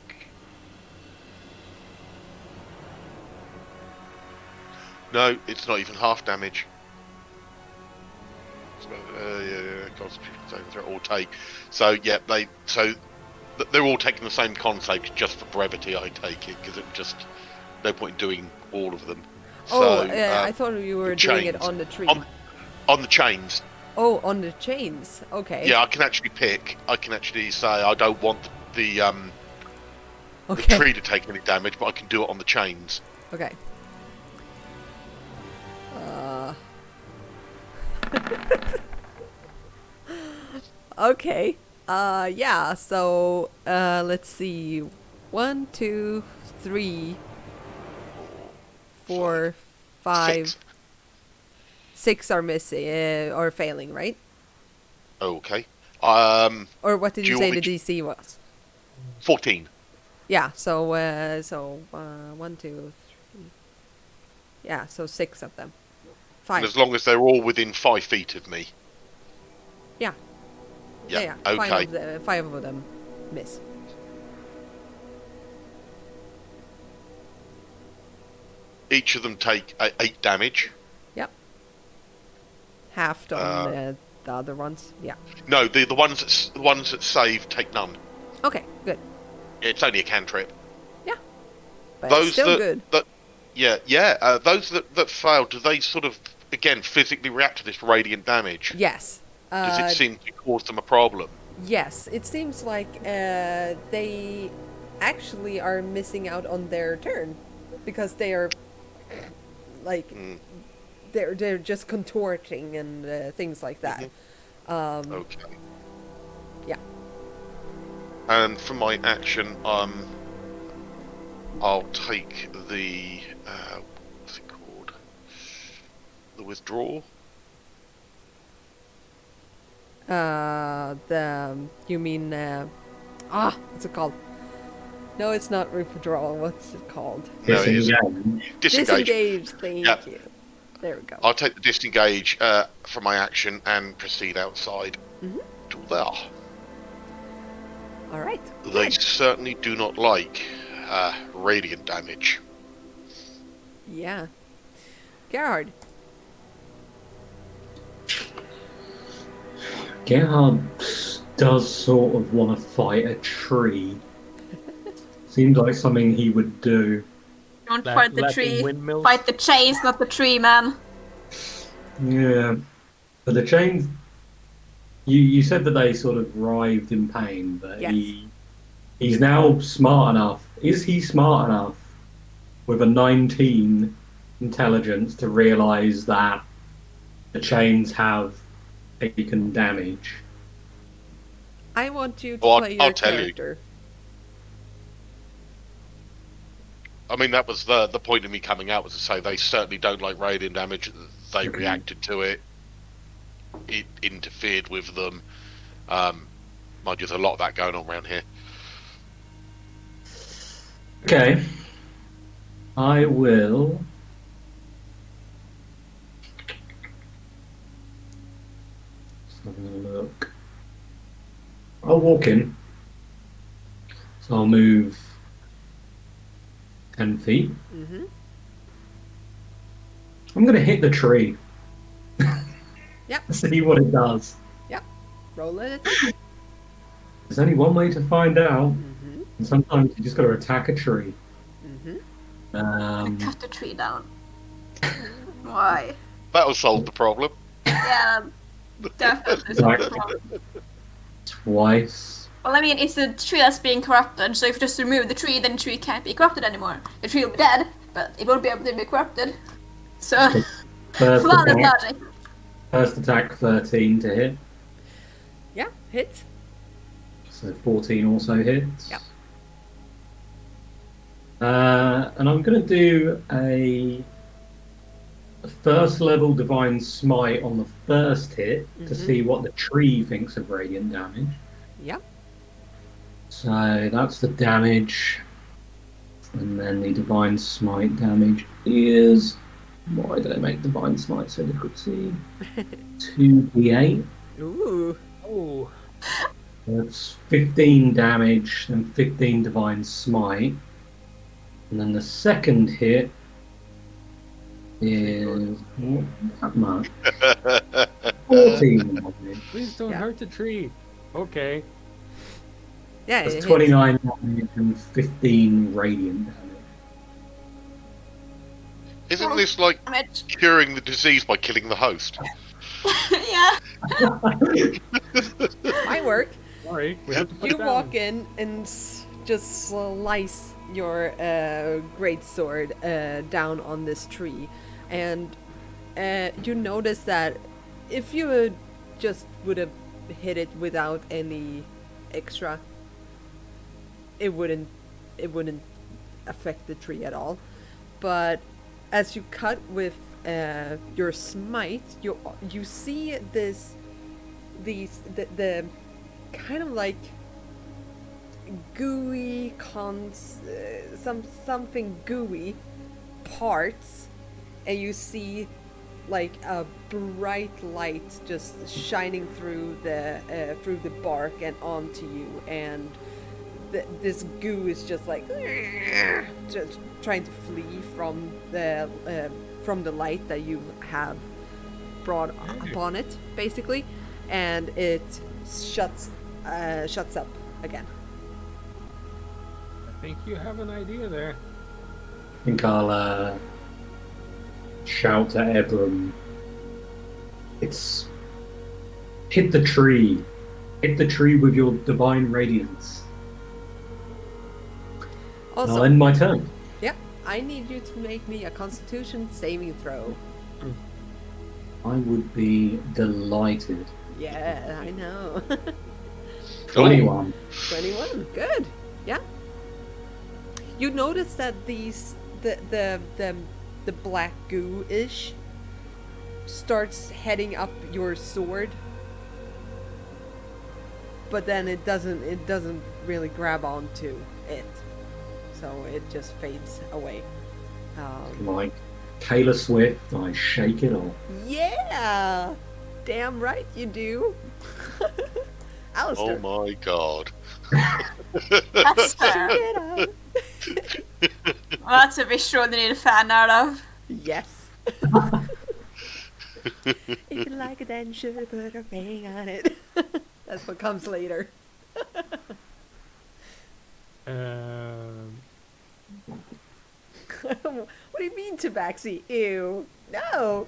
No, it's not even half damage. Constitution saving throw all take. So yeah, they're all taking the same con save just for brevity. I take it because it just no point in doing all of them. Oh, So, I thought you were the doing it chains. on the tree. On the chains. Oh, on the chains. Okay. Yeah, I can actually pick. I can actually say I don't want the Okay. tree to take any damage, but I can do it on the chains. Okay. Okay. Yeah, so, let's see. 1, 2, 3, 4, 5, 6. 6 are missing, or failing, right? Okay. Or what did Do you you say want the me DC was? 14. Yeah, so 1, 2, 3. Yeah, so 6 of them. And 5. as long as they're all within 5 feet of me. Yeah. Yeah. Yeah. Okay. 5 of them miss. Each of them take 8 damage. Yep. Halved on the other ones. Yeah. No, the ones that save take none. Okay, good. It's only a cantrip. Yeah. But Those it's still good. Those that fail, do they sort of again physically react to this radiant damage? Yes. Does it seem to cause them a problem? Yes, it seems like they actually are missing out on their turn because they are like they're just contorting and things like that. Okay. Yeah. And for my action, I'll take the what's it called? The withdrawal. You mean what's it called? No, it's not withdrawal. What's it called? No, it is Disengage. disengage. Thank Yep. you. There we go. I'll take the disengage for my action and proceed outside to there. All right. They Good. certainly do not like radiant damage. Yeah. Gerhard. Gerhard does sort of want to fight a tree. Seems like something he would do. Don't fight the Latin tree. windmills? Fight the chains, not the tree, man. Yeah. But the chains... You said that they sort of writhed in pain, but Yes. he's now smart enough. Is he smart enough with a 19 intelligence to realise that the chains have taken damage? I want you to Well, play your I'll tell you. character. I mean, that was the point of me coming out, was to say they certainly don't like radiant damage. They reacted to it. It interfered with them. Mind you, there's a lot of that going on around here. Okay. I will. Just having a look. I'll walk in. So I'll move 10 feet. Mm-hmm. I'm going to hit the tree. Yep. See what it does. Yep. Roll an attack. There's only one way to find out. Mm-hmm. And sometimes you just got to attack a tree. Mm-hmm. Cut the tree down. Why? That'll solve the problem. Yeah, definitely. Like- something wrong. Twice. Well, I mean, it's the tree that's being corrupted, so if you just remove the tree, then the tree can't be corrupted anymore. The tree will be dead, but it won't be able to be corrupted. So, First flawless attack, logic. first attack 13 to hit. Yeah, hit. So 14 also hits. Yep. And I'm going to do a first level divine smite on the first hit to Mhm. see what the tree thinks of radiant damage. Yep. So that's the damage. And then the divine smite damage is. Why did I make divine smite so difficult to see? 2d8. Ooh. Oh, That's 15 damage and 15 divine smite. And then the second hit is not that much. 14 damage. please don't Yeah. hurt the tree. Okay. Yeah, it That's hits. 29 damage and 15 radiant damage. Isn't this like Damage. curing the disease by killing the host? Yeah. My work. Sorry. We have to put You it down. walk in and just slice your great sword down on this tree, and you notice that if you just would have hit it without any extra, it wouldn't affect the tree at all. But as you cut with your smite, you see the kind of like gooey something gooey parts, and you see like a bright light just shining through the bark and onto you, and this goo is just like just trying to flee from the light that you have brought upon it, basically, and it shuts up again. I think you have an idea there. I think I'll shout to Ebrum. It's hit the tree. Hit the tree with your divine radiance. And I'll Also, end my turn. yeah, I need you to make me a Constitution saving throw. I would be delighted. Yeah, I know. 21. 21, good. Yeah. You notice that the black goo-ish starts heading up your sword, but then it doesn't really grab onto it, so it just fades away. Like Taylor Swift, I shake it off. Yeah, damn right you do. Alistair. Oh my god. That's fair. Get out. Well, that's a visual they need a fan out of. Yes. If you like it, then should put a ring on it. That's what comes later. What do you mean, Tabaxi? Ew. No.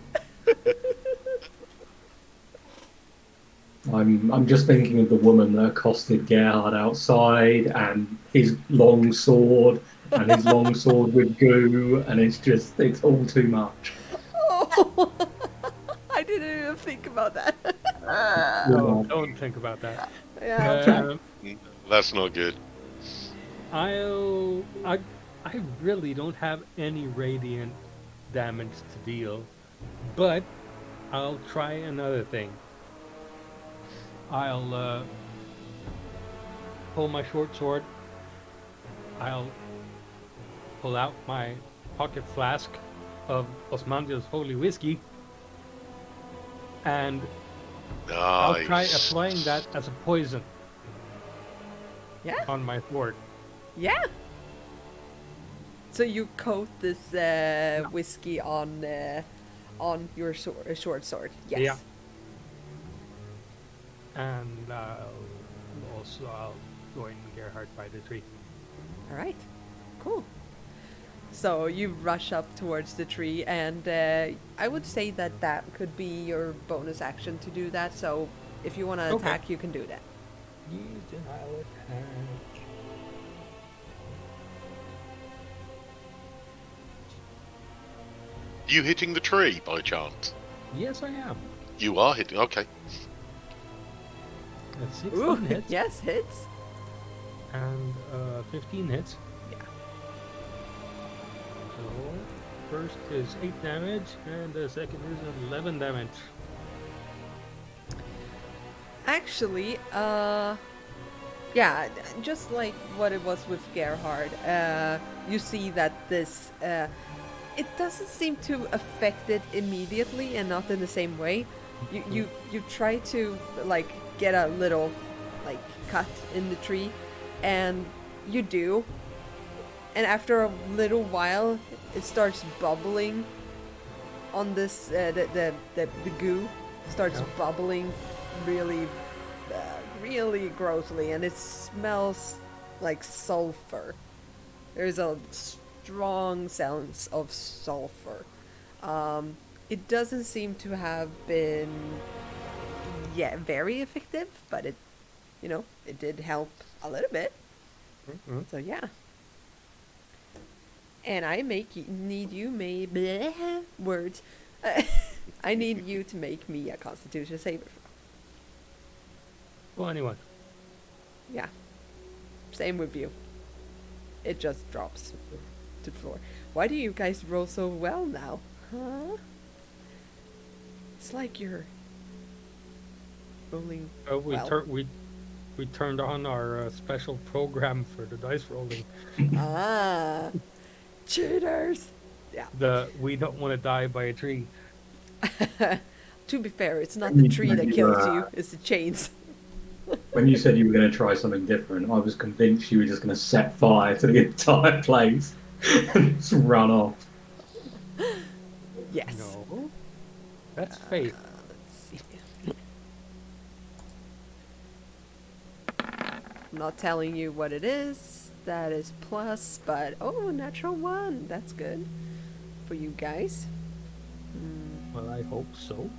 I'm just thinking of the woman that accosted Gerhard outside and his long sword and his long sword with goo, and it's all too much. Oh, I didn't even think about that. No, don't think about that. Yeah, I'll try. That's not good. I really don't have any radiant damage to deal, but I'll try another thing. I'll pull my short sword. I'll pull out my pocket flask of Osmandia's holy whiskey, and I'll try Nice. applying that as a poison Yeah. on my sword. Yeah. So you coat this whiskey on your short sword. Yes. Yeah. And I'll join Gerhard by the tree. All right. Cool. So you rush up towards the tree, and I would say that could be your bonus action to do that. So if you want to Okay. attack, you can do that. Use denial attack. You hitting the tree by chance? Yes, I am. You are hitting. Okay. That's 16 Ooh, hits. yes, hits. And 15 hits. Yeah. So first is 8 damage, and the second is 11 damage. Actually, yeah, just like what it was with Gerhard, you see that this, it doesn't seem to affect it immediately and not in the same way. You try to, like, get a little, like, cut in the tree, and you do. And after a little while, it starts bubbling on this, the goo starts bubbling really grossly, and it smells like sulfur. There's a strong sense of sulfur. It doesn't seem to have been very effective, but it did help a little bit. Mm-hmm. So yeah. And I need you words. I need you to make me a Constitution saving throw. Well, anyone. Yeah. Same with you. It just drops to the floor. Why do you guys roll so well now? Huh? It's like you're rolling well. We turned on our special program for the dice rolling. Ah. Cheaters. Yeah. We don't want to die by a tree. To be fair, it's not the tree that kills you, it's the chains. When you said you were going to try something different, I was convinced you were just going to set fire to the entire place and just run off. Yes. No. That's Faith. Let's see. I'm not telling you what it is. That is plus, but natural 1. That's good for you guys. Well, I hope so.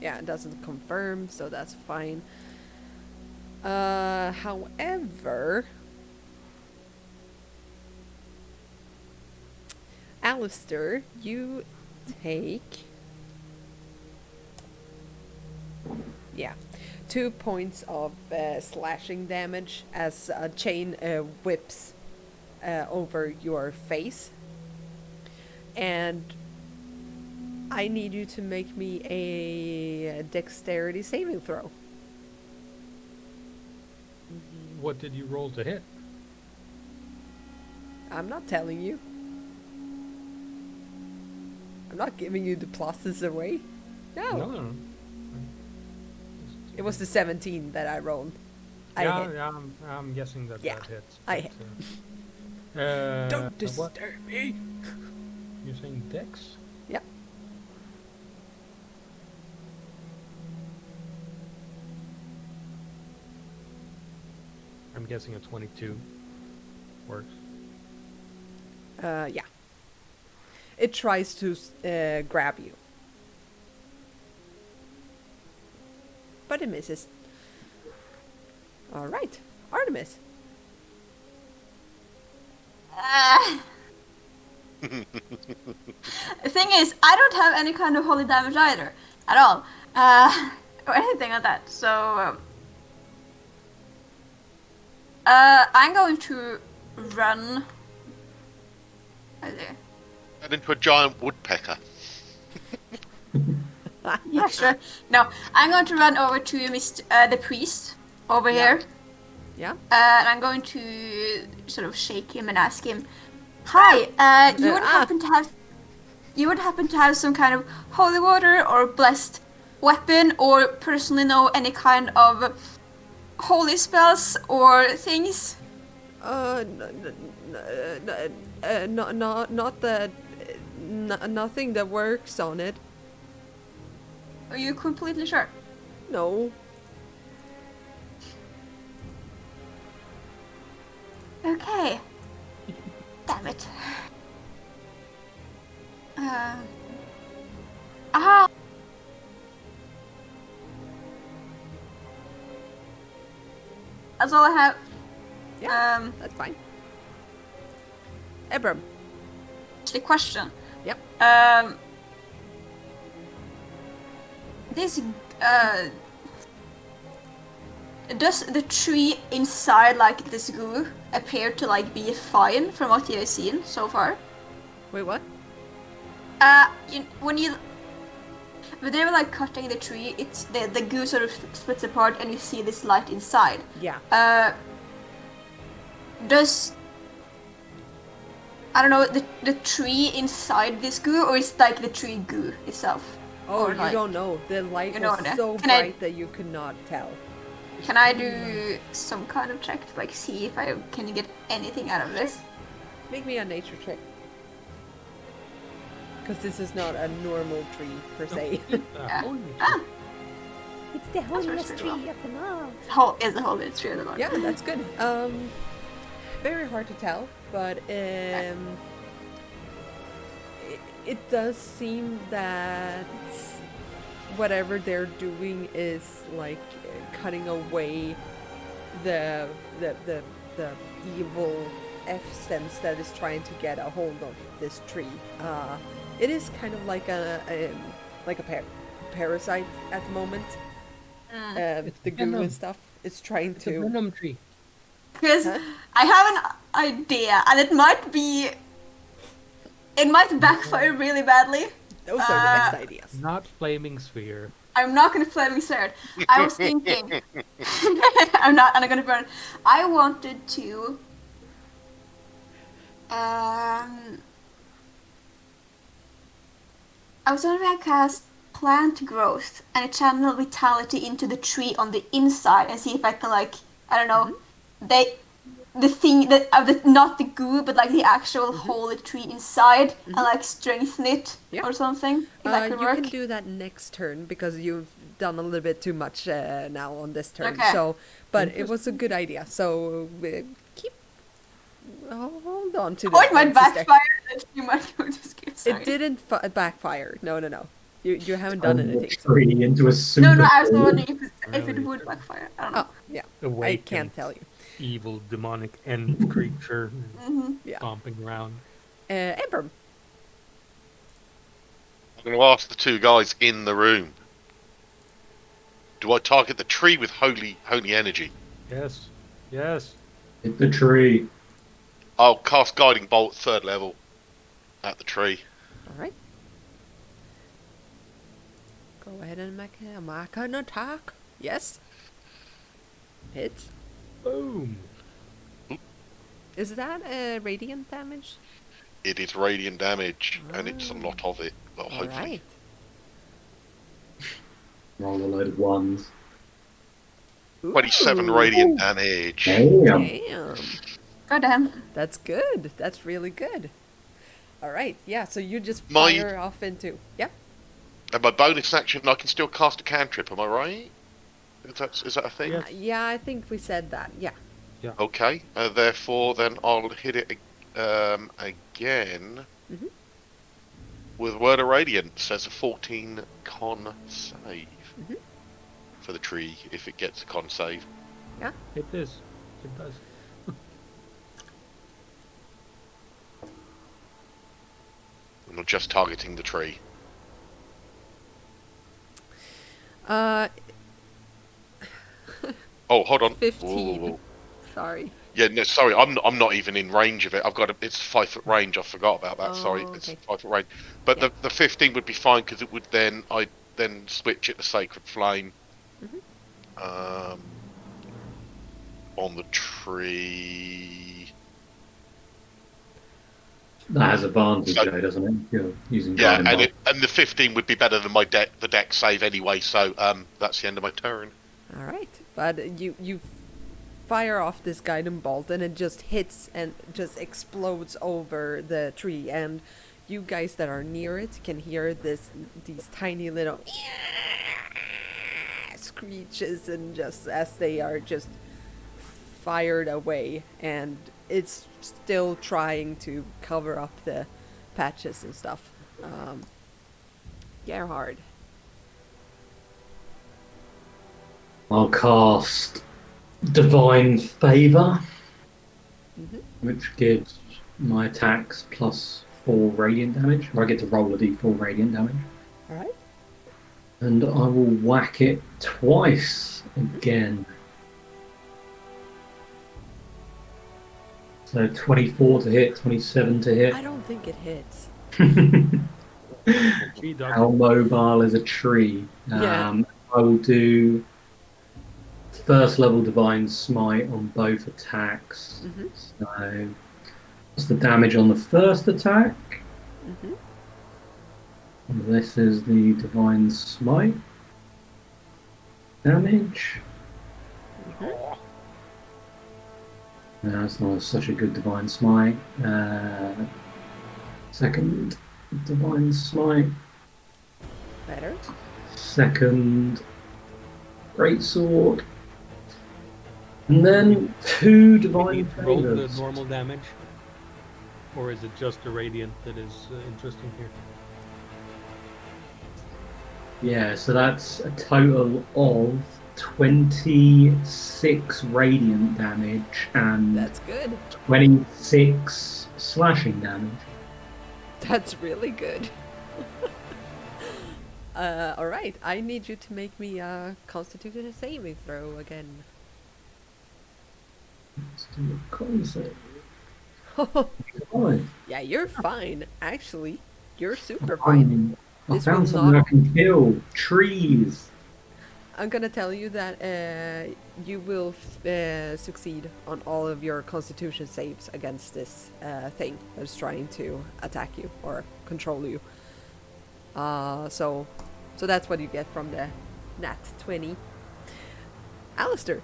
Yeah, it doesn't confirm, so that's fine. However, Alistair, you take 2 points of slashing damage as a chain whips over your face, and I need you to make me a dexterity saving throw. What did you roll to hit? I'm not telling you. I'm not giving you the pluses away. No. It was the 17 that I rolled. I hit. Yeah, I'm guessing that Yeah, that hits. I hit. Don't disturb me. You're saying dex? Yep. I'm guessing a 22 works. Yeah. It tries to grab you. But it misses. Alright. Artemis. The thing is, I don't have any kind of holy damage either, at all, or anything like that. So, I'm going to run. Right there. And into a giant woodpecker. Yeah, sure. No, I'm going to run over to the priest over here, Yeah. And I'm going to sort of shake him and ask him, "Hi, you would happen to have some kind of holy water or blessed weapon, or personally know any kind of holy spells or things?" Not that. Nothing that works on it. Are you completely sure? No. Okay. Damn it. That's all I have. Yeah. That's fine. Ebrum. The question. Yep. This does the tree inside like this goo appear to like be fine from what you've seen so far? Wait, what? When they were like cutting the tree, it's the goo sort of splits apart and you see this light inside. Yeah. Does I don't know the tree inside this goo, or is like the tree goo itself? Oh, or you like, don't know. The light you know was that. so Can I- bright that you could not tell. Can I do some kind of check to like see if I can get anything out of this? Make me a nature check. Because this is not a normal tree per se. Yeah. It's the holiest holiest tree tree of them all. Is the whole tree of the Lord? Yeah, that's good. Very hard to tell, but it does seem that whatever they're doing is like cutting away the evil essence that is trying to get a hold of this tree. It is kind of like a parasite at the moment. The goo venom. and stuff. It's trying It's a to. venom tree. Because I have an idea, and it might backfire really badly. Those are the best ideas. Not flaming sphere. I'm not gonna flaming sword. I was thinking. I'm gonna burn. I wanted to. I was wondering if I cast plant growth and channel vitality into the tree on the inside and see if I can like I don't know, the thing that not the goo but like the actual whole tree inside and like strengthen it or something. If that could you work. can do that next turn because you've done a little bit too much now on this turn. Okay. So, but it was a good idea. So keep hold on to Or it might sister. backfire and you might go to skip. It didn't backfire. No. You haven't done anything. So. Tree into a super No, I was tree. wondering if it Really? would backfire. I don't know. Oh yeah, I Awakened can't tell you. evil demonic end creature Yeah. stomping around. Ebrum. I'm going to ask the two guys in the room. Do I target the tree with holy energy? Yes. Yes. Hit the tree. I'll cast Guiding Bolt 3rd level at the tree. All right. Go ahead and make an attack. Yes. Hits. Boom. Is that radiant damage? It is radiant damage, and it's a lot of it. Well, All hopefully. right. Roll a load of ones. 27 Ooh. radiant damage. Damn. Damn. Goddamn. That's good. That's really good. All right. Yeah. So you just My- fire off into. Yeah. And my bonus action, I can still cast a cantrip. Am I right? Is that a thing? Yes. Yeah. I think we said that. Yeah. Okay. Therefore, then I'll hit it again with Word of Radiance as a 14 con save for the tree if it gets a con save. It is. It does. I'm not just targeting the tree. Oh, hold on. 15. Whoa. Sorry. Yeah, no, sorry, I'm not even in range of it. It's 5 foot range. I forgot about that. Sorry, it's okay. 5 foot range. But Yeah. the 15 would be fine because it would then I'd then switch it to Sacred Flame. on the tree. That has advantage, So- though, doesn't it? If you're using Yeah, guiding bolt. and the 15 would be better than the deck save anyway. So that's the end of my turn. All right, but you fire off this guiding bolt and it just hits and just explodes over the tree, and you guys that are near it can hear these tiny little screeches, and just as they are just fired away, and it's still trying to cover up the patches and stuff. Gerhard. I'll cast Divine Favor, which gives my attacks +4 radiant damage. Or I get to roll a d4 radiant damage. All right. And I will whack it twice again. So 24 to hit, 27 to hit. I don't think it hits. Tree dog. How mobile is a tree? Yeah. I will do first level Divine Smite on both attacks. So what's the damage on the first attack? This is the Divine Smite damage. No, it's not such a good Divine Smite. Second Divine Smite. Better. Second Greatsword. And then 2 We Divine need to roll the Favors. normal damage, or is it just the radiant that is interesting here? Yeah, so that's a total of 26 radiant damage and That's good. 26 slashing damage. That's really good. All right. I need you to make me a Constitution saving throw again. Let's do a con save. 5. Yeah, you're fine. Actually, you're super fine. I This found will something not- I can kill. Trees. I'm gonna tell you that you will succeed on all of your Constitution saves against this thing that's trying to attack you or control you. So that's what you get from the nat 20. Alistair.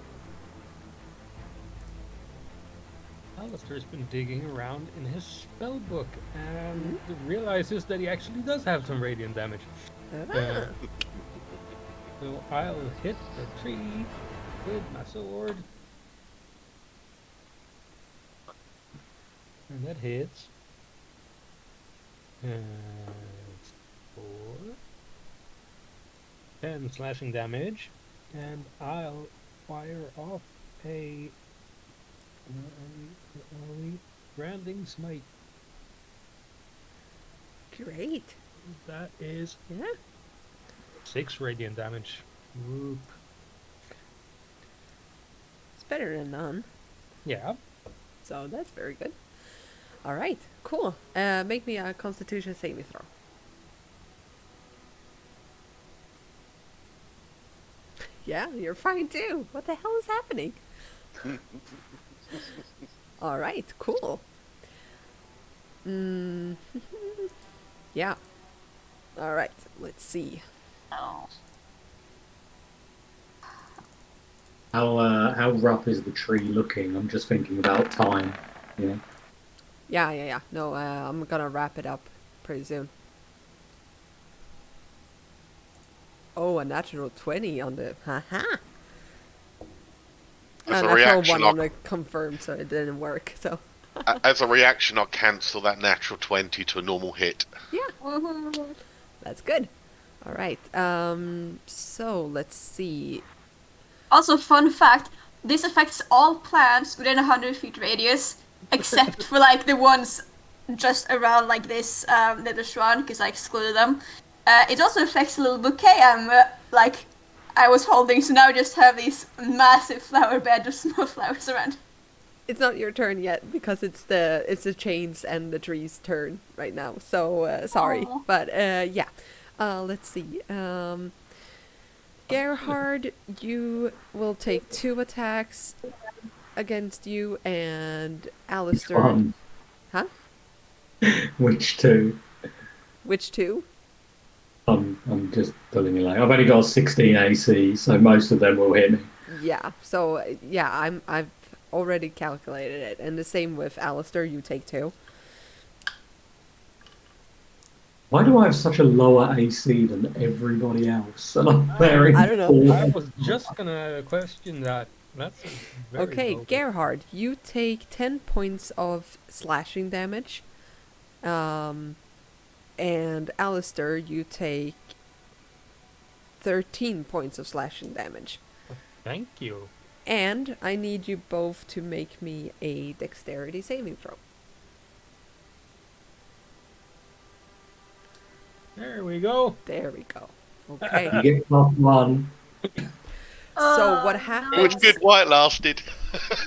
Alistair's been digging around in his spell book and realizes that he actually does have some radiant damage. Ah. So I'll hit the tree with my sword. And that hits. And it's 4. 10 slashing damage. And I'll fire off a branding smite. Great. That is Yeah. 6 radiant damage. Whoop. It's better than none. Yeah. So that's very good. All right. Cool. Make me a Constitution saving throw. Yeah, you're fine too. What the hell is happening? All right. Cool. Yeah. All right. Let's see. Oh. How rough is the tree looking? I'm just thinking about time. Yeah. Yeah. No, I'm gonna wrap it up pretty soon. Oh, a natural 20 on the haha. As And a I throw reaction, one on the confirm, so it didn't work. So as a reaction, I'll cancel that natural 20 to a normal hit. Woohoo. that's good. All right. So let's see. Also, fun fact, this affects all plants within 100 feet radius, except for like the ones just around like this little shrine, because I excluded them. It also affects the little bouquet I was holding, so now I just have these massive flower bed of small flowers around. It's not your turn yet because it's the chains and the trees' turn right now. So sorry, Aw. but yeah. Let's see. Gerhard, you will take 2 attacks against you, and Alistair. Fun. Huh? Which two? Which two? I'm just pulling your leg. I've only got 16 AC, so most of them will hit me. Yeah. So yeah, I've already calculated it, and the same with Alistair. You take 2. Why do I have such a lower AC than everybody else? And I'm very I don't know. I was just gonna question that. That's very Okay, low. Gerhard, you take 10 points of slashing damage. And Alistair, you take 13 points of slashing damage. Thank you. And I need you both to make me a dexterity saving throw. There we go. There we go. Okay. You get +1. So what Which happens? good while it lasted.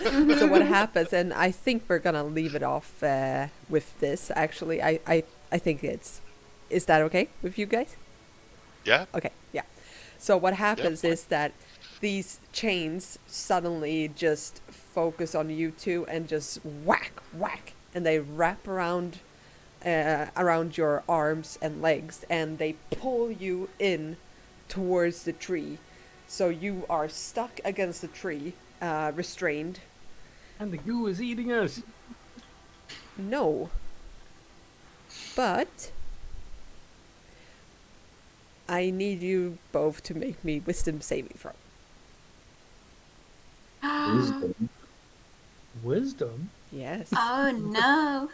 So what happens? And I think we're gonna leave it off with this. Actually, I think is that okay with you guys? Yeah. Okay, yeah. So what happens is that these chains suddenly just focus on you two and just whack, whack, and they wrap around your arms and legs, and they pull you in towards the tree. So you are stuck against the tree, restrained. And the goo is eating us. No. But I need you both to make me wisdom saving throw. Wisdom. Wisdom? Yes. Oh no.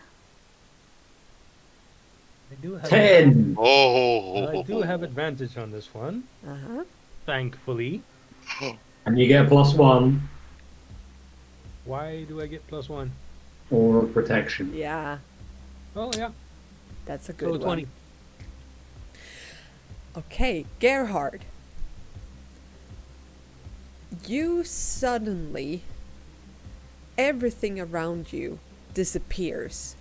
I do have 10. Oh. I do have advantage on this one, Uh-huh. thankfully. And you get +1 Why do I get +1? or protection. Yeah, Oh yeah, that's a so good 20. one. Okay, Gerhard. You suddenly, everything around you disappears.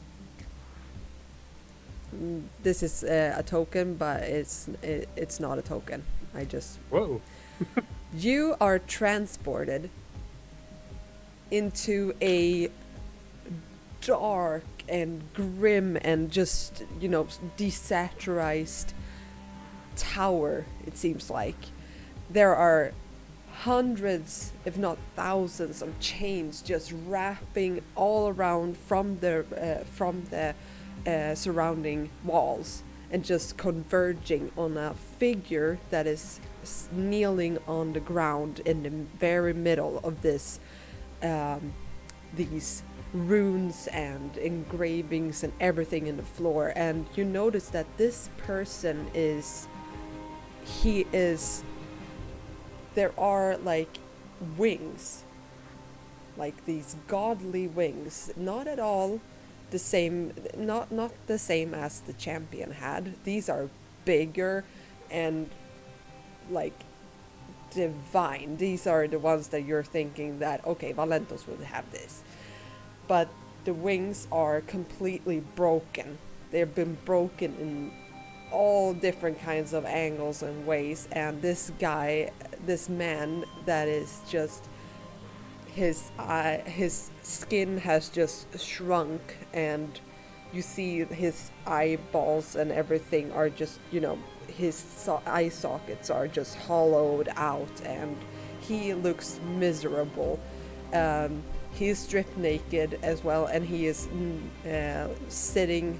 This is a token, but it's not a token. I just... Whoa. You are transported into a dark and grim and just, desaturized tower, it seems like. There are hundreds, if not thousands, of chains just wrapping all around from the surrounding walls and just converging on a figure that is kneeling on the ground in the very middle of this these runes and engravings and everything in the floor. And you notice that this person there are like wings, like these godly wings, not at all the same, not the same as the champion had. These are bigger and like divine. These are the ones that you're thinking that, okay, Valentos would have this. But the wings are completely broken. They've been broken in all different kinds of angles and ways. And this man that is just, his skin has just shrunk, and you see his eyeballs and everything are just, his eye sockets are just hollowed out, and he looks miserable. He is stripped naked as well, and he is sitting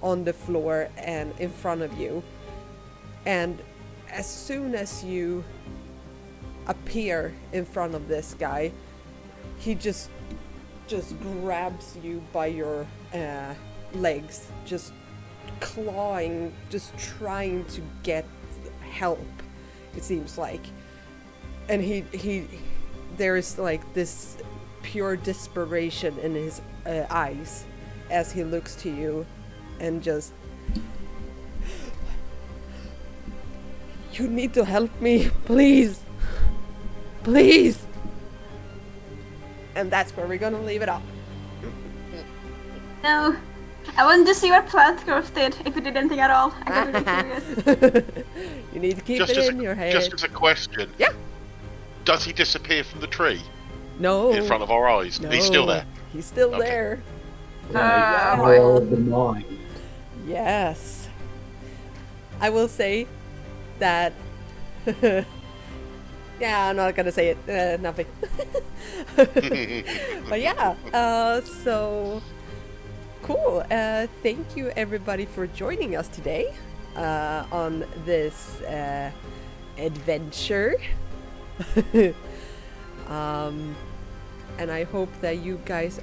on the floor and in front of you. And as soon as you appear in front of this guy, he just grabs you by your legs, just clawing, just trying to get help, it seems like. And he there's like this pure desperation in his eyes as he looks to you and just, you need to help me, please, please. And that's where we're gonna leave it off. No. I wanted to see what plant growth did, if it did anything at all. I got really curious. You need to keep Just it as in your head. just as a question. Yeah. Does he disappear from the tree? No. in front of our eyes. No. He's still there. He's still Okay. there. Yeah, well. power of the mind. Yes. I will say that. Yeah, I'm not gonna say it. Nothing. But yeah, so cool. Thank you everybody for joining us today on this adventure. And I hope that you guys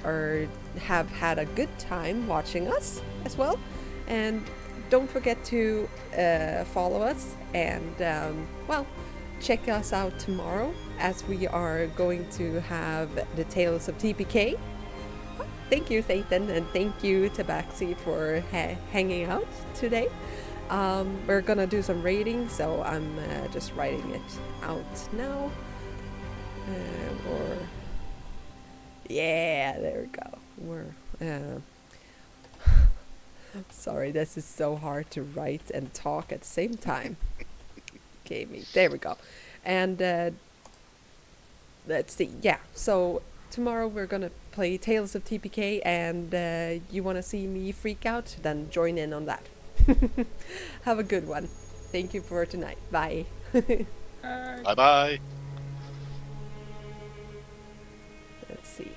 have had a good time watching us as well. And don't forget to follow us and well, check us out tomorrow as we are going to have the Tales of TPK. Thank you, Satan, and thank you, Tabaxi, for hanging out today. We're gonna do some rating, so I'm just writing it out now. Yeah, there we go. We're sorry, this is so hard to write and talk at the same time. Okay, there we go. And let's see. Yeah, so tomorrow we're gonna play Tales of TPK, and you wanna see me freak out? Then join in on that. Have a good one. Thank you for tonight. Bye. Bye bye. Let's see.